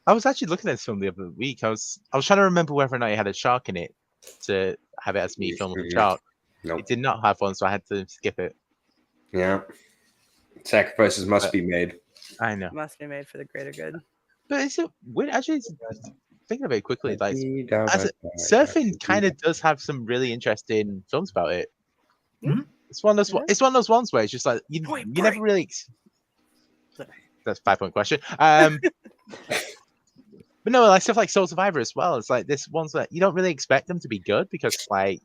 I was actually looking at this film the other week. I was trying to remember whether or not it had a shark in it to have it as me film with a shark. Nope. It did not have one, so I had to skip it. Yeah. Sacrifices must be made. I know. Must be made for the greater good. But it's weird. Actually, thinking of it quickly, like surfing kind of does have some really interesting films about it. Mm-hmm. It's one of those ones where it's just like you never really. That's a 5-point question. But no, like stuff like Soul Survivor as well. It's like this ones that you don't really expect them to be good because, like,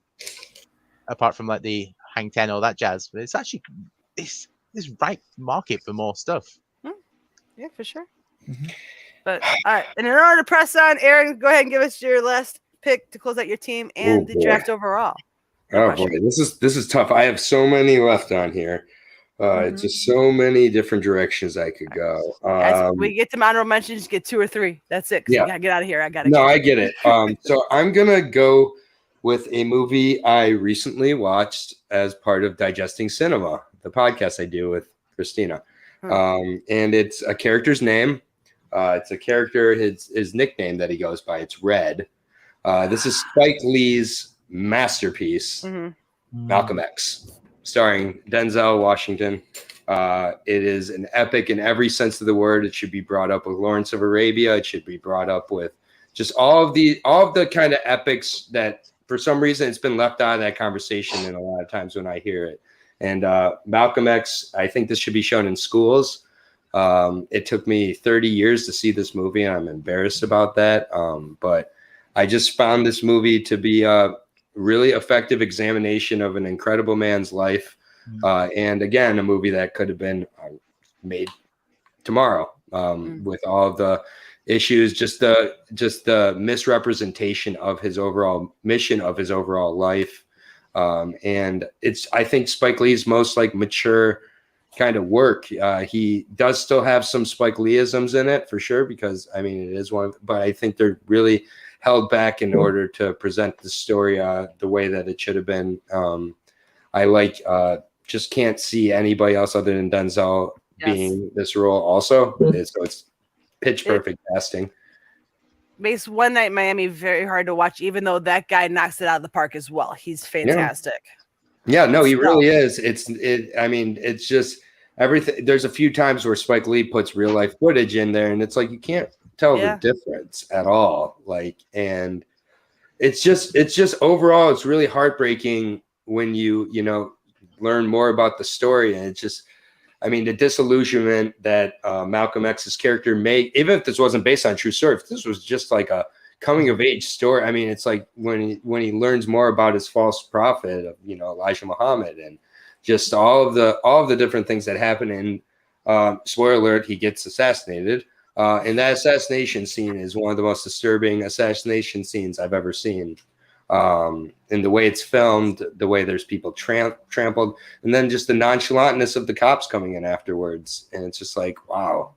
apart from like the Hang 10 all that jazz, but it's actually this right market for more stuff. Yeah, for sure. Mm-hmm. But all right, and in order to press on, Aaron, go ahead and give us your last pick to close out your team and the draft overall. Oh boy, this is tough. I have so many left on here. Just so many different directions I could go. We get to honorable mentions, get 2 or 3. That's it. Yeah. You gotta get out of here. I get it. So I'm gonna go with a movie I recently watched as part of Digesting Cinema, the podcast I do with Christina. And it's a character's name. It's a character, his nickname that he goes by. It's Red. This is Spike Lee's masterpiece, Malcolm X, starring Denzel Washington. It is an epic in every sense of the word. It should be brought up with Lawrence of Arabia. It should be brought up with just all of the kind of epics that for some reason it's been left out of that conversation in a lot of times when I hear it. And Malcolm X, I think this should be shown in schools. It took me 30 years to see this movie, and I'm embarrassed about that. But I just found this movie to be a really effective examination of an incredible man's life. And again, a movie that could have been made tomorrow with all of the issues, just the misrepresentation of his overall mission, of his overall life. And it's, I think, Spike Lee's most like mature kind of work. He does still have some Spike Lee-isms in it for sure, because I mean, it is one, but I think they're really held back in order to present the story the way that it should have been. I like, just can't see anybody else other than Denzel being this role also. So it's pitch perfect casting. Makes One Night in Miami very hard to watch, even though that guy knocks it out of the park as well. He's fantastic. Yeah, no, he really is. I mean, it's just everything. There's a few times where Spike Lee puts real life footage in there, and it's like you can't tell the difference at all. Like, and it's just overall, it's really heartbreaking when you learn more about the story, and it's just, I mean, the disillusionment that Malcolm X's character made, even if this wasn't based on true story, if this was just like a coming of age story. I mean, it's like when he learns more about his false prophet, Elijah Muhammad, and just all of the different things that happen. And spoiler alert, he gets assassinated. And that assassination scene is one of the most disturbing assassination scenes I've ever seen. And the way it's filmed, the way there's people trampled, and then just the nonchalantness of the cops coming in afterwards. And it's just like, wow,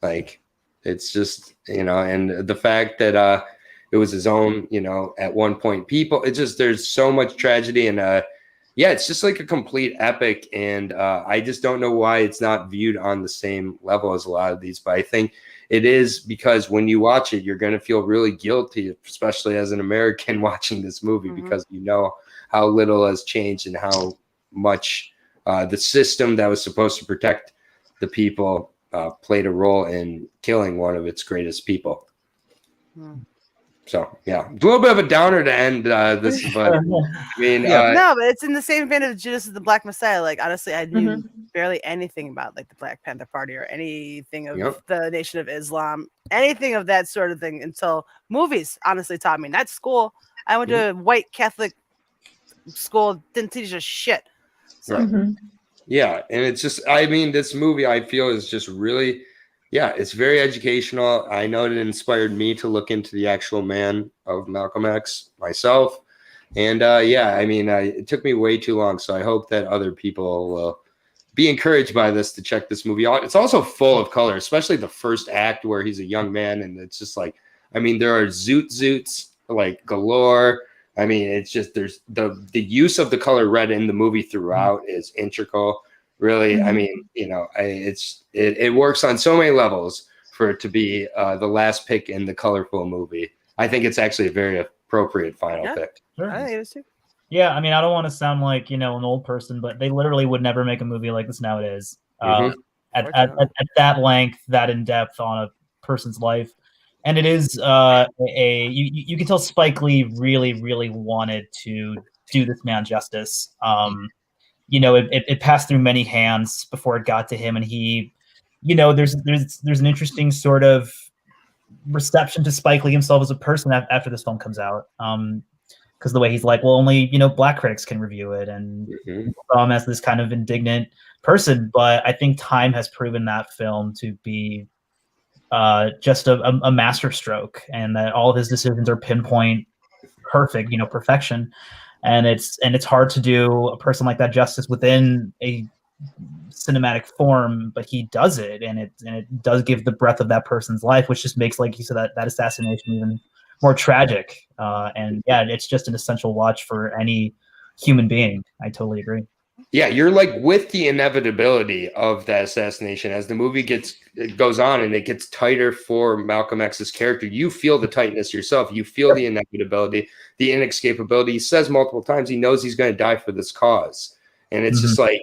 like it's just, and the fact that it was his own, at one point people, it's just, there's so much tragedy, and it's just like a complete epic. And I just don't know why it's not viewed on the same level as a lot of these, but I think it is because when you watch it, you're going to feel really guilty, especially as an American watching this movie, because you know how little has changed and how much the system that was supposed to protect the people played a role in killing one of its greatest people. So, yeah, a little bit of a downer to end this, but I mean, no, but it's in the same vein of Judas and the Black Messiah. Like, honestly, I knew barely anything about like the Black Panther Party or anything of the Nation of Islam, anything of that sort of thing until movies honestly taught me. Not school. I went to a white Catholic school, didn't teach us shit. So. Yeah, and it's just, I mean, this movie I feel is just really, it's very educational. I know it inspired me to look into the actual man of Malcolm X myself. And I mean, it took me way too long. So I hope that other people will be encouraged by this to check this movie out. It's also full of color, especially the first act where he's a young man. And it's just like, I mean, there are zoots like galore. I mean, it's just, there's the use of the color red in the movie throughout is integral. Really, I mean, it works on so many levels for it to be the last pick in the Colourful movie. I think it's actually a very appropriate final pick. Sure. I think it is too. Yeah, I mean, I don't want to sound like an old person, but they literally would never make a movie like this nowadays. At that length, that in depth on a person's life, and it is you can tell Spike Lee really, really wanted to do this man justice. It passed through many hands before it got to him, and he, there's an interesting sort of reception to Spike Lee himself as a person after this film comes out. Because the way he's like, well, only black critics can review it, and saw him as this kind of indignant person. But I think time has proven that film to be just a masterstroke, and that all of his decisions are pinpoint perfect, perfection. And it's hard to do a person like that justice within a cinematic form, but he does it, and it does give the breadth of that person's life, which just makes, like you said, that assassination even more tragic. And yeah, it's just an essential watch for any human being. I totally agree. Yeah, you're like with the inevitability of that assassination as the movie goes on and it gets tighter for Malcolm X's character. You feel the tightness yourself. You feel the inevitability, the inescapability. He says multiple times he knows he's going to die for this cause, and it's just like,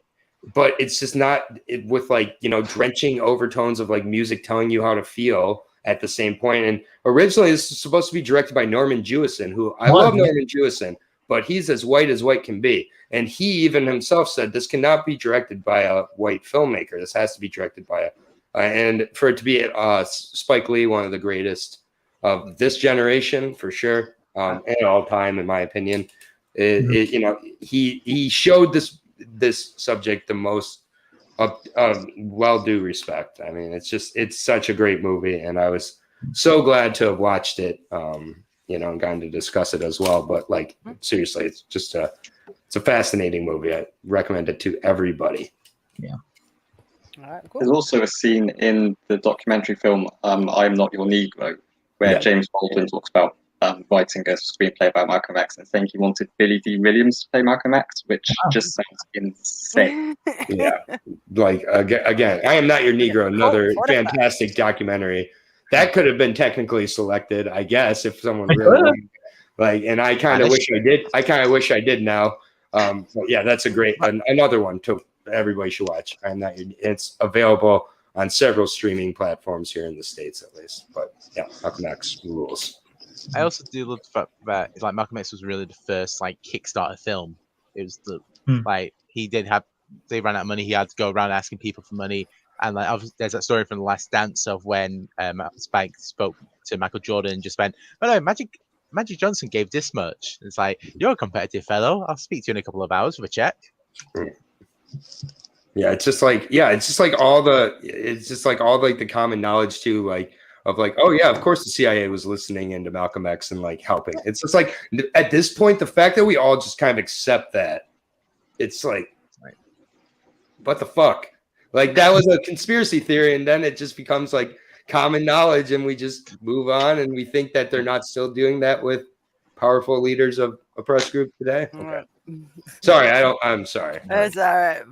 but it's just not with like, you know, drenching overtones of like music telling you how to feel at the same point. And originally this was supposed to be directed by Norman Jewison, who I love Norman Jewison, but he's as white can be. And he even himself said this cannot be directed by a white filmmaker. This has to be directed by and for it to be Spike Lee, one of the greatest of this generation for sure, and all time, in my opinion. You know, he showed this subject the most well due respect. I mean, it's such a great movie, and I was so glad to have watched it. You know, and gotten to discuss it as well. But like, seriously, it's just it's a fascinating movie. I recommend it to everybody. Yeah. All right, cool. There's also a scene in the documentary film "I'm Not Your Negro" where James Baldwin talks about writing a screenplay about Malcolm X and saying he wanted Billy D. Williams to play Malcolm X, which just sounds insane. Yeah, like again, "I Am Not Your Negro," another fantastic documentary. That could have been technically selected, I guess, if someone really like. And I kind of wish I did. I kind of wish I did now. But yeah, that's a great another one too. Everybody should watch. It's available on several streaming platforms here in the States, at least. But yeah, Malcolm X rules. I also do love the fact that like Malcolm X was really the first like Kickstarter film. It was the like they ran out of money. He had to go around asking people for money. And like, obviously, there's that story from The Last Dance of when Spike spoke to Michael Jordan and just went, "Oh no, Magic Johnson gave this much." It's like, "You're a competitive fellow. I'll speak to you in a couple of hours for a check." Yeah, it's just like all the common knowledge too, like of like, oh yeah, of course the CIA was listening into Malcolm X and like helping. It's just like at this point, the fact that we all just kind of accept that, it's like, what the fuck? Like that was a conspiracy theory, and then it just becomes like common knowledge, and we just move on, and we think that they're not still doing that with powerful leaders of oppressed groups today. Okay. Sorry, I'm sorry. That's all right.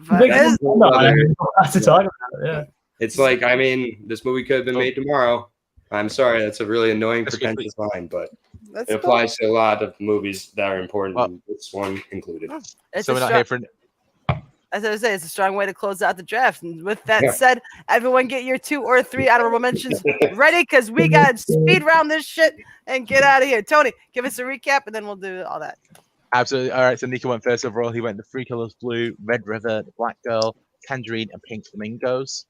To talk about it, yeah. It's like, I mean, this movie could have been made tomorrow. I'm sorry, that's a really annoying, pretentious line, but it applies to a lot of movies that are important, and this one included. So we're not here for. As I was saying, it's a strong way to close out the draft. And with that said, everyone get your 2 or 3 honorable mentions ready, because we got to speed round this shit and get out of here. Tony, give us a recap, and then we'll do all that. Absolutely. All right, so Niko went first overall. He went the 3 colors: blue, red river, the black girl, tangerine, and pink flamingos.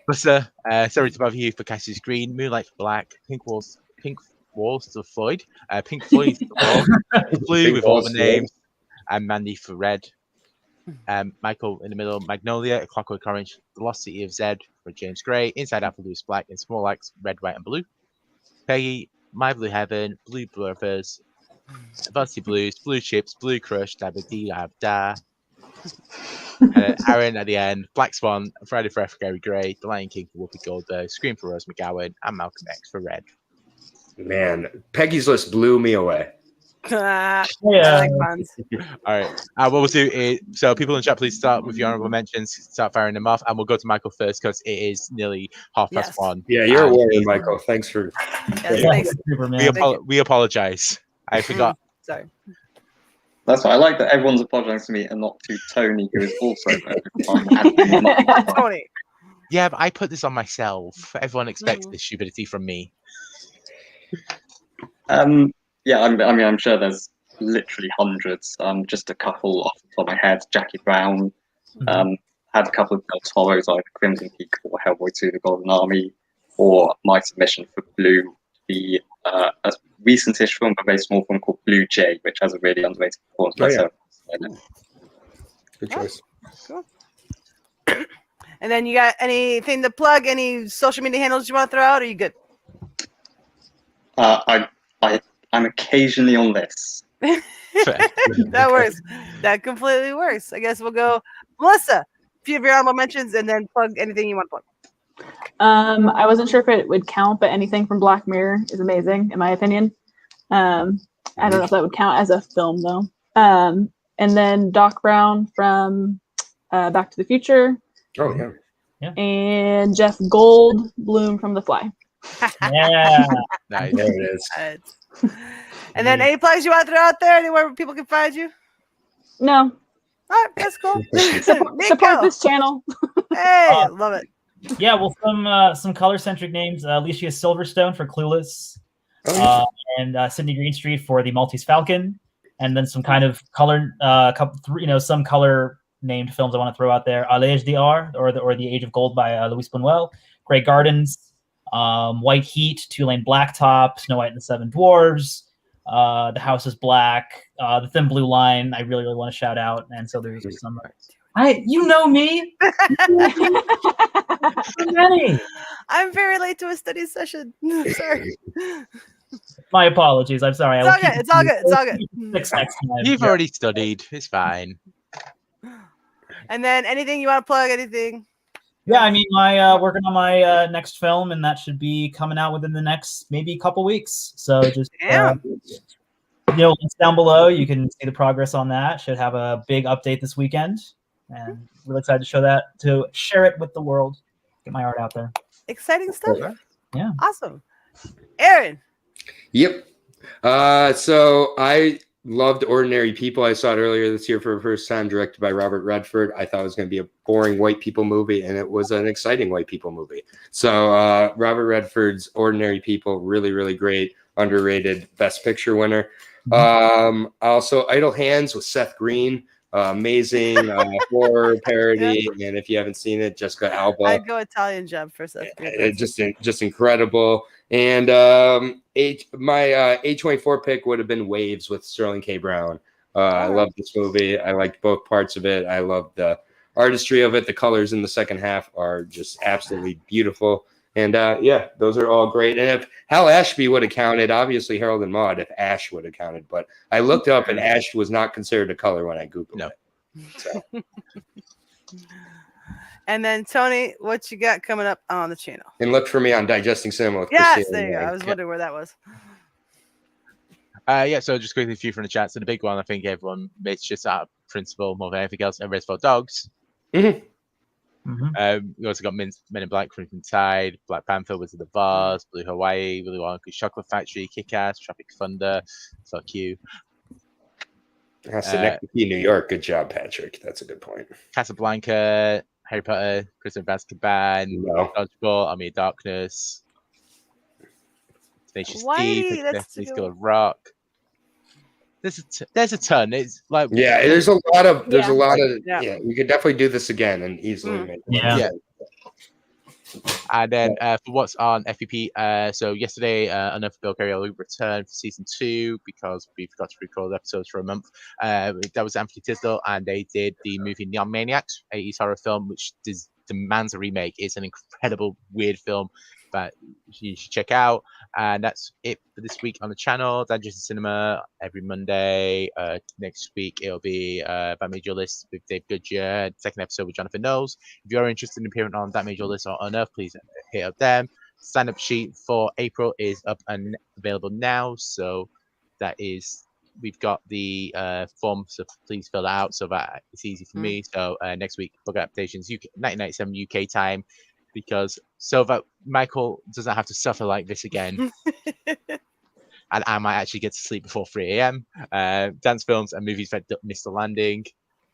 Buster, sorry to bother you for Cassie's green, moonlight for black, pink walls to Floyd, pink Floyd for wall, blue with all the names, and Mandy for red. Michael in the middle, Magnolia, A Clockwork Orange, The Lost City of Zed for James Gray, Inside Out for Louis Black, and Small Axe, Red, White, and Blue. Peggy, My Blue Heaven, Blue Brothers, Varsity Blues, Blue Chips, Blue Crush, Dabba Dee Da. Aaron at the end, Black Swan, Friday for Gary Gray, The Lion King for Whoopi Goldberg, Scream for Rose McGowan, and Malcolm X for Red. Man, Peggy's list blew me away. Yeah. All right. What we'll do is, so people in the chat, please start with your honorable mentions, start firing them off, and we'll go to Michael first because it is nearly 1:30. Yeah, you're a warrior, Michael. Thanks for. We apologize. I forgot. Sorry. That's why I like that everyone's apologizing to me and not to Tony, who is also Tony. Yeah, but I put this on myself. Everyone expects this stupidity from me. Yeah, I'm sure there's literally hundreds. Just a couple off the top of my head. Jackie Brown. Had a couple of Del Toros, either Crimson Peak or Hellboy 2: The Golden Army, or my submission for Blue, a recent-ish film, but very small film called Blue Jay, which has a really underrated performance. Good choice. Cool. And then you got anything to plug? Any social media handles you want to throw out? Or are you good? I'm occasionally on this. That works. That completely works. I guess we'll go, Melissa. A few of your honorable mentions, and then plug anything you want to plug. I wasn't sure if it would count, but anything from Black Mirror is amazing, in my opinion. I don't know if that would count as a film, though. And then Doc Brown from Back to the Future. Oh, yeah. And Jeff Goldblum from The Fly. Yeah. Nice. There it is. And then any place you want to throw out there, anywhere where people can find you? No. All right, that's cool. Support this channel. Hey, love it. Yeah, well, some color-centric names: Alicia Silverstone for Clueless, and Sydney Greenstreet for The Maltese Falcon, and then some kind of color, some color-named films I want to throw out there: L'Âge d'Or, or the Age of Gold by Louis Buñuel, Grey Gardens, White Heat, Two-Lane Blacktop, Snow White and the Seven Dwarves, The House is Black, The Thin Blue Line. I really want to shout out, and so there's some. You know me. Many. I'm very late to a study session. Sorry. My apologies. I'm sorry. It's all good. It's all good. It's all good. Next time. You've already studied. It's fine. And then anything you want to plug? Anything? Yeah, I mean, my working on my next film, and that should be coming out within the next maybe couple weeks. So just links down below. You can see the progress on that. Should have a big update this weekend, and really excited to share it with the world. Get my art out there. Exciting stuff. Yeah. Awesome. Aaron. Yep. So I loved Ordinary People. I saw it earlier this year for the first time, directed by Robert Redford. I thought it was going to be a boring white people movie, and it was an exciting white people movie. So Robert Redford's Ordinary People, really, really great, underrated Best Picture winner. Also, Idle Hands with Seth Green. Amazing horror parody, and if you haven't seen it, Jessica Alba. I'd go Italian Job for Seth Green. Just incredible. And my A24 pick would have been Waves with Sterling K. Brown. I love this movie. I liked both parts of it. I love the artistry of it. The colors in the second half are just absolutely beautiful. And those are all great. And if Hal Ashby would have counted, obviously Harold and Maude, if Ash would have counted. But I looked up and Ash was not considered a color when I Googled it. So. And then Tony, what you got coming up on the channel? And look for me on Digesting Cinema with Yes, Christina there you go. Yang. I was wondering where that was. So just quickly a few from the chat. So the big one, I think everyone makes just out of principle more than anything else. And Reservoir Dogs. Mm-hmm. We also got Men in Black, Crimson Tide, Black Panther, Wizard of Oz, Blue Hawaii, Willy Wonka's Chocolate Factory, Kick-Ass, Tropic Thunder, Fuck You. So next to New York. Good job, Patrick. That's a good point. Casablanca, Harry Potter, Prisoner of Azkaban, Dodgeball, Army of Darkness, Tenacious D, School of Rock. There's a ton. It's like there's a lot of we could definitely do this again and easily make it. And then for what's on FPP, so yesterday Enough Bill Carey returned for season 2 because we forgot to record episodes for a month. That was Anthony Tisdale, and they did the movie Neon Maniacs, 80s horror film, which demands a remake. It's an incredible weird film that you should check out. And that's it for this week on the channel. Digesting Cinema every Monday. Next week it'll be That Made Your List with Dave Goodyear, second episode with Jonathan Knowles. If you're interested in appearing on That Made Your List or Unearth, please hit up them. Sign up sheet for April is up and available now. So that is, we've got the form, so please fill it out so that it's easy for me. So next week, book adaptations, 1997 UK time, because so that Michael doesn't have to suffer like this again. And I might actually get to sleep before 3 a.m. Dance films and movies that missed the landing.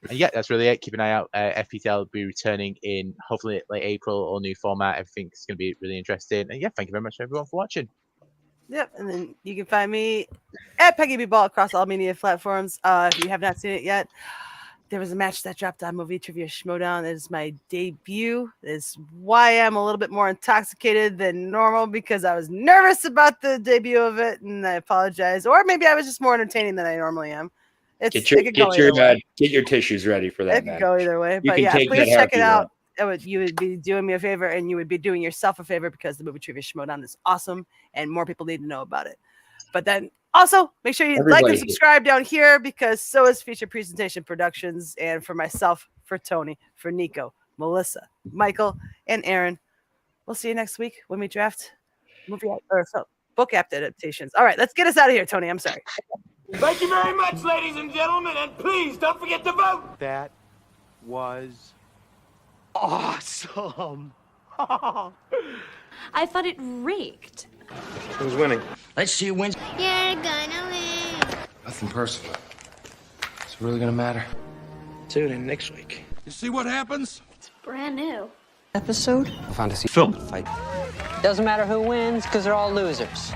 And yeah, that's really it. Keep an eye out. FPTL will be returning in hopefully late April, or new format. Everything's going to be really interesting. And yeah, thank you very much everyone for watching. Yep, and then you can find me at Peggy B Ball across all media platforms. If you have not seen it yet, there was a match that dropped on Movie Trivia Schmodown. It is my debut. It's why I'm a little bit more intoxicated than normal, because I was nervous about the debut of it, and I apologize. Or maybe I was just more entertaining than I normally am. Get your tissues ready for that. It could go either way. But yeah, please check it out. You would be doing me a favor, and you would be doing yourself a favor, because the Movie Trivia Schmodown is awesome, and more people need to know about it. But then also make sure you like and subscribe down here, because so is Feature Presentation Productions. And for myself, for Tony, for Niko, Melissa, Michael, and Aaron, we'll see you next week when we draft book adaptations. All right, let's get us out of here, Tony. I'm sorry. Thank you very much, ladies and gentlemen, and please don't forget to vote. That was awesome. I thought it reeked. Who's winning? Let's see who wins. You're gonna win. Nothing personal. It's really gonna matter. Tune in next week. You see what happens? Brand new. Episode? Fantasy Film fight. Doesn't matter who wins because they're all losers.